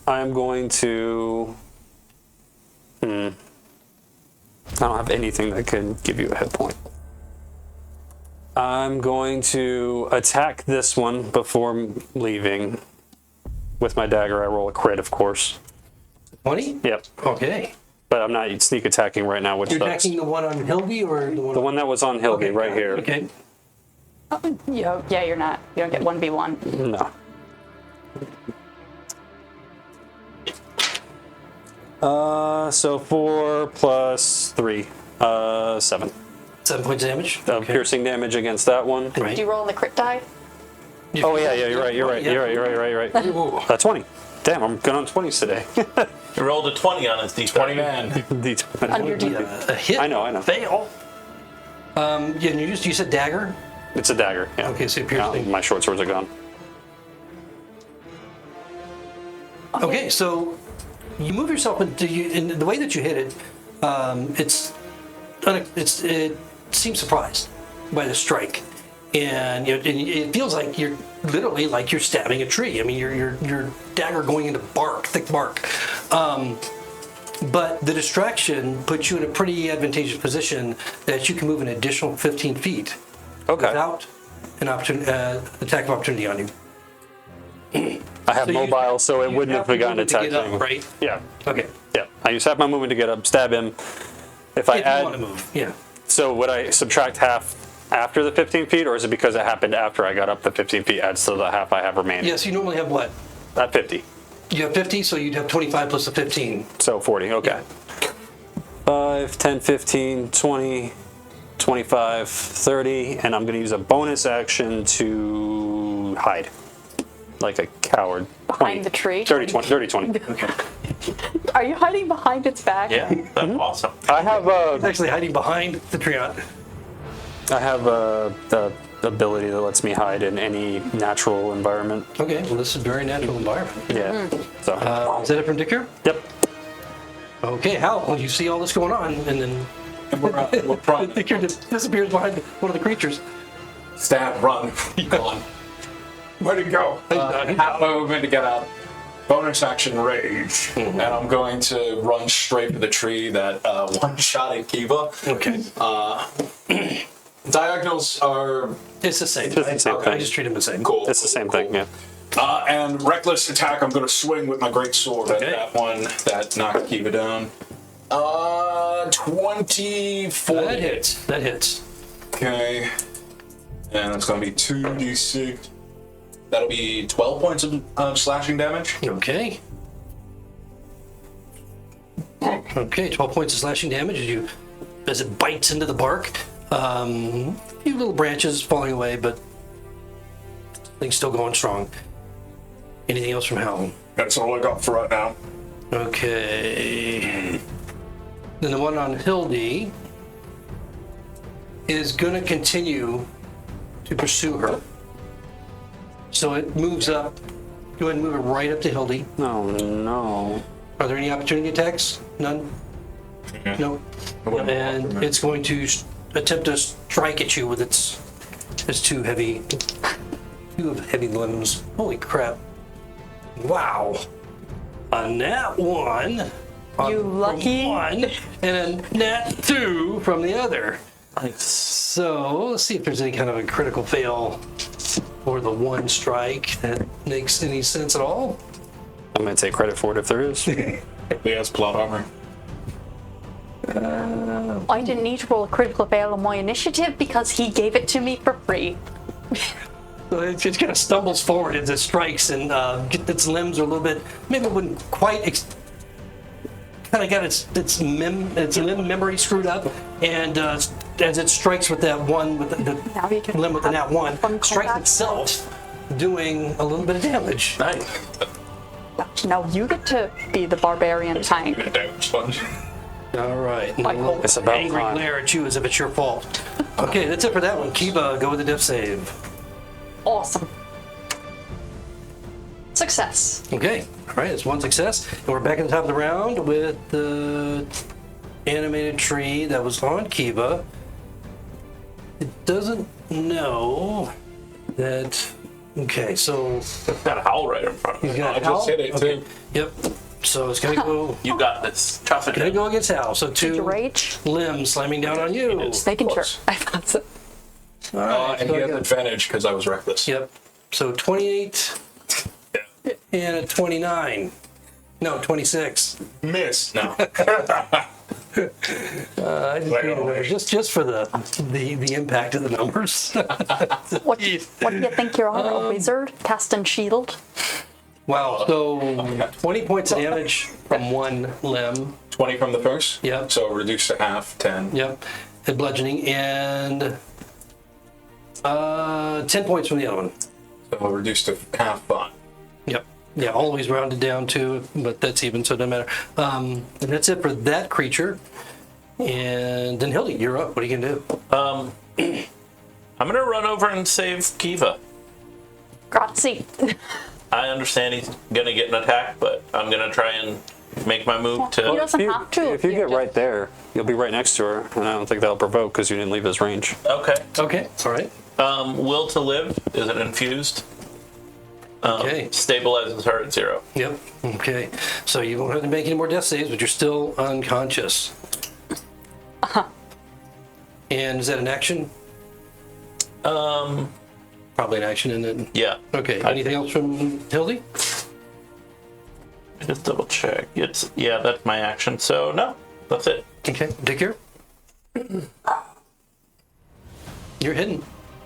I'm going to. I don't have anything that can give you a hit point. I'm going to attack this one before leaving. With my dagger, I roll a crit, of course. 20? Yep. Okay. But I'm not sneak attacking right now, which You're sucks. attacking the one on Hildy or the one? The one that was on Hildy, Okay, right here. Okay. Yeah, you're not. You don't get 1v1. No. So 4 plus 3, 7. 7 points of damage. Piercing damage against that one. Right. Did you roll the crit die? Oh yeah, you're right. 20. Damn, I'm good on 20s today. He rolled a 20 on his D20. 20 man. On your D. A hit. I know. Fail. And you said dagger. It's a dagger. Yeah. Okay, so piercing. My short swords are gone. Okay, so you move yourself into in the way that you hit it. It seems surprised by the strike, and it feels like you're literally like you're stabbing a tree. I mean, your dagger going into bark, thick bark. But the distraction puts you in a pretty advantageous position that you can move an additional 15 feet without an attack of opportunity on you. I have So mobile, so it wouldn't have begun to get attacking. up, right? Yeah. Okay. Yeah. I just have my movement to get up, stab him. If I If you want to move, yeah. So would I subtract half after the 15 feet, or is it because it happened after I got up the 15 feet adds to the half I have remaining? Yes, you normally have what? At 50. You have 50, so you'd have 25 plus the 15. So 40, okay. 5, 10, 15, 20, 25, 30, and I'm going to use a bonus action to hide. Like a coward. Behind the tree? 30, 20. Okay. Are you hiding behind its back? Yeah, that's awesome. I have It's actually hiding behind the treant. the ability that lets me hide in any natural environment. Okay, well, this is a very natural environment. Yeah. So. Is that it from Dicker? Yep. Okay, Hal, well, you see all this going on, and then We're prone. Dicker just disappears behind one of the creatures. Stab, run, gone. Where'd it go? Half my movement to get out. Bonus action rage. And I'm going to run straight for the tree that one shot at Kiva. Okay. Diagonals are It's the same. It's the same I thing. just treat them the same. cool. It's the same thing, yeah. And reckless attack, I'm going to swing with my great sword Okay. at that one that knocked Kiva down. 24. That hits. That hits. Okay. And that's going to be 2d6. That'll be 12 points of slashing damage. Okay. Okay, 12 points of slashing damage as it bites into the bark. A few little branches falling away, but things still going strong. Anything else from Hal? That's all I got for right now. Okay. Then the one on Hildy is going to continue to pursue her. So it moves up. Go ahead and move it right up to Hildy. Oh no. Are there any opportunity attacks? None? No. And it's going to attempt to strike at you with its two heavy limbs. Holy crap. Wow. A nat 1. You lucky. From one, and a nat 2 from the other. Nice. So let's see if there's any kind of a critical fail for the one strike that makes any sense at all. I'm going to take credit for it if there is. He has plot armor. I didn't need to roll a critical fail on my initiative because he gave it to me for free. So it just kind of stumbles forward as it strikes, and its limbs are a little bit, maybe it wouldn't quite, kind of got its limb memory screwed up, and as it strikes with that one, with the limb with the nat 1, strikes itself, doing a little bit of damage. Nice. Now you get to be the barbarian tank. Sponge. All right. I hope. It's about Angry time. glare at you as if it's your fault. Okay, that's it for that one. Kiva, go with the death save. Awesome. Success. Okay, all right, it's one success. And we're back at the top of the round with the animated tree that was on Kiva. It doesn't know that. Okay, so It's got a howl right in front of he's it. got I just hit it too. Yep. So it's gonna go. You got this. Tough it. Gonna go against Hal. So Did you 2 rage? limbs slamming down on you. Just making sure. I thought so. All right. And so he I has got- advantage because I was reckless. Yep. So 28 and a 29. No, 26. Miss. No. I just made a number just for the impact of the numbers. What do you think you are, a wizard? Casting shield? Wow. So 20 points of damage from one limb. 20 from the first? Yep. So reduced to half, 10. Yep. And bludgeoning, and 10 points from the other one. So reduced to half 5. Yep. Yeah, always rounded down to, but that's even, so it doesn't matter. And that's it for that creature. And then Hildy, you're up. What are you gonna do? I'm gonna run over and save Kiva. Grazie. I understand he's gonna get an attack, but I'm gonna try and make my move He to. doesn't have to. If you get just- right there, you'll be right next to her, and I don't think that'll provoke because you didn't leave his range. Okay. Okay. All right. Will to live is it infused? Okay. Stabilizes her at 0. Yep. Okay. So you won't have to make any more death saves, but you're still unconscious. And is that an action? Probably an action, isn't it? Yeah. Okay. Anything else from Hildy? Just double check. That's my action. So no, that's it. Okay. Take care. You're hidden.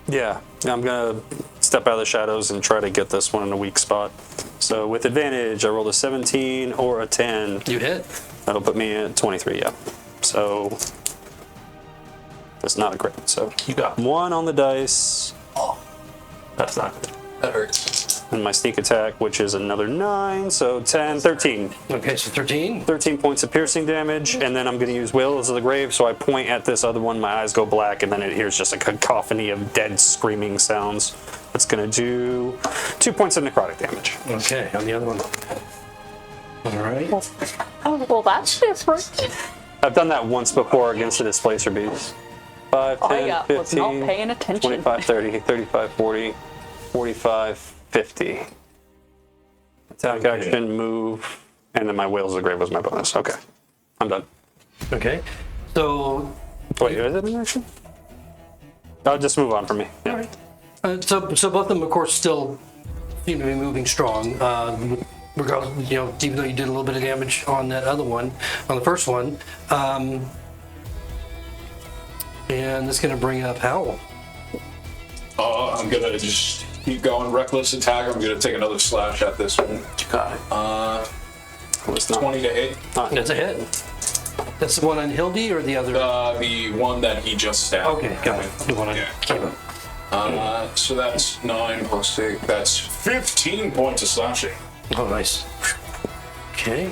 Yeah, I'm gonna step out of the shadows and try to get this one in a weak spot. So with advantage, I rolled a 17 or a 10. You hit. That'll put me at 23, yeah. So that's not a crit. So You got 1 on the dice, That's not good. That hurts. and my sneak attack, which is another 9, so 10, 13. Okay. So 13. 13 points of piercing damage, and then I'm going to use Wills of the Grave, so I point at this other one, my eyes go black, and then it hears just a cacophony of dead screaming sounds. That's going to do 2 points of necrotic damage. Okay. On the other one. All right. Oh, well, that's different. I've done that once before against a Displacer Beast. 5, 10, I was 15, not paying attention. 25, 30, 35, 40, 45, 50. Attack, action, move, and then my Wills of the Grave was my bonus. Okay. I'm done. Okay. So Wait, is it an action? I'll just move on from me. Yeah. all right. So both of them, of course, still seem to be moving strong. Regardless, even though you did a little bit of damage on that other one, on the first one. And that's going to bring up Howl. I'm going to just keep going. Reckless attack. I'm going to take another slash at this one. You got it. It's not- 20 to hit. That's a hit. That's the one on Hildy or the other? The one that he just stabbed. Okay, got it. The one on Yeah. Kiva. So that's 9 plus 8. That's 15 points of slashing. Oh, nice. Okay.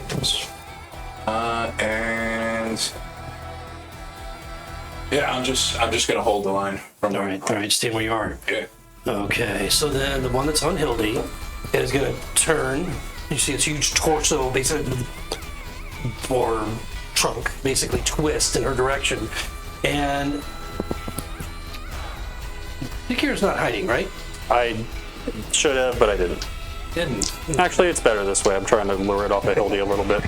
And yeah, I'm just gonna hold the line from All there. right. Stay where you are. Yeah. Okay, so then the one that's on Hildy is going to turn. You see its huge torso, basically, or trunk basically twist in her direction. And Nikir's not hiding, right? I should have, but I didn't. Didn't. Actually, it's better this way. I'm trying to lure it off of Hildy a little bit.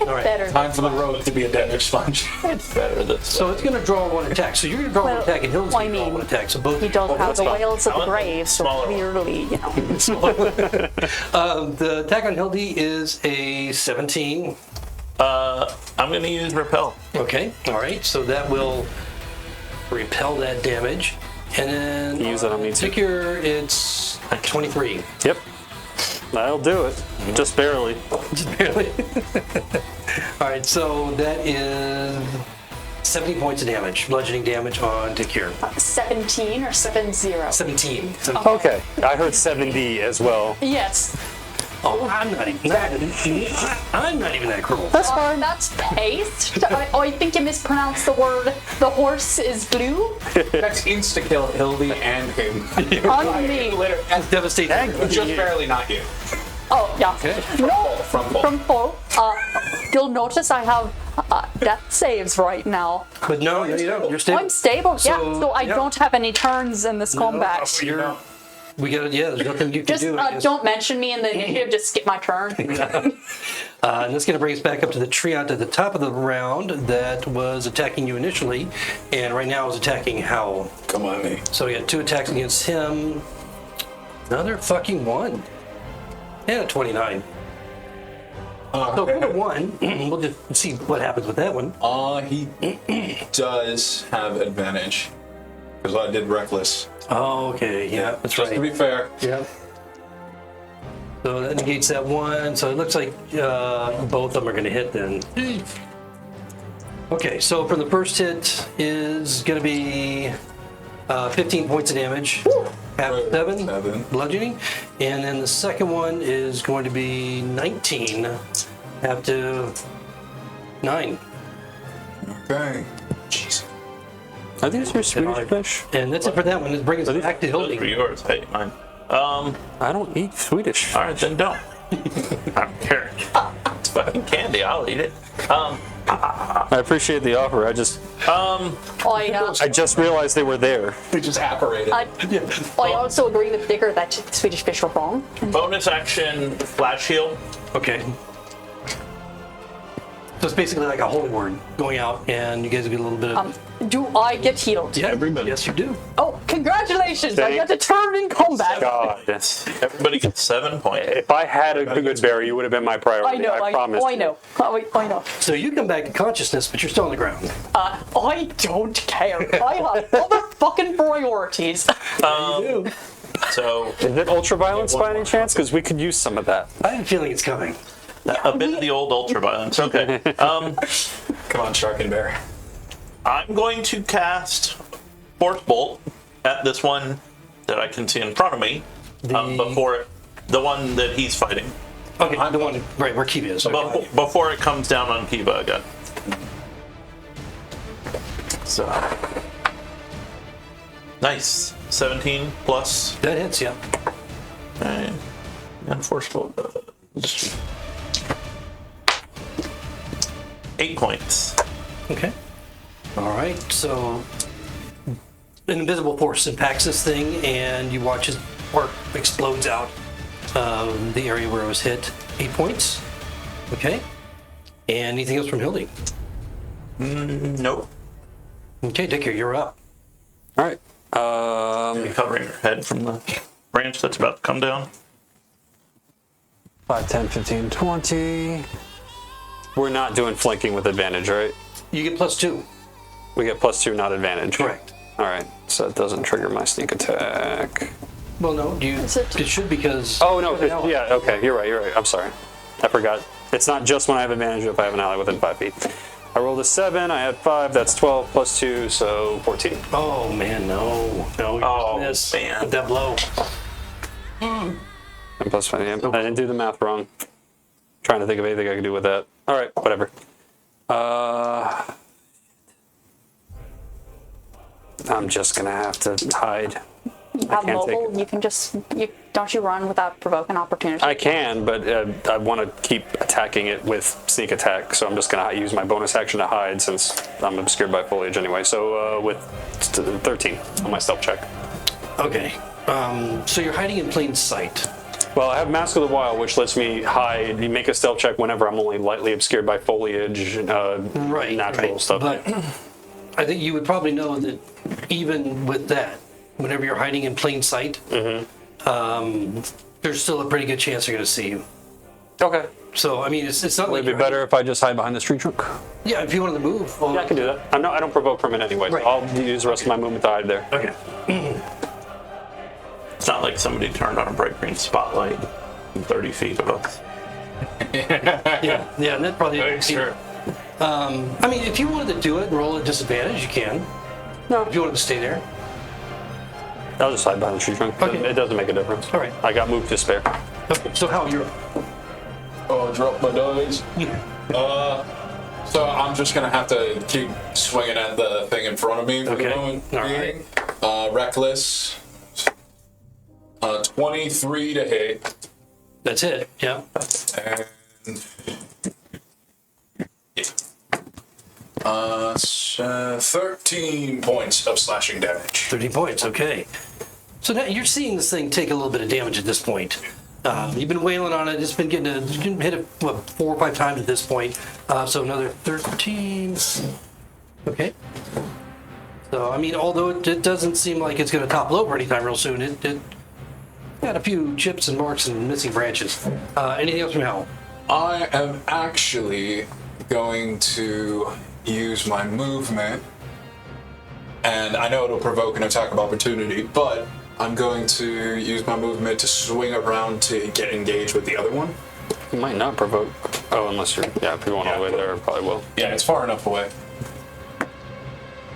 All right. Better. Time for the rogue to be a damage sponge. It's better this So it's going to draw one attack. So you're going to draw one Well, attack, and Hildy's going to draw I mean, one attack. So both. He does have that's the fine. whales of I the want the grave, so smaller one. clearly, The attack on Hildy is a 17. I'm gonna use repel. Okay. All right. So that will repel that damage, and then Use it on me too. Nikir, it's 23. Yep. That'll do it. Just barely. Just barely. All right. So that is 70 points of damage, bludgeoning damage on Nikir. 17 or 7-0? 17. Okay. I heard 70 as well. Yes. Oh, I'm not even that cruel. That's fine. That's paste. I think you mispronounced the word. The horse is blue. That's insta-kill Hildy and him. On me. That's devastating. Just barely not you. Oh, yeah. No. From full. From full. You'll notice I have death saves right now. But no, you don't. You're stable. I'm stable, yeah. So I yeah. don't have any turns in this combat. We got it. Yeah, there's nothing you can Just do. I guess. don't mention me in the initiative. Just skip my turn. And that's going to bring us back up to the treant at the top of the round that was attacking you initially, and right now is attacking Howl. Come on, me. So we got 2 attacks against him. Another fucking 1. And a 29. So for the 1, we'll just see what happens with that one. He does have advantage. Because I did reckless. Oh, okay. Yeah, that's Just right. to be fair. Yeah. So that negates that 1. So it looks like both of them are going to hit then. Okay, so for the first hit is going to be 15 points of damage. Half 7 bludgeoning. And then the second one is going to be 19. Half to 9. Okay. Jeez. Are these your Swedish fish? And that's it for that one. It brings us back to Those are Hildy. yours. Hey, mine. I don't eat Swedish. All right, then don't. I don't care. It's fucking candy. I'll eat it. I appreciate the offer. I just realized they were there. We just apparated. I also agree with Dicker that Swedish fish are wrong. Bonus action, flash heal. Okay. So it's basically like a holy word going out, and you guys get a little bit of. Do I get healed? Yeah, everybody. Yes, you do. Oh, congratulations! I Thank got to turn in combat. God. Everybody gets 7 points. If I had a good berry, you would have been my priority. I know. I promise. I know. I know. So you come back to consciousness, but you're still on the ground. I don't care. I have other fucking priorities. So Is it ultraviolence by any chance? Because we could use some of that. I have a feeling it's coming. a bit of the old ultraviolence. Okay. Come on, Shark and Bear. I'm going to cast Force Bolt at this one that I can see in front of me. Before the one that he's fighting. Okay, the one right where Kiva is. Okay. Before it comes down on Kiva again. So nice. 17 plus. That hits, yeah. And Force Bolt. 8 points. Okay. All right. So an invisible force impacts this thing, and you watch as part explodes out of the area where it was hit. 8 points. Okay. And anything else from Hildy? Nope. Okay, Dicker, you're up. All right. Recovering her head from the branch that's about to come down. 5, 10, 15, 20. We're not doing flanking with advantage, right? You get +2. We get +2, not advantage. Correct. All right. So it doesn't trigger my sneak attack. Well, no, it should because. Oh, no. Yeah, okay. You're right. I'm sorry. I forgot. It's not just when I have advantage if I have an ally within 5 feet. I rolled a 7. I had 5. That's 12 plus 2, so 14. Oh, man, no. No, you missed. Man. With that blow. And plus 5. I didn't do the math wrong. Trying to think of anything I could do with that. All right, whatever. I'm just gonna have to hide. You have mobile. You can just. You don't you run without provoking opportunity? I can, but I want to keep attacking it with sneak attack, so I'm just going to use my bonus action to hide since I'm obscured by foliage anyway. So with 13 on my stealth check. Okay. So you're hiding in plain sight. Well, I have Mask of the Wild, which lets me hide. You make a stealth check whenever I'm only lightly obscured by foliage, natural stuff. But I think you would probably know that even with that, whenever you're hiding in plain sight, there's still a pretty good chance they're going to see you. Okay. So, I mean, it's not Would like it be you're better if I just hide behind this tree trunk? Yeah, if you wanted to move. Well, Yeah, I can do that. I don't provoke from it anyway. So Right. I'll use the rest of my movement to hide there. Okay. It's not like somebody turned on a bright green spotlight 30 feet of us. Yeah, and that probably. Sure. I mean, if you wanted to do it and roll at disadvantage, you can. No. If you wanted to stay there. I'll just hide behind the tree trunk. Okay. It doesn't make a difference. All right. I got moved to spare. Okay, so how you're. Oh, I dropped my dice. So I'm just gonna have to keep swinging at the thing in front of me for Okay. the moment All being. Reckless. 23 to hit. That's it. Yeah. And yeah. 13 points of slashing damage. 13 points. Okay. So now you're seeing this thing take a little bit of damage at this point. You've been wailing on it. It's been getting hit it 4 or 5 times at this point. So another 13. Okay. So I mean, although it doesn't seem like it's going to topple over anytime real soon, it got a few chips and marks and missing branches. Anything else from Hal? I am actually going to use my movement, and I know it'll provoke an attack of opportunity, but I'm going to use my movement to swing around to get engaged with the other one. You might not provoke. Oh, unless you're. Yeah, if you're going all the way there, it probably will. Yeah, it's far enough away.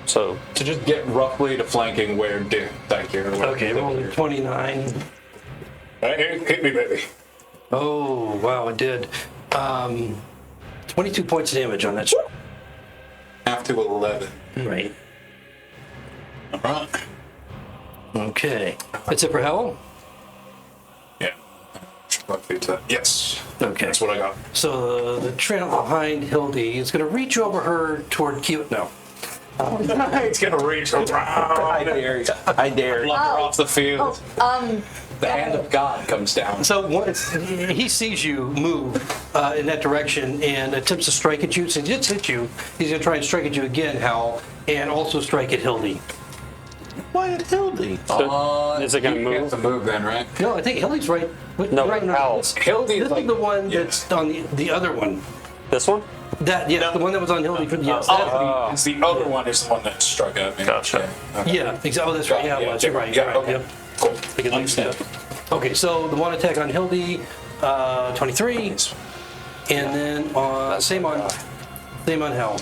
So. To just get roughly to flanking where back here. Okay, rolling 29. Right, hit me, baby. Oh, wow, it did. 22 points of damage on that. Half to 11. Right. All right. Okay. That's it for Hal? Yeah. Yes. Okay. That's what I got. So the trail behind Hildy is going to reach over her toward Q. No. It's gonna reach around. I dare you. I dare you. Pluck her off the field. The hand of God comes down. So once he sees you move in that direction and attempts to strike at you, so he just hit you, he's going to try and strike at you again, Hal, and also strike at Hildy. Why at Hildy? Is it gonna You move? have to move then, right? No, I think Hildy's right. No, right Hal. Hildy's This like- is the one that's on the other one. This one? That the one that was on Hildy for the yes. It's the other one is the one that struck at me. Gotcha. Yeah, exactly. Oh, that's right. Yeah, it was. You're right. Yeah, You're right. okay. Yep. Cool. I can Understand. Okay, so the one attack on Hildy, 23, and then same on Hal.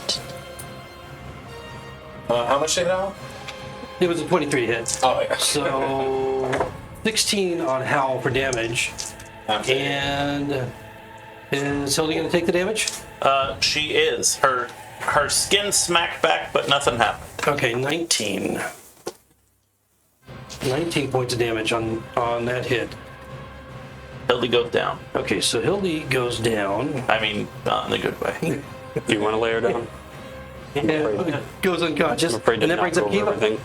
How much did now? It was a 23 hit. Oh, yeah. So 16 on Hal for damage. And is Hildy going to take the damage? She is. Her skin smacked back, but nothing happened. Okay, 19. 19 points of damage on that hit. Hildy goes down. Okay, so Hildy goes down. I mean, not in a good way. Do you want to lay her down? And goes unconscious. I'm afraid to And that knock brings up over Kiva. everything.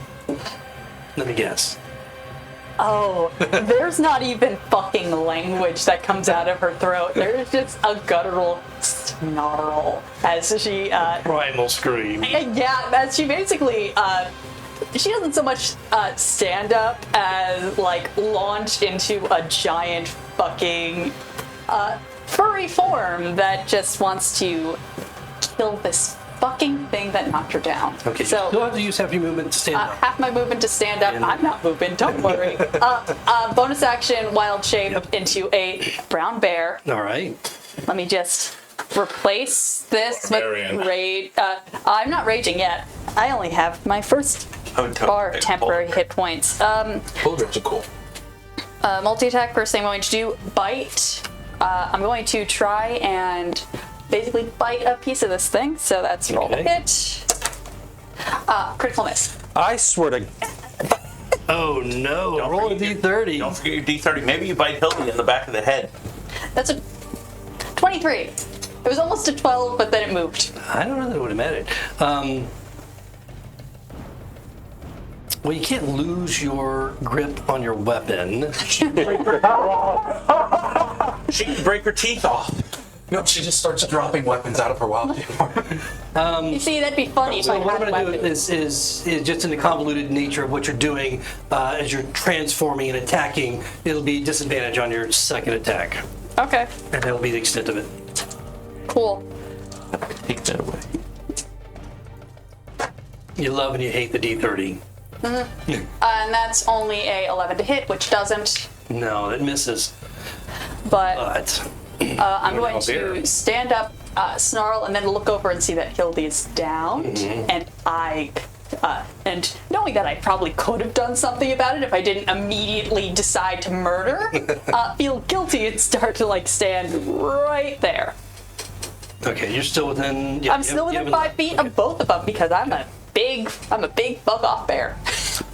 Let me guess. Oh, there's not even fucking language that comes out of her throat. There's just a guttural snarl as she, Primal scream. yeah, as she basically, she doesn't so much stand up as like launch into a giant fucking furry form that just wants to kill this fucking thing that knocked her down. Okay, so you'll have to use half your movement to stand up. half my movement to stand up. And- I'm not moving, don't worry. Bonus action, wild shape into a brown bear. All right. Let me just replace this with Barbarian. rage. I'm not raging yet. I only have my first bar of temporary hit points. Children's are cool. Multi-attack, first thing I'm going to do, bite. I'm going to try and basically bite a piece of this thing. So that's roll a Okay. hit. Critical miss. I swear to. Oh no! Roll a d30. Don't forget your D30. Maybe you bite Hildy in the back of the head. That's a 23. It was almost a 12, but then it moved. I don't know that it would have mattered. Well, you can't lose your grip on your weapon. She can break her teeth off. No, she just starts dropping weapons out of her wild shape. You see, that'd be funny if I So what had I'm a going to do weapon. is just in the convoluted nature of what you're doing as you're transforming and attacking, it'll be disadvantage on your second attack. Okay, And that'll be the extent of it. cool. Take that away. You love and you hate the d30. And that's only a 11 to hit, which doesn't. No, it misses. But But I'm going to stand up, snarl, and then look over and see that Hildy is down. And and knowing that I probably could have done something about it if I didn't immediately decide to murder, feel guilty and start to stand right there. okay, you're still within. Yeah, I'm still within 5 feet of both of them because I'm a big fuck off bear.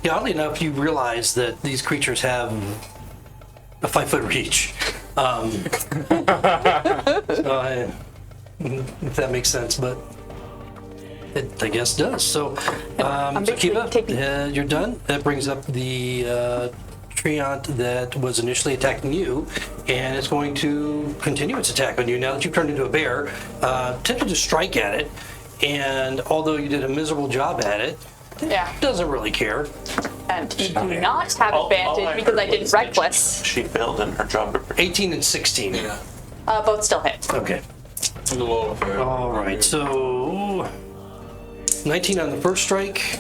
Yeah, oddly enough, you realize that these creatures have a 5-foot reach. If that makes sense, but it, I guess, does. So, so basically Kiva, you're done. That brings up the treant that was initially attacking you, and it's going to continue its attack on you now that you've turned into a bear. Tempted to strike at it, and although you did a miserable job at it, Yeah. doesn't really care. And you do not have advantage because I did reckless. She failed in her job. 18 and 16. Both still hit. Okay. All right, so 19 on the first strike,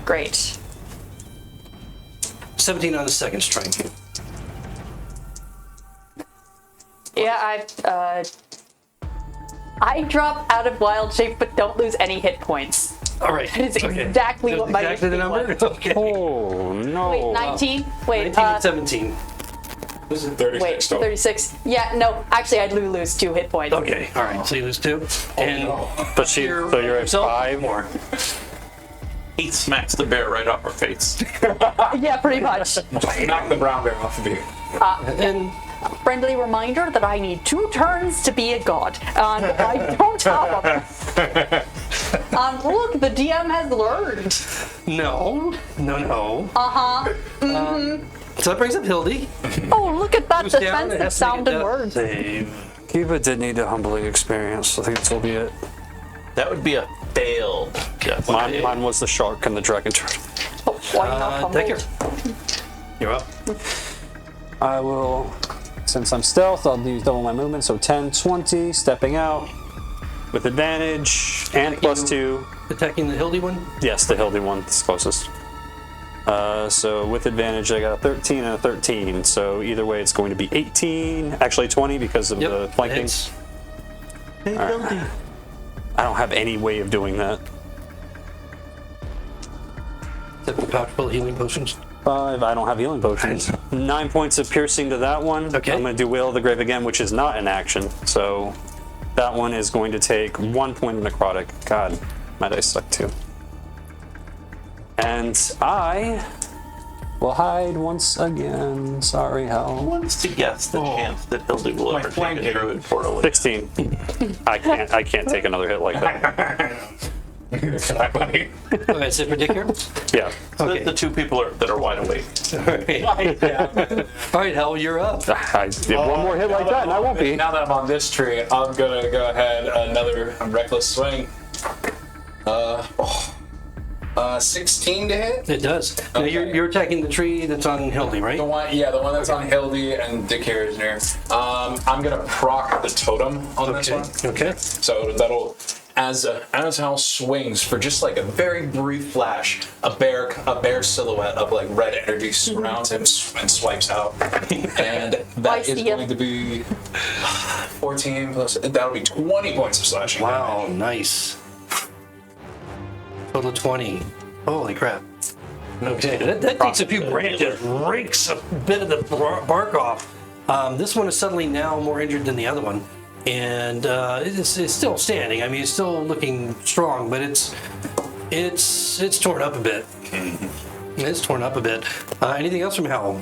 Great. 17 on the second strike. Yeah, I drop out of wild shape but don't lose any hit points. All right. That is okay. exactly That's what my exactly the AC number. was. Okay. Oh no. Wait, 19? Wait, 19 and 17. This is 36 wait, total. 36. Yeah, no, actually I do lose 2 hit points. Okay. All right. So you lose 2. And But so you're at yourself? 5 more. He smacks the bear right off her face. Yeah, pretty much. Knock the brown bear off of you. and Friendly reminder that I need 2 turns to be a god. And I don't have them. Look, the DM has learned. no. Uh-huh. So that brings up Hildy. Oh, look at that Who's down and defensive has to make a sounding death word. save. Kiva did need a humbling experience. I think this will be it. That would be a failed. Death save. Mine was the shark and the dragon turtle. Oh, why not Take humbled? care. You're up. I will, since I'm stealth, I'll use double my movement, so 10, 20, stepping out with advantage and +2. Attacking the Hildy one. Yes, the Hildy one, that's closest. So with advantage, I got a 13 and a 13. So either way, it's going to be 18, actually 20 because of the flanking. hits. Hey, Hildy. I don't have any way of doing that. Except for pouch full of healing potions. 5, I don't have healing potions. 9 points of piercing to that one. Okay. I'm going to do Wail of the Grave again, which is not an action. So that one is going to take 1 point of necrotic. God, my dice suck too. And I will hide once again. Sorry, Hal. Wants to guess the chance that Hildy will ever take a druid portal. 16. I can't take another hit like that. Okay, so for Dick here. Yeah. Okay. The 2 people that are wide awake. All right, Hal, you're up. I did one more hit like that, and I won't be. Now that I'm on this tree, I'm gonna go ahead another reckless swing. 16 to hit. It does. Now Okay. you're attacking the tree that's on Hildy, right? The one that's on Hildy and Dick here is near. I'm gonna proc the totem on this one. Okay. So that'll, as Hal swings for just like a very brief flash, a bear silhouette of like red energy surrounds him and swipes out, and that is going to be 14 plus. That'll be 20 points of slashing. Wow, nice. Total 20. Holy crap. Okay, that takes a few branches, rakes a bit of the bark off. This one is suddenly now more injured than the other one. And it's still standing. I mean, it's still looking strong, but it's torn up a bit. It's torn up a bit. Anything else from Hal?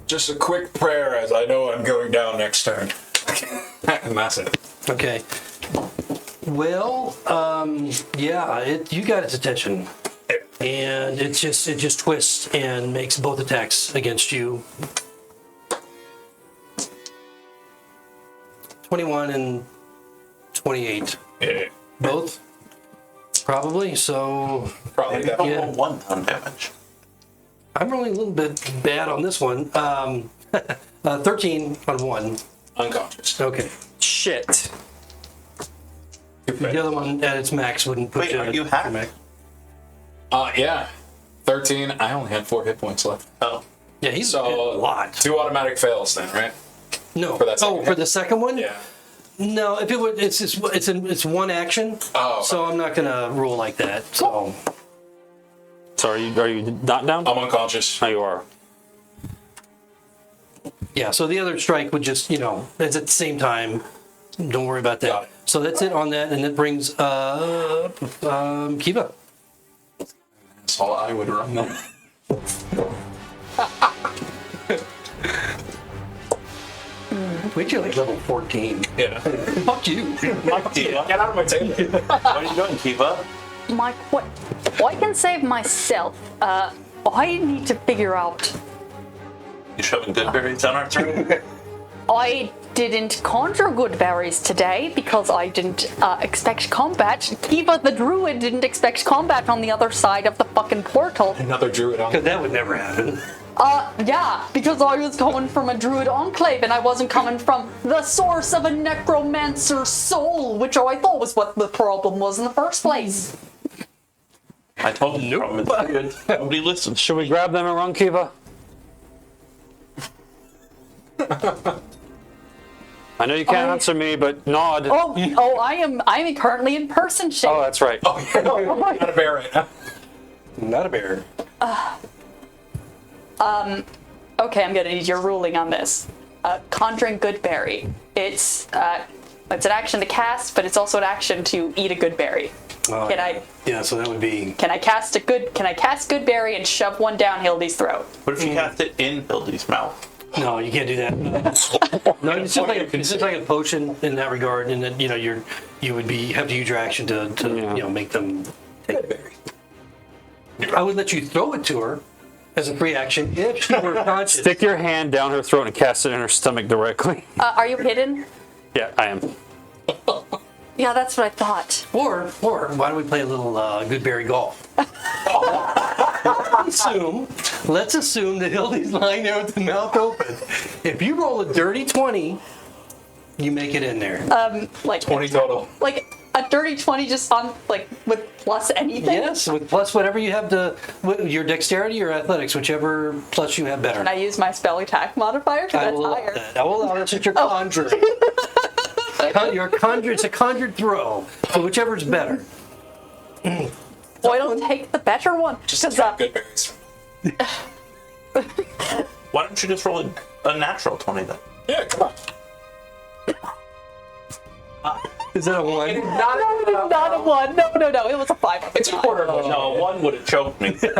Just a quick prayer as I know I'm going down next turn. Massive. Okay. Well, yeah, you got its attention, and it just twists and makes both attacks against you. 21 and 28. Yeah. Both? Probably. So Probably that. Yeah. 1 pound damage. I'm rolling a little bit bad on this one. 13 on one. Unconscious. Okay. Shit. The other one at its max wouldn't put Wait, you are at you your hacked? max. Yeah. 13. I only had 4 hit points left. Oh. Yeah, he's So a lot. 2 automatic fails then, right? No. for that second oh, hit? for the second one? Yeah. No, if it would, it's one action. Oh, So I'm not gonna rule like that. So So are you not down? I'm unconscious. Oh, you are. yeah. So the other strike would just, it's at the same time. Don't worry about Got that. it. So that's it on that, and that brings Kiva. That's all I would run then. Wait till like level 14. Yeah. Fuck you. Kiva. Get out of my table. What are you doing, Kiva? Mike, what? I can save myself. I need to figure out. You shoving good berries down our throat? I didn't conjure good berries today because I didn't expect combat. Kiva the druid didn't expect combat on the other side of the fucking portal. Another druid on. Because that would never happen. Yeah, because I was coming from a druid enclave and I wasn't coming from the source of a necromancer's soul, which I thought was what the problem was in the first place. I told you. Nope. Nobody listens. Should we grab them and run, Kiva? I know you can't answer me, but nod. I am currently in person shape. Oh, that's right. Oh, yeah. Not a bear right now. Not a bear. Okay, I'm gonna need your ruling on this. Conjuring good berry. It's an action to cast, but it's also an action to eat a good berry. Oh, Can I? Yeah, so that would be. Can I cast good berry and shove one down Hildy's throat? What if you cast it in Hildy's mouth? No, you can't do that. No, it's just like a potion in that regard, and then you would have to use your action to make them take the berry. I would let you throw it to her as a free action if she were conscious. Stick your hand down her throat and cast it in her stomach directly. Are you hidden? Yeah, I am. Yeah, that's what I thought. Or why don't we play a little Goodberry golf? Let's assume that Hildy's lying there with the mouth open. If you roll a dirty 20, you make it in there. Like 20 total. Like a dirty 20 just on with plus anything? Yes, with plus whatever you have your dexterity or athletics, whichever plus you have better. Can I use my spell attack modifier? Because that's higher. I will allow that since you're conjuring. It's a conjured throw, so whichever's better. Well, I don't take the better one. Just attack good berries. Why don't you just roll a natural 20 then? Yeah, come on. Is that a 1? Not a 1. No. It was a 5. It's a quarter of a No, 1 would have choked me. He'll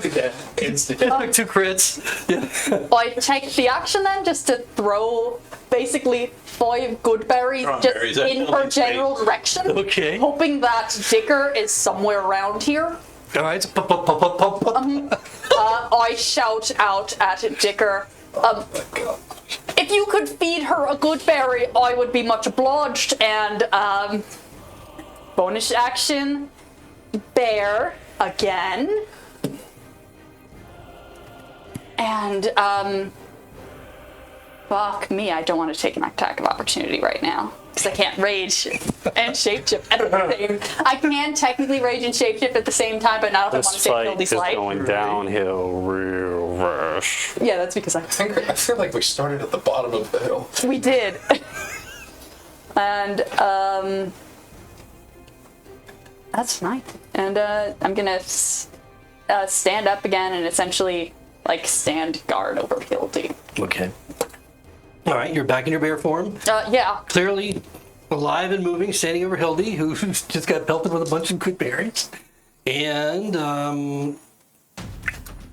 be dead. Instant. Took 2 crits. Yeah. Well, I take the action then just to throw basically 5 good berries Throwing just berries at in her Hildy's general face. direction. Okay. Hoping that Dicker is somewhere around here. All right. Pop, pop, pop, pop, pop. I shout out at Dicker. If you could feed her a good berry, I would be much obliged. And bonus action, bear again. And fuck me, I don't want to take an attack of opportunity right now. Because I can't rage and shapeshift at the same. I can technically rage and shapeshift at the same time, but not if I want to This save fight Hildy's is life. going downhill real fast. Yeah, that's because I feel like we started at the bottom of the hill. we did. And that's fine. And I'm gonna stand up again and essentially stand guard over Hildy. Okay. All right, you're back in your bear form. Yeah. Clearly alive and moving, standing over Hildy, who just got pelted with a bunch of good berries. And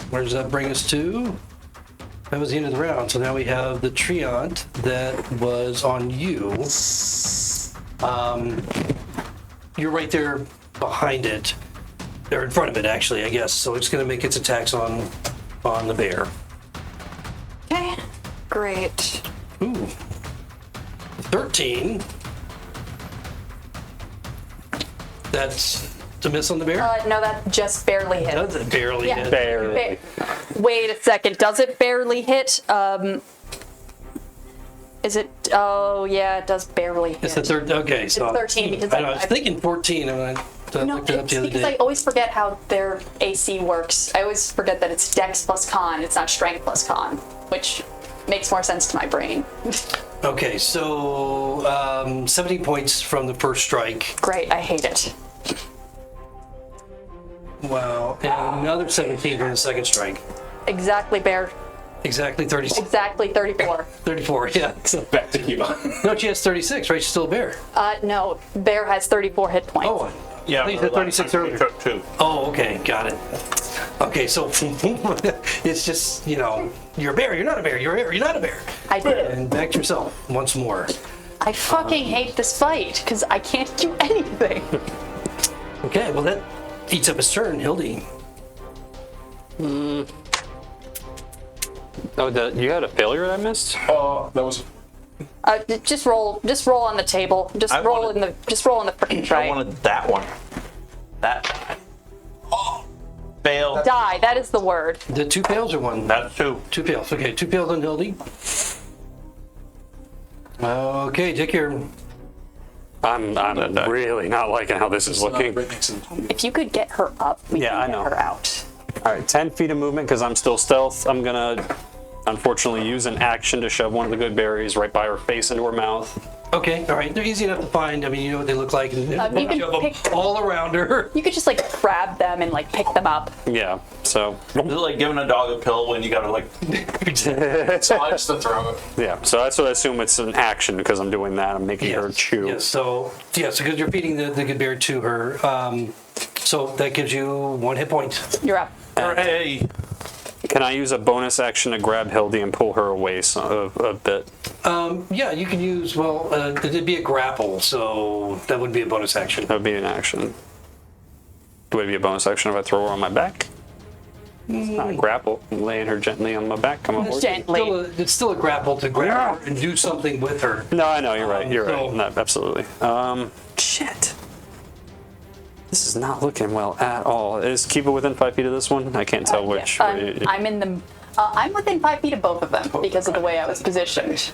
where does that bring us to? That was the end of the round. So now we have the Treant that was on you. You're right there behind it. Or in front of it, actually, I guess. So it's going to make its attacks on the bear. Okay, great. Ooh. 13. That's to miss on the bear? No, that just barely hit. Does it barely Yeah. hit? Barely. Wait a second. Does it barely hit? Is it? Oh, yeah, it does barely hit. It's the third. Okay, so 13 because I was thinking 14, and I No, looked it up it's the other because day. I always forget how their AC works. I always forget that it's Dex plus Con. It's not Strength plus Con, which makes more sense to my brain. Okay, so 17 points from the first strike. Great, I hate it. Wow, and another 17 from the second strike. Exactly, Bear. Exactly 36. Exactly 34. 34, yeah. So, Back to Kiva. no, she has 36, right? She's still a bear. No, Bear has 34 hit points. Oh, Yeah, I think you but said 36 the last earlier. time we took 2. Oh, okay, got it. Okay, so it's just, you're a bear, you're not a bear, you're a bear, you're not a bear. I did it. And back to yourself once more. I fucking hate this fight because I can't do anything. Okay, well that eats up his turn, Hildy. Oh, you had a failure that I missed? That was. Just roll on the table. Just I roll wanted- in the frickin' I tray. wanted that one. That die. Fail. Die. That is the word. The 2 fails or 1? That's 2. 2 fails. Okay, 2 fails on Hildy. Okay, take your. I'm really not liking how this is looking. If you could get her up, we Yeah, can I get know. her out. All right, 10 feet of movement because I'm still stealth. I'm gonna, unfortunately, use an action to shove one of the good berries right by her face into her mouth. Okay, all right. They're easy enough to find. I mean, you know what they look like. And you can shove them pick- all around her. You could just grab them and pick them up. Yeah, so Is it like giving a dog a pill when you gotta Slides the throat. yeah, so that's what I assume it's an action because I'm doing that. I'm making her chew. Yes, so because you're feeding the good bear to her. So that gives you 1 hit point. You're up. Hooray! Can I use a bonus action to grab Hildy and pull her away a bit? Yeah, you can use, it'd be a grapple, so that would be a bonus action. That would be an action. Would it be a bonus action if I throw her on my back? It's not a grapple. I'm laying her gently on my back. Come on. Gently. It's still a grapple to grab her and do something with her. No, I know, you're right. You're so- right. No, absolutely. Shit. This is not looking well at all. Is Kiva within 5 feet of this one? I can't tell which. Yeah, I'm in the. I'm within 5 feet of both of them because of the way I was positioned.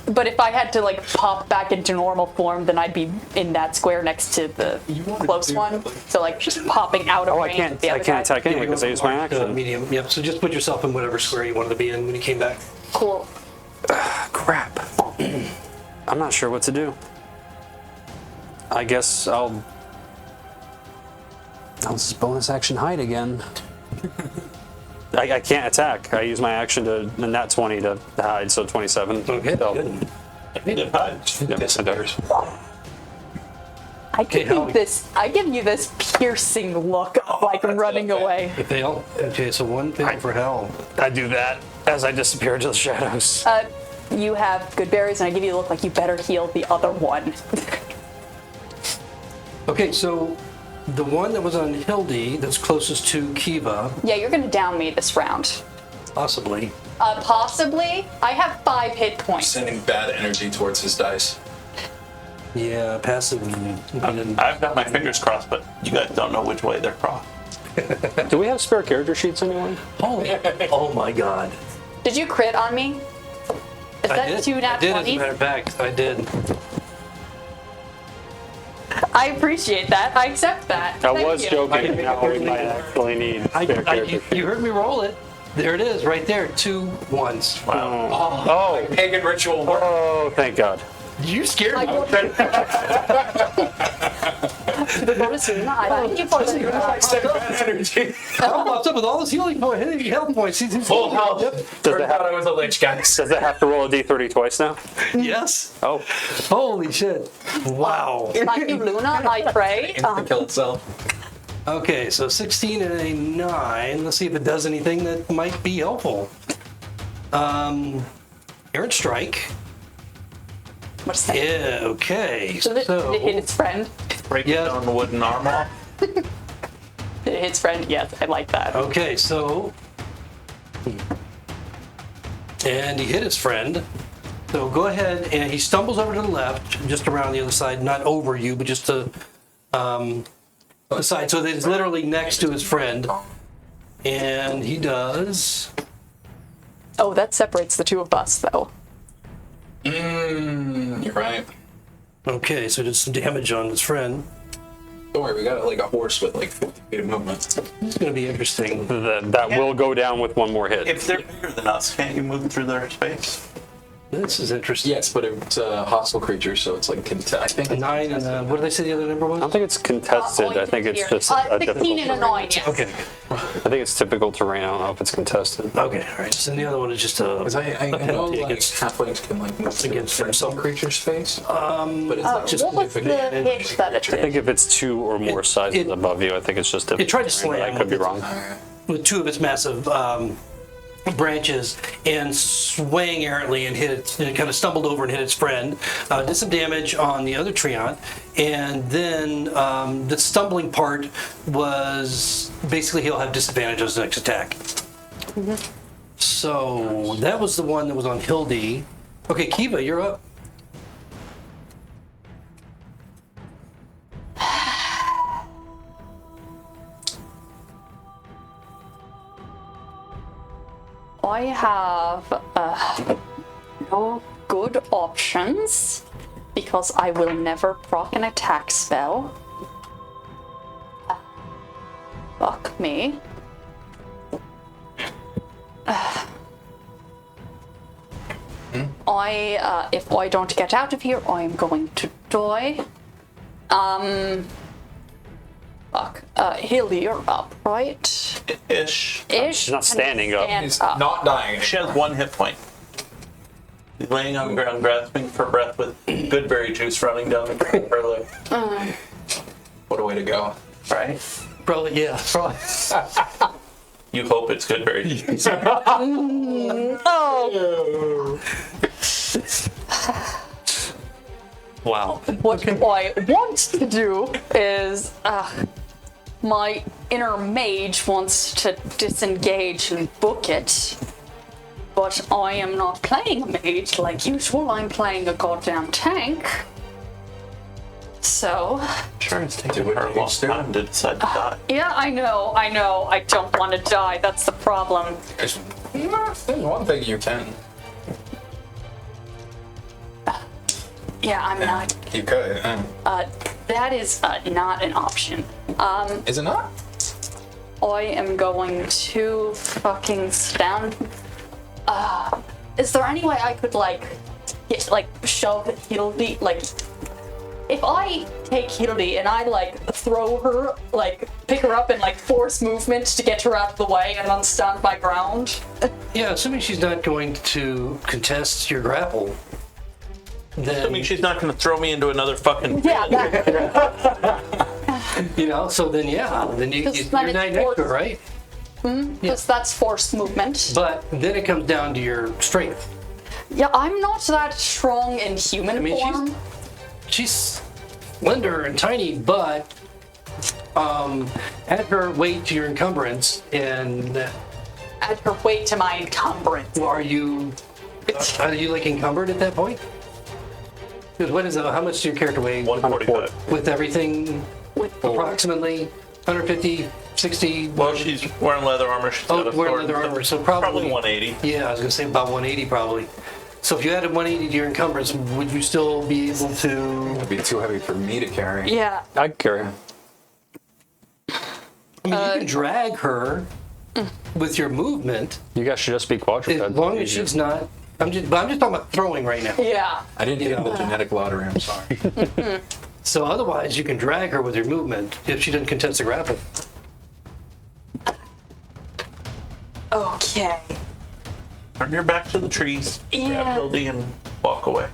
But if I had to pop back into normal form, then I'd be in that square next to the close one. So just popping out of Oh, I range can't. of the I other can't guy. attack anyway because I used my action. Medium, yep. So just put yourself in whatever square you wanted to be in when you came back. Cool. Crap. I'm not sure what to do. I guess I'll just bonus action hide again. I can't attack. I use my action to the nat 20 to hide, so 27. Okay, So, good. Yes, it does. I give Howie. you this piercing look of running away. A fail. Okay, so 1 fail for Hal. I do that as I disappear into the shadows. You have good berries, and I give you the look like you better heal the other one. Okay, so the one that was on Hildy that's closest to Kiva, Yeah, you're gonna down me this round. possibly. Possibly. I have 5 hit points. Sending bad energy towards his dice. Yeah, passive. I've got my fingers crossed, but you guys don't know which way they're crossed. Do we have spare character sheets anyway? Oh my god. Did you crit on me? Is I that did. 2 nat I did, as a 20? matter of fact. I did. I appreciate that. I accept that. I Thank was you. joking. Now we might actually need spare character sheets. You heard me roll it. There it is, right there. 2 1s. Oh, Pagan ritual work. oh, thank God. You scared me. Bad energy. Oh, what's up with all this healing point, health points? Full health. Does Turned it out have, I was a lich, guys. does it have to roll a d30 twice now? Yes. Oh, Holy shit. Wow. Like you, Luna, I pray. To kill itself. Okay, so 16 and a 9. Let's see if it does anything that might be helpful. Errant Strike. What's that? Yeah, okay. Did it hit its friend? Break Yeah. down the wooden arm off. Did it hit its friend? Yes, I like that. Okay, so. And he hit his friend. So go ahead, and he stumbles over to the left, just around the other side, not over you, but just to the side. So that it's literally next to his friend. And he does. Oh, that separates the two of us, though. You're right. Okay, so did some damage on his friend. Don't worry, we got like a horse with like 50 feet of movement. It's going to be interesting. That will go down with one more hit. If they're bigger than us, can't you move through their space? This is interesting. Yes, but it's a hostile creature, so it's like I think it's 9 and what did I say the other number was? I don't think it's contested. I think it's just a 16 and a 9, yes. Okay. I think it's typical terrain. I don't know if it's contested. Okay, all right. So the other one is just a. Because I know penalty like against- halflings can like move against against some themselves. creature's space. But it's not just What was the hit that it I think did? if it's 2 or more sizes it- above you, I think it's just difficult. It tried to terrain, but slam I could be with wrong. with 2 of its massive branches and swaying errantly and hit it, and it kind of stumbled over and hit its friend. Did some damage on the other treant, and then the stumbling part was basically he'll have disadvantage on his next attack. So that was the one that was on Hildy. Okay, Kiva, you're up. I have no good options because I will never proc an attack spell. Fuck me. If I don't get out of here, I am going to die. Fuck. Hildy, you're up, right? Ish. Ish. She's not standing up. Stand He's up. not dying. She has 1 hit point. She's laying on the ground, grasping for breath with goodberry juice running down the back of her leg. What a way to go. Right? Probably, yeah. Probably. You hope it's goodberry juice. Oh, Wow. what I want to do is, my inner mage wants to disengage and book it, but I am not playing a mage like usual. I'm playing a goddamn tank. So, Sure, it's taking Do what her a you long do. time to decide to die. yeah, I know. I don't want to die. That's the problem. There's one thing you can. Yeah, I'm not. You could. That is not an option. Is it not? I am going to fucking stand. Is there any way I could shove Hildy? Like, if I take Hildy and I throw her, pick her up and force movement to get her out of the way and then stand my ground. Yeah, assuming she's not going to contest your grapple, then I mean, she's not going to throw me into another fucking. Yeah, that. so then then you're Because not then next it's to her, right? Because that's forced movement. But then it comes down to your strength. Yeah, I'm not that strong in human mean, form. She's slender and tiny, but add her weight to your encumbrance, and Add her weight to my encumbrance. are you encumbered at that point? Because how much does your character weigh 145. with everything? With Approximately 150, 60. Well, she's wearing leather armor. She's got a wearing sword, leather armor, so probably 180. Yeah, I was gonna say about 180 probably. So if you added 180 to your encumbrance, would you still be able to? It'd be too heavy for me to carry. Yeah. I carry her. I mean, you can drag her with your movement You guys should just be quadruped. as long as she's not. I'm just talking about throwing right now. Yeah. I didn't get the genetic lottery, I'm sorry. So otherwise, you can drag her with your movement if she doesn't contest the grapple. Okay. Turn your back to the trees. Yeah. Grab Hildy and walk away.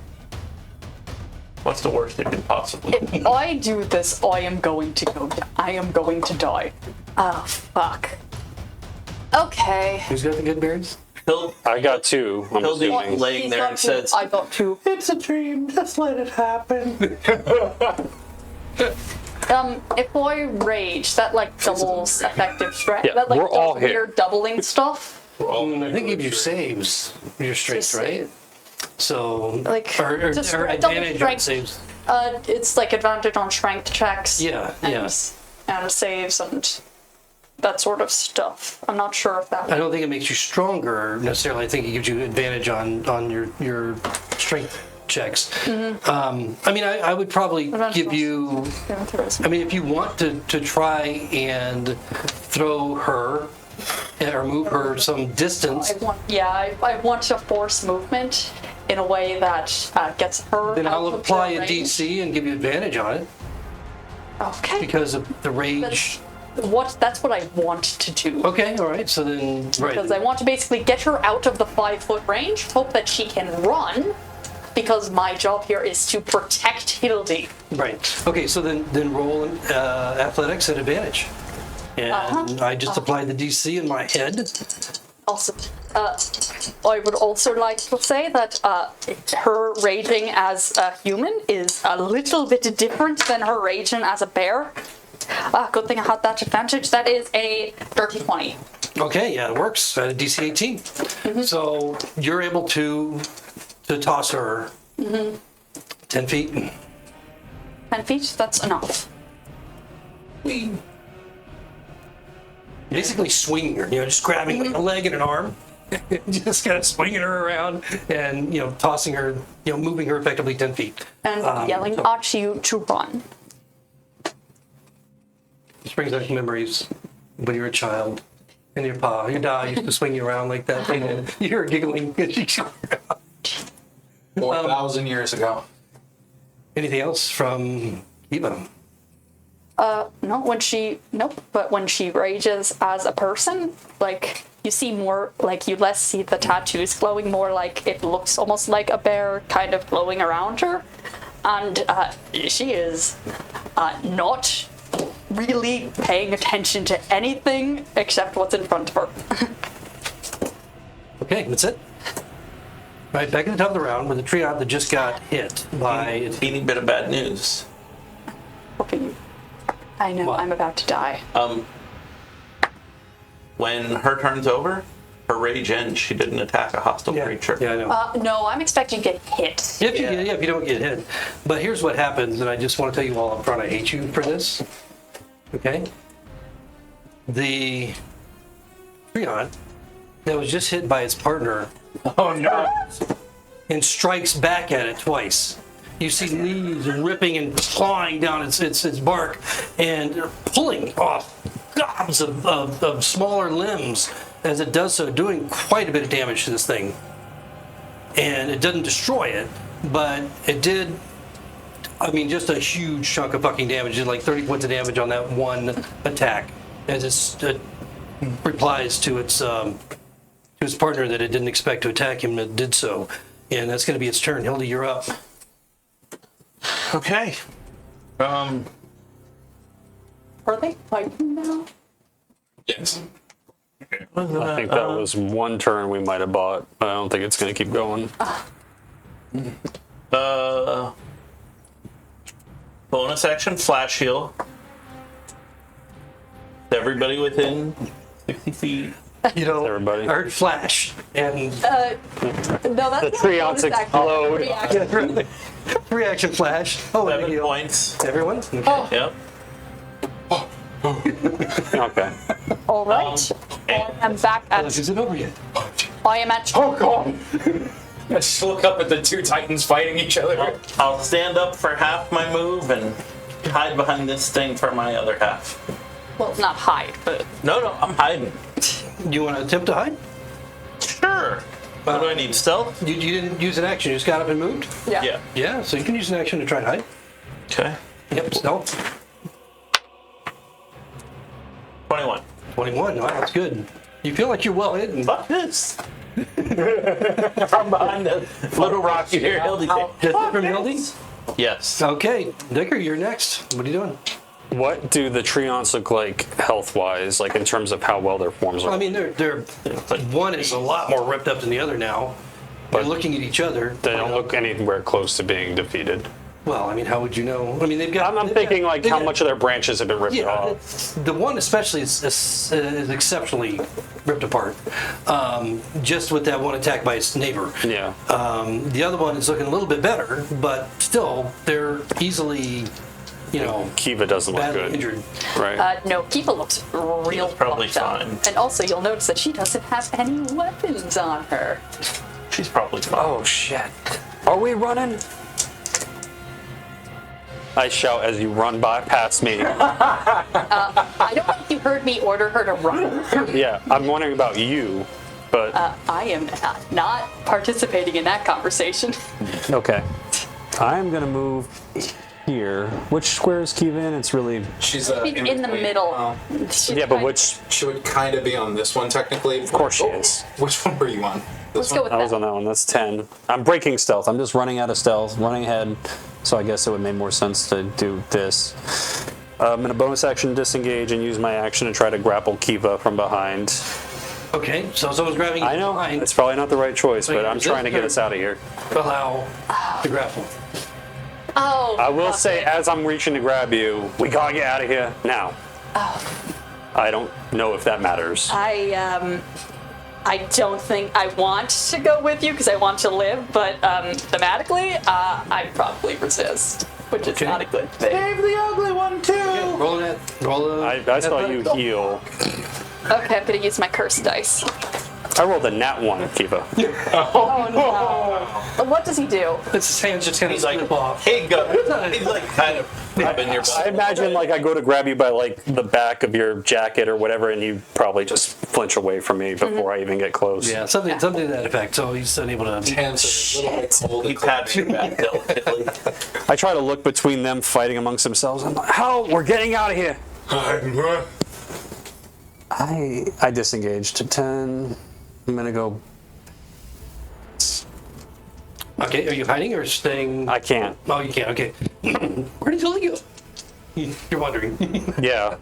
What's the worst it could possibly be? If I do this, I am going to go. I am going to die. Oh fuck. Okay. Who's got the good berries? I got 2. I'm Hildy assuming. laying He's there got and 2. says, I got 2. It's a dream. Just let it happen. If I rage, that like doubles effective strength. Yeah, That like we're all does here. weird doubling stuff. I think if you saves your strength, Just right? So, Like, or just or double advantage on strength. saves. It's like advantage on strength checks. Yeah, and, yeah. and saves and that sort of stuff. I'm not sure if that. I don't think it makes you stronger necessarily. I think it gives you advantage on your strength checks. I mean, I would probably give you. I mean, if you want to try and throw her or move her some distance, I want to force movement in a way that gets her. then out I'll of apply the a range. DC and give you advantage on it Okay. because of the rage. That's what I want to do. Okay, all right. So then, right. Because I want to basically get her out of the 5-foot range, hope that she can run, because my job here is to protect Hildy. Right. Okay, so then roll athletics at advantage. And I just applied the DC in my head. Awesome. I would also like to say that her raging as a human is a little bit different than her raging as a bear. Good thing I had that advantage. That is a dirty 20. Okay, yeah, it works. DC 18. So you're able to toss her 10 feet. 10 feet, that's enough. Basically swinging her, just grabbing like a leg and an arm, just kind of swinging her around and, tossing her, moving her effectively 10 feet. And yelling at you to run. This brings back memories when you were a child and your dad used to swing you around like that. And you hear her giggling. 4,000 years ago. Anything else from Eva? Nope, but when she rages as a person, like, you see more, like, you less see the tattoos glowing, more like it looks almost like a bear kind of glowing around her. And she is not really paying attention to anything except what's in front of her. Okay, that's it. All right, back at the top of the round with the triad that just got hit by... Teeny bit of bad news. I know, What? I'm about to die. When her turn's over, her rage ends. She didn't attack a hostile creature. Yeah, I know. No, I'm expecting to get hit. If you don't get hit. But here's what happens, and I just want to tell you all up front, I hate you for this. Okay? The Treant that was just hit by its partner and strikes back at it twice. You see leaves and ripping and clawing down its bark and pulling off gobs of smaller limbs as it does so, doing quite a bit of damage to this thing. And it doesn't destroy it, but it did, just a huge chunk of fucking damage. It did like 30 points of damage on that one attack as it replies to its partner that it didn't expect to attack him, it did so. And that's going to be its turn. Hildy, you're up. Okay. Are they fighting now? Yes. I think that was one turn we might have bought. I don't think it's going to keep going. Bonus action, flash heal. Everybody within 60 feet. Everybody. I heard flash and No, that's The treants explode. reaction flash. Oh, 7 points. Everyone? Okay. Oh. Yep. Okay. All right. I am back at. Is it over yet? I am at. Oh god! I just look up at the two titans fighting each other. I'll stand up for half my move and hide behind this thing for my other half. Well, not hide, but. No, I'm hiding. You want to attempt to hide? Sure. What do I need? Stealth? You didn't use an action. You just got up and moved? Yeah. Yeah, so you can use an action to try and hide. Okay. Yep, stealth. 21. 21. Wow, that's good. You feel like you're well hidden. Fuck this. From behind the little rock you hear Hildy say, Just from Hildy? Yes. Okay, Dicker, you're next. What are you doing? What do the treants look like health-wise, like in terms of how well their forms are? I mean, they're one is a lot more ripped up than the other now. They're looking at each other. They don't look anywhere close to being defeated. Well, I mean, how would you know? I mean, they've got. I'm thinking like how much of their branches have been ripped off. The one especially is exceptionally ripped apart. Just with that one attack by its neighbor. Yeah. The other one is looking a little bit better, but still, they're easily, Kiva doesn't look badly good. injured. Right. No, Kiva looks real probably fucked up. fine. And also, you'll notice that she doesn't have any weapons on her. She's probably fine. Oh shit. Are we running? I shout as you run by past me. I don't know if you heard me order her to run. Yeah, I'm wondering about you, but I am not participating in that conversation. okay. I'm gonna move here. Which square is Kiva in? It's really She's In the between. middle. yeah, but which? She would kind of be on this one technically. Of course she is. Which one were you on? Let's go with I was that. on that one. That's 10. I'm breaking stealth. I'm just running out of stealth, running ahead. So I guess it would make more sense to do this. I'm gonna bonus action disengage and use my action to try to grapple Kiva from behind. Okay, so someone's grabbing. I know behind. it's probably not the right choice, Wait, but I'm is trying to it- get us out of here. Allow the grapple. Oh. I will fuck say, it. as I'm reaching to grab you, we gotta get out of here now. I don't know if that matters. I don't think I want to go with you because I want to live, but thematically, I'd probably resist, which is not a good thing. Save the ugly one too. Roll that. Roll the. I saw you heal. Okay, I'm gonna use my curse dice. I rolled a nat 1, Kiva. Oh no. What does he do? It's his hands just kind of He's like, slip off. hey, go. He's like kind of rubbing your I imagine like I go to grab you by like the back of your jacket or whatever, and you probably just flinch away from me before I even get close. Yeah, something to that effect. So he's unable to. Hands are a little bit cold. He pats your back delicately. I try to look between them fighting amongst themselves. I'm like, how? We're getting out of here. I disengaged to 10. I'm gonna go. Okay, are you hiding or staying? I can't. Oh, you can't. Okay. Where did Hildy go? You're wondering. Yeah.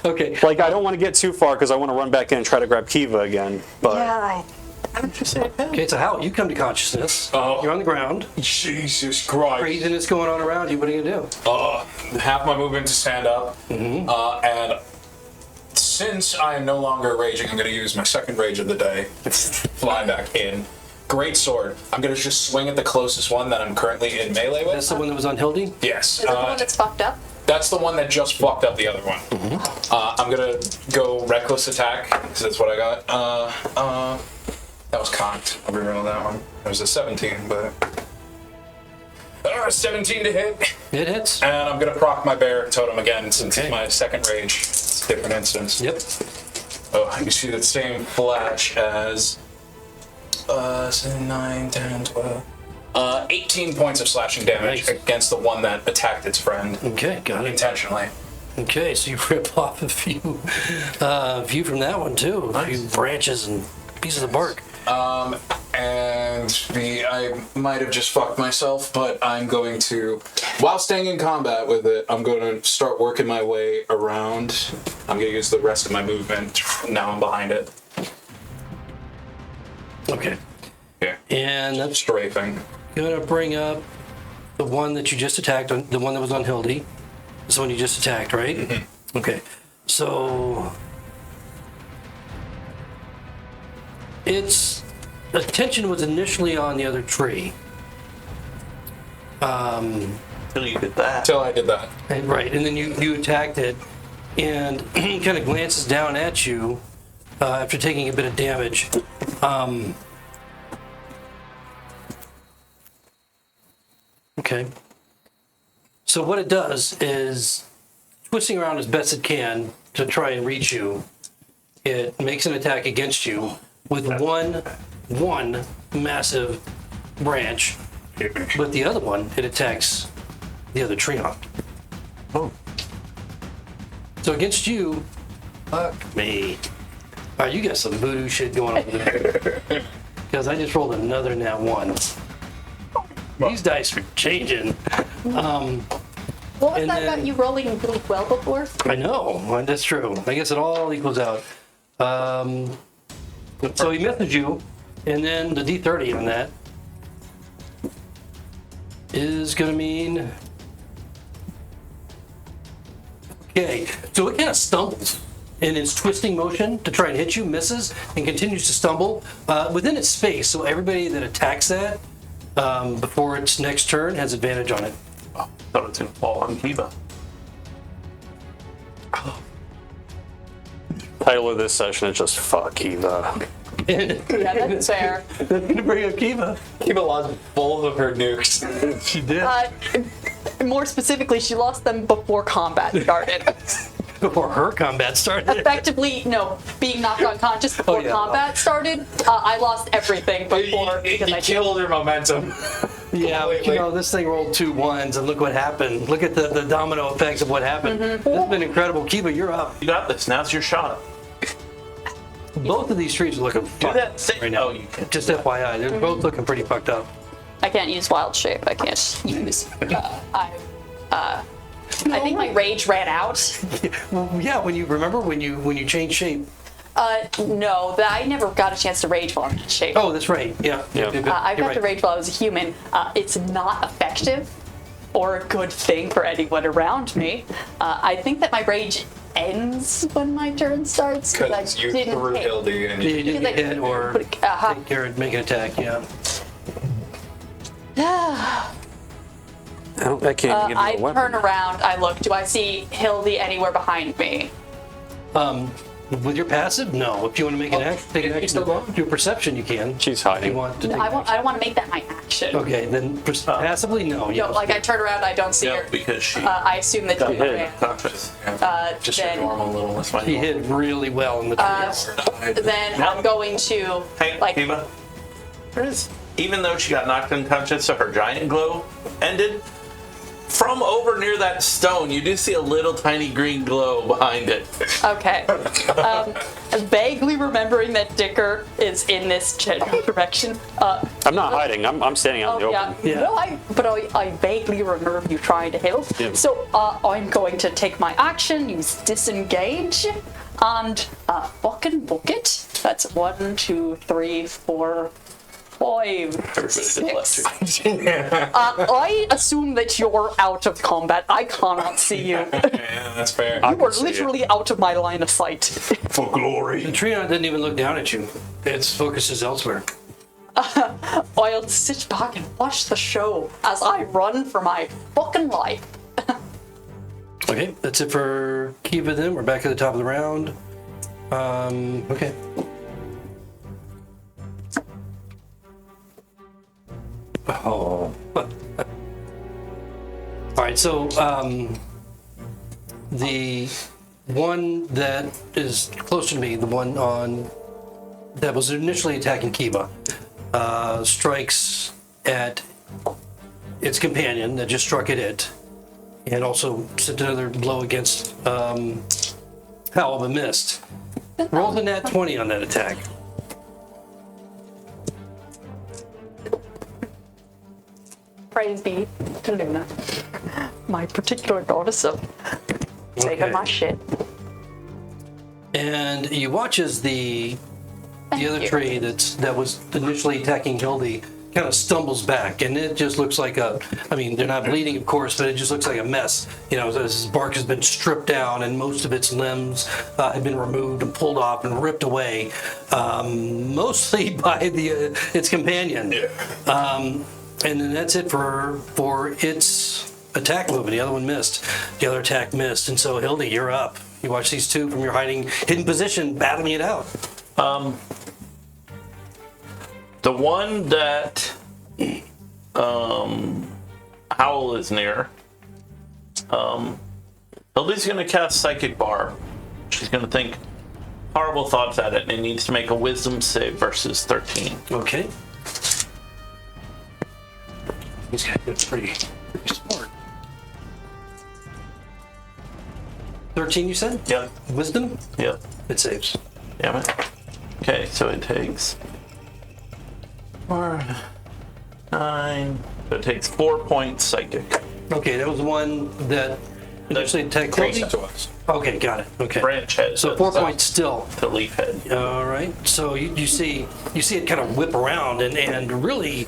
Okay. Like I don't want to get too far because I want to run back in and try to grab Kiva again. But Okay, so Hal, you come to consciousness. Oh. You're on the ground. Jesus Christ. Craziness going on around you. What are you gonna do? Half my movement to stand up, and since I am no longer raging, I'm going to use my second rage of the day. Fly back in. Great sword. I'm going to just swing at the closest one that I'm currently in melee with. That's the one that was on Hildy. Yes. Is it the one that's fucked up? That's the one that just fucked up the other one. I'm going to go reckless attack, because that's what I got. That was cocked. I'll reroll that one. It was a 17, but... 17 to hit. It hits. And I'm going to proc my bear totem again, since Okay. it's my second rage. It's a different instance. Yep. Oh, you see that same flash as 7, 9, 10, 12. 18 points of slashing damage Nice. against the one that attacked its friend Okay, got it. intentionally. Okay, so you rip off a few from that one too. A few branches and pieces of bark. And I might have just fucked myself, but I'm going to, while staying in combat with it, I'm going to start working my way around. I'm going to use the rest of my movement. Now I'm behind it. Okay. Yeah. And that's Strafing. gonna bring up the one that you just attacked, the one that was on Hildy. This one you just attacked, right? Okay. So its attention was initially on the other tree. Till you did that. Till I did that. Right, and then you attacked it, and kind of glances down at you after taking a bit of damage. Okay. So what it does is, twisting around as best it can to try and reach you, it makes an attack against you with one massive branch. With the other one, it attacks the other treant. Oh. So against you, fuck me. All right, you got some voodoo shit going on there. Because I just rolled another nat 1. These dice are changing. What was And that about then- you rolling really well before? I know, well, that's true. I guess it all equals out. So he misses you, and then the D30 on that is going to mean... Okay, so it kind of stumbles in its twisting motion to try and hit you, misses, and continues to stumble within its space. So everybody that attacks that before its next turn has advantage on it. Oh, thought it was gonna fall on Kiva. Title of this session is just fuck Eva. And Yeah, that's fair. that's going to bring up Kiva. Kiva lost both of her nukes. She did. More specifically, she lost them before combat started. Before her combat started. Effectively, no, being knocked unconscious before yeah. combat started, I lost everything before because I killed her momentum. Yeah, you know, this thing rolled 2 1s, and look what happened. Look at the domino effects of what happened. This has been incredible. Kiva, you're up. You got this. Now's your shot. Both of these trees are looking Do fucked that thing. right now. Oh, you can. Just FYI, they're both looking pretty fucked up. I can't use wild shape. I can't use. I think my rage ran out. Well, yeah, when you change shape. No, I never got a chance to rage while I'm in shape. Oh, that's right. Yeah. I You're got to rage while I was a human. It's not effective or a good thing for anyone around me. I think that my rage ends when my turn starts Because I you didn't threw take- Hildy and You didn't Because I- get hit or take care of make an attack. Yeah. I can't give you I a weapon. turn around, I look. Do I see Hildy anywhere behind me? With your passive, no. If you want to make an action, take an action. Do a perception, you can. She's If hiding. you want to. No, Take I don't want to make that my action. Okay, then passively, no. No, like I turn around, I don't see No, her. because she I assume that she hit. ran. conscious. just your Then, normal little. That's fine. He hit really well in the tree. then I'm going to Hey, like Kiva. Even though she got knocked unconscious, so her giant glow ended. From over near that stone, you do see a little tiny green glow behind it. okay. Vaguely remembering that Dicker is in this general direction. I'm not hiding. I'm standing out in the Oh, open. yeah. No, I vaguely remember you trying to help. Yeah. So I'm going to take my action, use disengage, and fucking book it. That's 1, 2, 3, 4, 5, 6. I assume that you're out of combat. I cannot see you. Yeah, that's fair. You are literally out of my line of sight. For glory. The tree didn't even look down at you. Its focus is elsewhere. I'll sit back and watch the show as I run for my fucking life. Okay, that's it for Kiva then. We're back at the top of the round. Okay. Oh. All right, so the one that is closer to me, the one on that was initially attacking Kiva, strikes at its companion that just struck at it, and also sent another blow against Howl but missed. Rolled a nat 20 on that attack. Praise be to Luna, my particular goddess of taking Okay. my shit. And you watch as the other you. tree that was initially attacking Hildy kind of stumbles back, and it just looks like they're not bleeding, of course, but it just looks like a mess. You know, its bark has been stripped down, and most of its limbs have been removed and pulled off and ripped away, mostly by its companion. And then that's it for its attack move. And the other one missed. The other attack missed, and so Hildy, you're up. You watch these two from your hidden position battling it out. The one that Howl is near, Hildy's going to cast Psychic Bar. She's going to think horrible thoughts at it, and it needs to make a Wisdom save versus 13. Okay. These guys are pretty smart. 13, you said? Yep. Wisdom? Yep. It saves. Damn it. Okay, so it takes 4, 9, So it takes 4 points psychic. Okay, that was the one that initially attacked Hildy? to us. Okay, got it. Okay. Branch head. So 4 points still. To leaf head. All right. So you see it kind of whip around and really,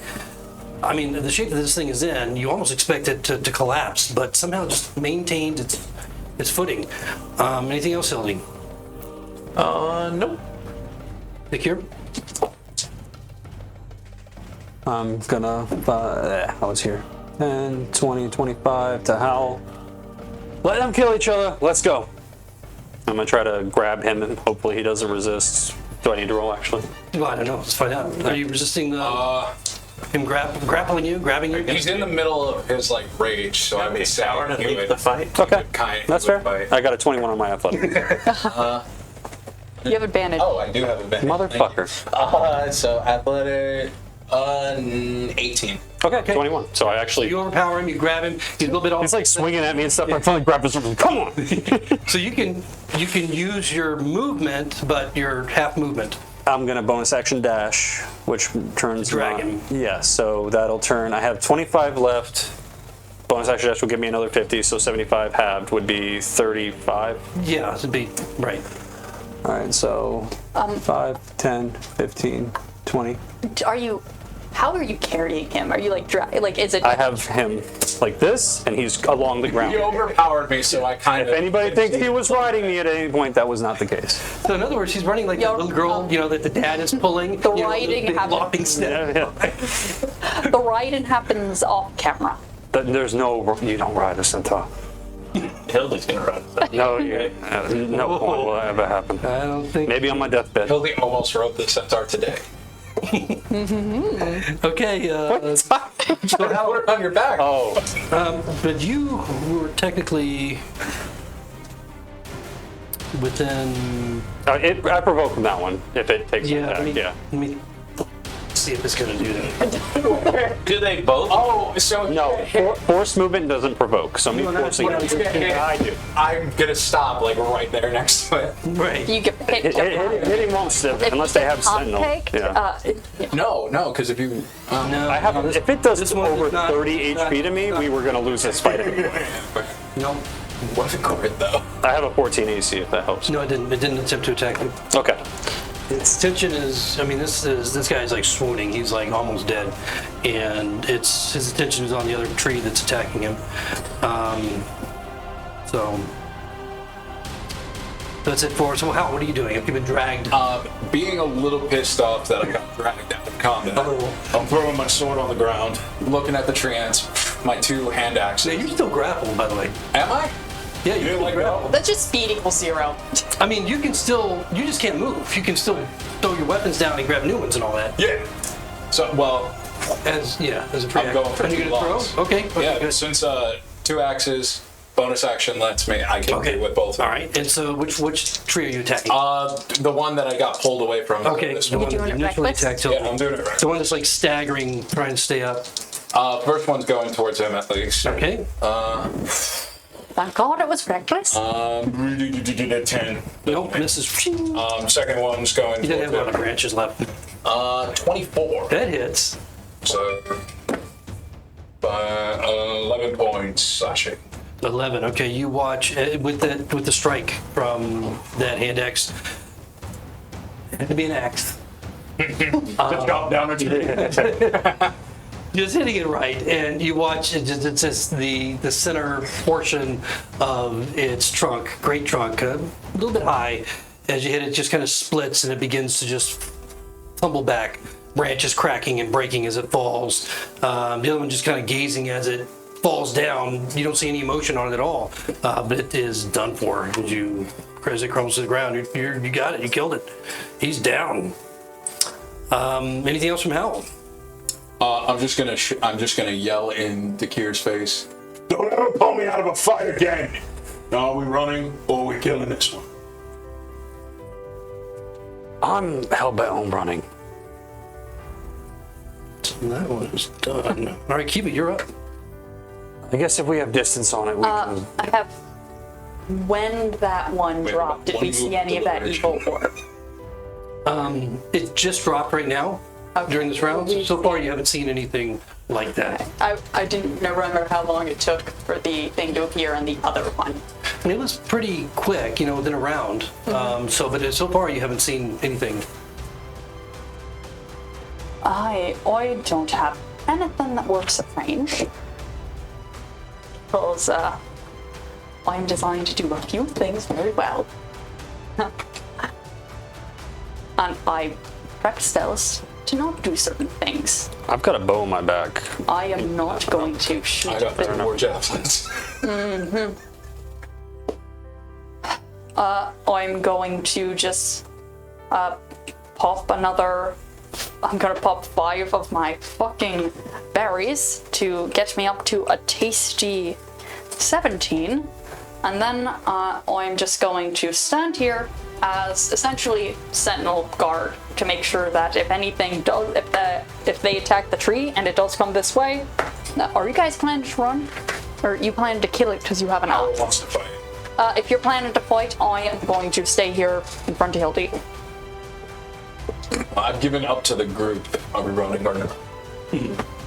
I mean, the shape that this thing is in, you almost expect it to collapse, but somehow just maintained its footing. Anything else, Hildy? Nope. The cure? I'm gonna, I was here. 10, 20, 25 to Howl. Let them kill each other. Let's go. I'm gonna try to grab him and hopefully he doesn't resist. Do I need to roll actually? Well, I don't know. Let's find out. Are you resisting him grappling you, grabbing you? He's in the middle of his like rage, so I would say Sour to he leave would the fight. Okay, kind. that's fair. I got a 21 on my athletic. You have advantage. Oh, I do have a benefit. Motherfucker. So athletic, 18. Okay, 21. So I actually. You overpower him, you grab him, he's a little bit off. He's like swinging at me and stuff. I finally grab his arm. Come on! So you can use your movement, but your half movement. I'm gonna bonus action dash, which turns Dragon. Yeah, so that'll turn. I have 25 left. Bonus action dash will give me another 50, so 75 halved would be 35. Yeah, it'd be right. All right, so 5, 10, 15, 20. How are you carrying him? Are you like is it? I have him like this, and he's along the ground. He overpowered me, so I kind If of. anybody thinks he was riding me at any point, that was not the case. So in other words, he's running like that little girl, that the dad is pulling. The riding big happens. lopping step. The riding happens off camera. There's no, you don't ride a centaur. Hildy's gonna run. No, no point will that ever happen. I don't think. Maybe on my deathbed. Hildy almost rode the centaur today. Okay. So how we're on your back? Oh, But you were technically within. I provoke from that one if it takes an Yeah. attack. Let me see if it's gonna do that. Do they both? Oh, so No, force movement doesn't provoke, so me forcing it. I do. I'm gonna stop like right there next to it. Right. You get hit. Hitting won't stick unless they have sentinel. Yeah. No, because if you. No. I have. If it does this one over does not- 30 HP to me, we were gonna lose this fight anyway. No. What a card though. I have a 14 AC if that helps. No, it didn't. It didn't attempt to attack him. Okay. Its tension is. I mean, this guy's like swooning. He's like almost dead, and his attention is on the other tree that's attacking him. So that's it for. So how? What are you doing? Have you been dragged? Being a little pissed off that I got dragged out of combat, I'm throwing my sword on the ground, looking at the tree ants, my 2 hand Now axes. you're still grappled, by the way. Am I? Yeah, You you're didn't still let grappled. go? That's just speed equals 0. I mean, you can still. You just can't move. You can still throw your weapons down and grab new ones and all that. Yeah. So, well, As a free I'm going for Are you 2 gonna longs. throw? Okay. Yeah, Good. since 2 axes, bonus action lets me, I can Okay. do with both of All them. right. And so, which tree are you attacking? The one that I got pulled away from. Okay, This the one. one that doing it initially reckless? attacked Yeah, Hildy. I'm doing it right. The one that's like staggering, trying to stay up. First one's going towards him at least. Okay. Thank God it was reckless. 10. Nope, misses. Second one's going You didn't have a lot of towards him. branches left. 24. That hits. So, 11 points slashing. 11. Okay, you watch with the strike from that hand axe. It had to be an axe. Chop down a tree. Just hitting it right, and you watch it's just the center portion of its trunk, great trunk, a little bit high. As you hit it, just kind of splits and it begins to just tumble back, branches cracking and breaking as it falls. The other one just kind of gazing as it falls down. You don't see any emotion on it at all, but it is done for. As it crumbles to the ground, you got it. You killed it. He's down. Anything else from Hal? I'm just gonna yell in Dakir's face. Don't ever pull me out of a fight again. Now are we running or are we killing this one? I'm hell-bent on running. That one's done. All right, keep it. You're up. I guess if we have distance on it, we can. I have. When that one Wait, dropped, did one we see move any of that deliberation. evil orb? It just dropped right now. during this round. So far, you haven't seen anything like that. I didn't remember how long it took for the thing to appear on the other one. I mean, it was pretty quick, within a round. But so far, you haven't seen anything. I don't have anything that works at range. Because I'm designed to do a few things very well. And I prep spells to not do certain things. I've got a bow in my back. I am not going to shoot. I got 3 more javelins. I'm going to just pop another. I'm gonna pop 5 of my fucking berries to get me up to a tasty 17, and then I'm just going to stand here as essentially sentinel guard to make sure that if anything does, if they attack the tree and it does come this way, are you guys planning to run, or you planning to kill it because you have an axe? Wants to fight. If you're planning to fight, I am going to stay here in front of Hildy. I've given up to the group. Are we running or not?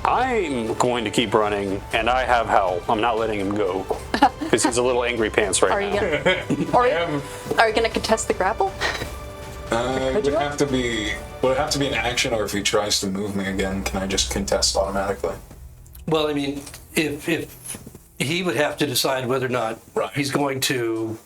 I'm going to keep running, and I have Howl. I'm not letting him go because he's a little angry pants right Are you now. gonna? Are you gonna contest the grapple? Would have to be an action, or if he tries to move me again, can I just contest automatically? Well, I mean, if he would have to decide whether or not he's going to,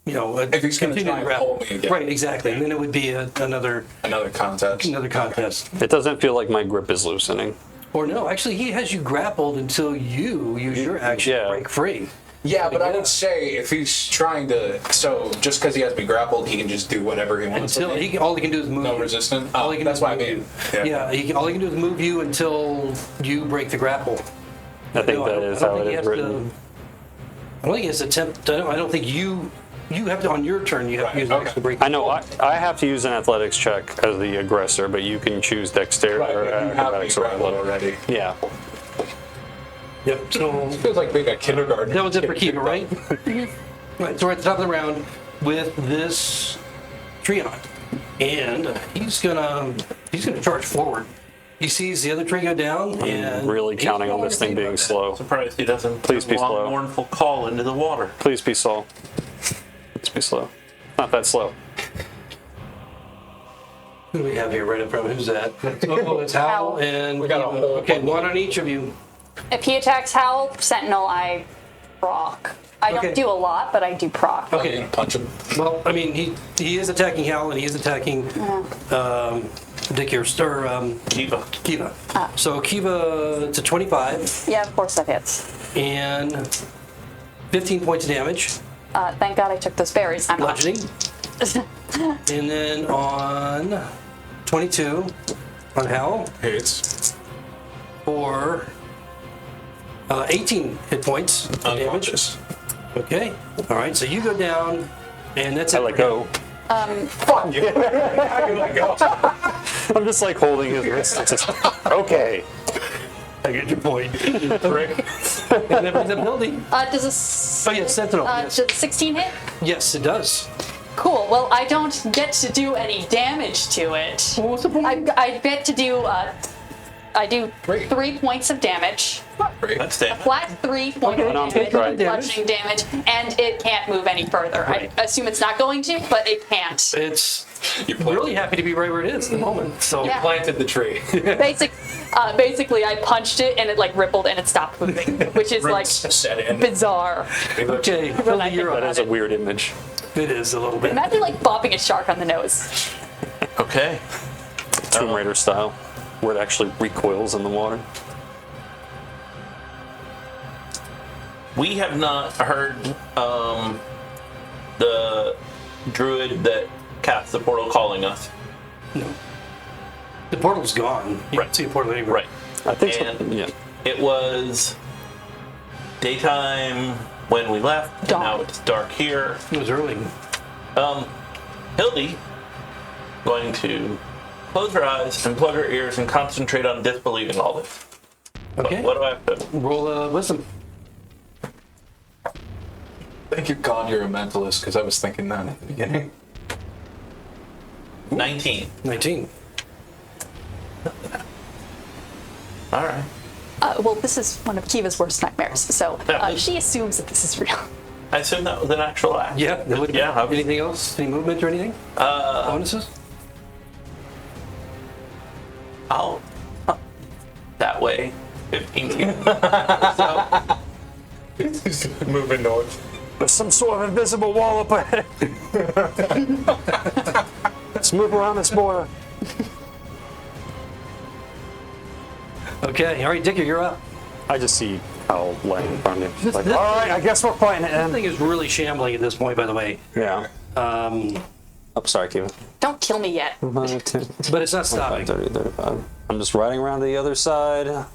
if he's going to try and hold me again. Right, exactly. And then it would be another contest. Another contest. It doesn't feel like my grip is loosening. Or no, actually, he has you grappled until you use your action to break free. Yeah, but I would say if he's trying to, so just because he has me grappled, he can just do whatever he wants. Until all he can do is move. No you. resistance. All he can that's do what I is mean. move you. All he can do is move you until you break the grapple. I think that is how it is written. I don't think he has to attempt. I don't think you have to on your turn. You have to use an extra break. I know. I have to use an athletics check as the aggressor, but you can choose dexterity or acrobatics or already. Yeah. Yep. So it feels like being a kindergarten. That was it for Kiva, right? Right. So we're at the top of the round with this Treon, and he's gonna charge forward. He sees the other tree go down, and really counting on this thing being slow. Surprised he doesn't. Please be long, slow. Mournful call into the water. Please be slow. Please be slow. Not that slow. Who do we have here right up front? Who's that? It's Howl, and we got a whole one on each of you. If he attacks Howl, Sentinel, I proc. I don't do a lot, but I do proc. Okay. Punch him. Well, I mean, he is attacking Howl, and he is attacking Kiva. So Kiva, it's a 25. Yeah, of course that hits. And 15 points of damage. Thank God I took those berries. I'm not. Bludgeoning. And then on 22 on Howl. Hits. For 18 hit points of damage. Unconscious. Okay. All right. So you go down, and that's it. I let go. Fuck you. I let go. I'm just like holding his wrist. It's just, okay. I get your point. Prick. And that brings up Hildy. Does a Oh, yeah, Sentinel. does a 16 hit? Yes, it does. Cool. Well, I don't get to do any damage to it. Well, what's the point? I get to do. I do 3 points of damage. That's damage. Flat 3 points of damage, right. bludgeoning damage, and it can't move any further. Right. I assume it's not going to, but it can't. It's really happy to be right where it is at the moment. So Yeah. Planted the tree. Basically, I punched it and it like rippled and it stopped moving, which is like Set in. bizarre. okay, When I Hildy, you're think on. That is a weird image. It is a little bit. Imagine like bopping a shark on the nose. Okay. Tomb Raider style, where it actually recoils in the water. We have not heard the druid that cast the portal calling us. No. The portal's gone. You can't see a portal anywhere. Right. I think so. And Yeah. it was daytime when we left. Dawn. Now it's dark here. It was early. Hildy going to close her eyes and plug her ears and concentrate on disbelieving all this. Okay. What do I have to do? Roll wisdom. Thank you, God, you're a mentalist, because I was thinking that at the beginning. 19. 19. All right. Well, this is one of Kiva's worst nightmares, so she assumes that this is real. I assume that was an actual act. Yeah. That would, Yeah. Anything else? Any movement or anything? Bonuses? I'll that way. 15 feet. So, Moving north. There's some sort of invisible wall up ahead. Let's move around this border. Okay. All right, Dicker, you're up. I just see Hal laying in front of me. This- Like, this- all right, I guess we're fighting it This then. thing is really shambling at this point, by the way. Yeah. Oh, sorry, Kiva. Don't kill me yet. 5, 10, But it's not 25, stopping. 30, 35. I'm just riding around to the other side.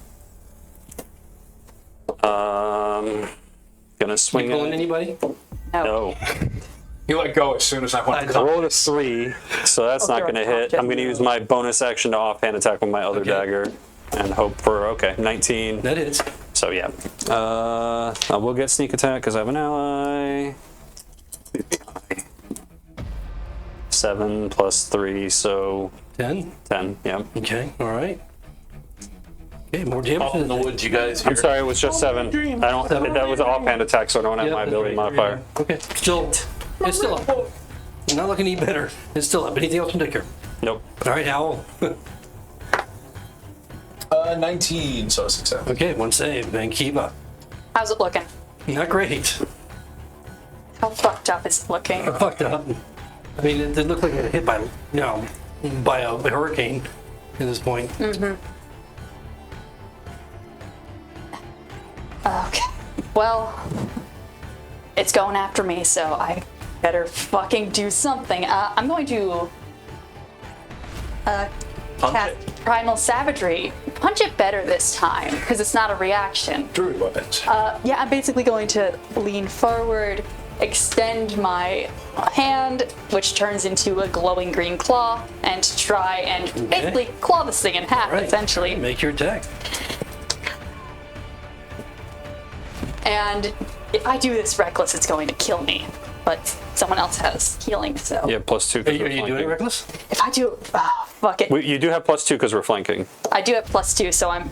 Gonna swing Pulling it. anybody? No. You let go as soon as I went. I I rolled a 3, so that's not gonna hit. I'm gonna use my bonus action to offhand attack with my other Okay. dagger and hope for, okay, 19. That is. So yeah. I will get sneak attack because I have an ally. 7 plus 3, so 10. 10, yeah. Okay. All right. Okay, more damage. off in the woods, you guys hear. I'm sorry, it was just 7. I don't. That was an offhand attack, so I don't have my ability modifier. Okay. Still, it's still up. You're not looking any better. It's still up. Anything else from Dicker? Nope. All right, Howl. 19, so a success. Okay, one save. And Kiva. How's it looking? Not great. How fucked up is it looking? Fucked up. I mean, it looked like it got hit by, by a hurricane at this point. Okay. Well, it's going after me, so I better fucking do something. I'm going to cast Primal Savagery. Punch it better this time, because it's not a reaction. Druid weapons. Yeah, I'm basically going to lean forward, extend my hand, which turns into a glowing green claw, and try and basically claw this thing in half, All right. essentially. Make your attack. And if I do this reckless, it's going to kill me. But someone else has healing, so. Yeah, +2. Are you doing it reckless? If I do, fuck it. You do have +2 because we're flanking. I do have +2, so I'm.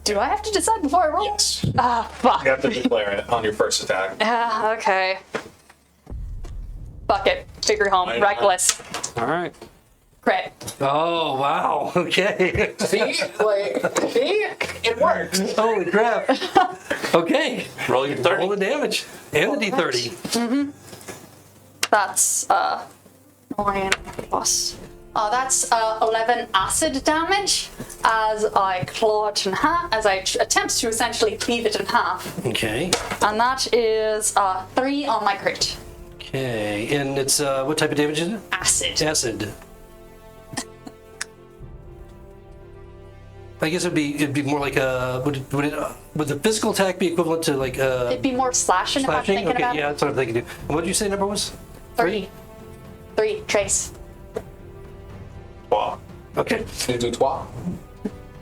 Do I have to decide before I roll? Yes. Fuck. You have to declare it on your first attack. Okay. Fuck it. Figure home. Why not? Reckless. All right. Crit. Oh, wow. Okay. See, it works. Holy crap. Okay. Roll your 30. Roll the damage. And the D30. That's 9 plus. That's 11 acid damage as I claw it in half, as I attempt to essentially cleave it in half. Okay. And that is 3 on my crit. Okay. And it's, what type of damage is it? Acid. Acid. I guess it'd be more like a would the physical attack be equivalent to like It'd be more slashing, if I'm slashing? thinking Okay, about yeah, it. that's what I'm thinking. What did you say number was? 3. 3. Trace. Wow. Okay. You do twat.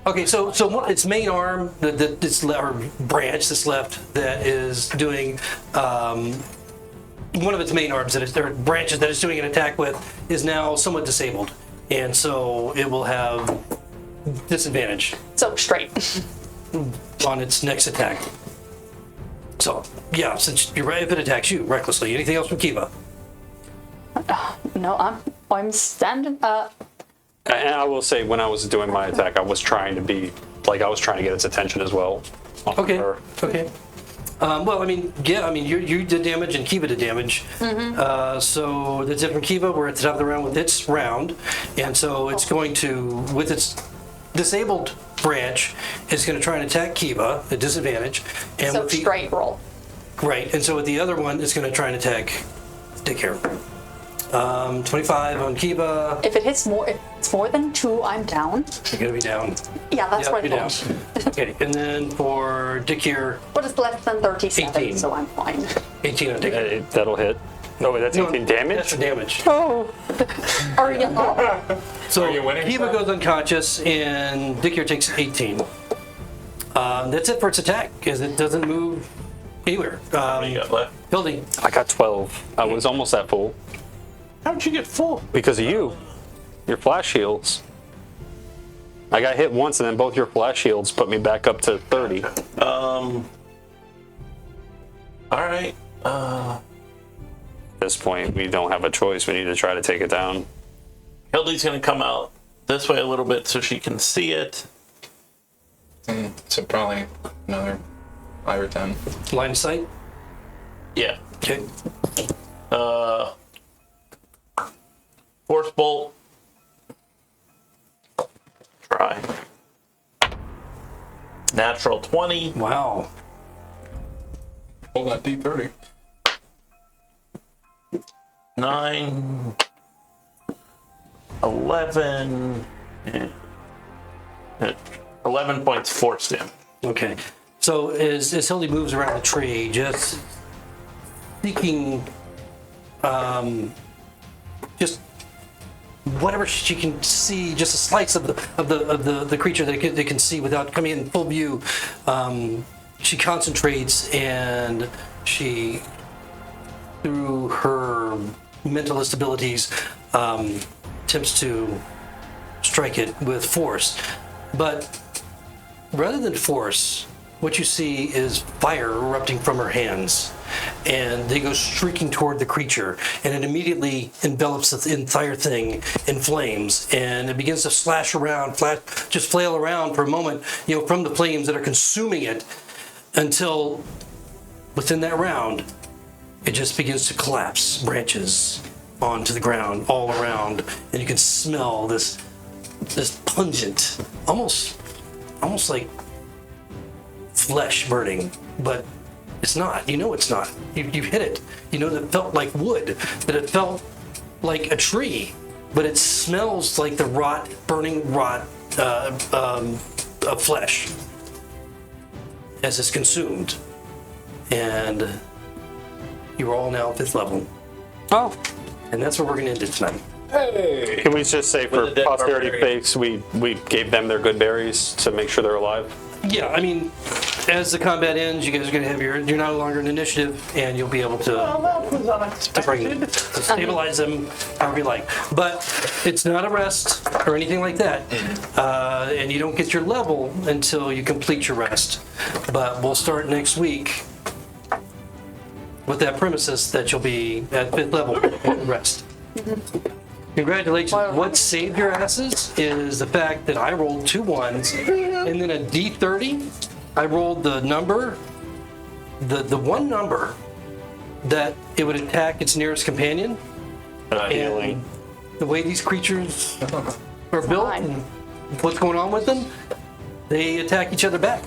Okay, so its main arm, this or branch that's left that is doing one of its main arms that is or branches that it's doing an attack with is now somewhat disabled, and so it will have disadvantage So straight. on its next attack. So yeah, since you're right, if it attacks you recklessly. Anything else from Kiva? No, I'm standing. And I will say, when I was doing my attack, I was trying to be like I was trying to get its attention as well. Okay. Or- Okay. Well, I mean, yeah, I mean, you did damage and Kiva did damage. So the different Kiva, we're at the top of the round with its round, and so it's going to, with its disabled branch, it's going to try and attack Kiva at disadvantage. And So with the, straight roll. right, and so with the other one, it's going to try and attack Dick here. 25 on Kiva. If it's more than 2, I'm down. You're going to be down. Yeah, that's Yeah, what I you're down. thought. Okay, and then for Dick here, But it's less than 37, 18. so I'm fine. 18 on Dick here. That'll hit. No, wait, that's 18 damage? That's the damage. Are you? So you winning, Kiva sir? goes unconscious and Dick here takes 18. That's it for its attack, because it doesn't move anywhere. What do you got left? Hildy, I got 12. I was almost at full How'd you get full? because of you. Your flash heals. I got hit once, and then both your flash shields put me back up to 30. All right. At this point, we don't have a choice. We need to try to take it down. Hildy's gonna come out this way a little bit so she can see it. So probably another 5 or 10. Line of sight? Yeah. Okay. Force bolt. Try. Natural 20. Wow. Hold that D30. 9. 11. 11 points force damage. Okay. So as Hildy moves around the tree, just seeking just whatever she can see, just a slice of the creature that it can see without coming in full view. She concentrates and she, through her mentalist abilities, attempts to strike it with force. But rather than force, what you see is fire erupting from her hands, and they go streaking toward the creature, and it immediately envelops the entire thing in flames, and it begins to slash around, just flail around for a moment, from the flames that are consuming it, until within that round, it just begins to collapse, branches onto the ground all around, and you can smell this pungent, almost like flesh burning, but it's not. It's not. You've hit it. That it felt like wood, that it felt like a tree, but it smells like the burning rot of flesh as it's consumed. And you're all now 5th level. Oh. And that's where we're going to end it tonight. Hey! Can we just say, for the dead posterity barbarian. sakes, we gave them their good berries to make sure they're alive? Yeah, I mean, as the combat ends, you guys are going to have you're no longer in initiative, and you'll be able Well, that was to bring unexpected. to stabilize them however you like. But it's not a rest or anything like that, and you don't get your level until you complete your rest. But we'll start next week with that premises that you'll be at 5th level rest. Congratulations. What saved your asses is the fact that I rolled 2 1s and then a D30. I rolled the number, the one number that it would attack its nearest companion. And the way these creatures are built and what's going on with them, they attack each other back.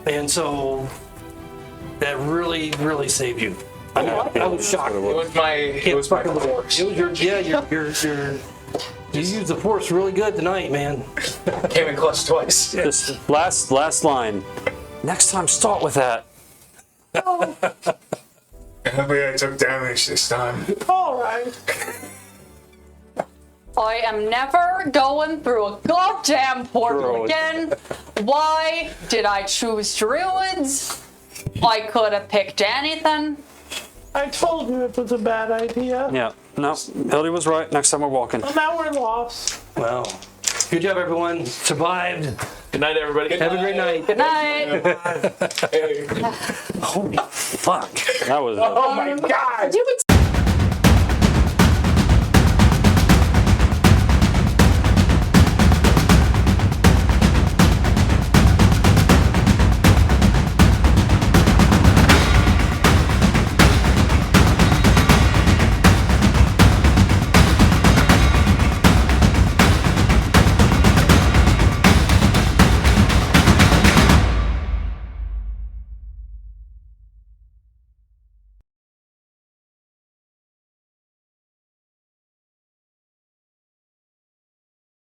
And so that really, really saved you. I was shocked. It was my force. It was you used the force really good tonight, man. Came in clutch twice. This last line. Next time, start with that. Maybe I took damage this time. All right. I am never going through a goddamn portal Druid. again. Why did I choose druids? I could have picked anything. I told you it was a bad idea. Yeah. No, Hildy was right. Next time we're walking. Well, now we're lost. Well, good job, everyone. Survived. Good night, everybody. Have a great night. Good night. Holy fuck. That was. Oh my god! You would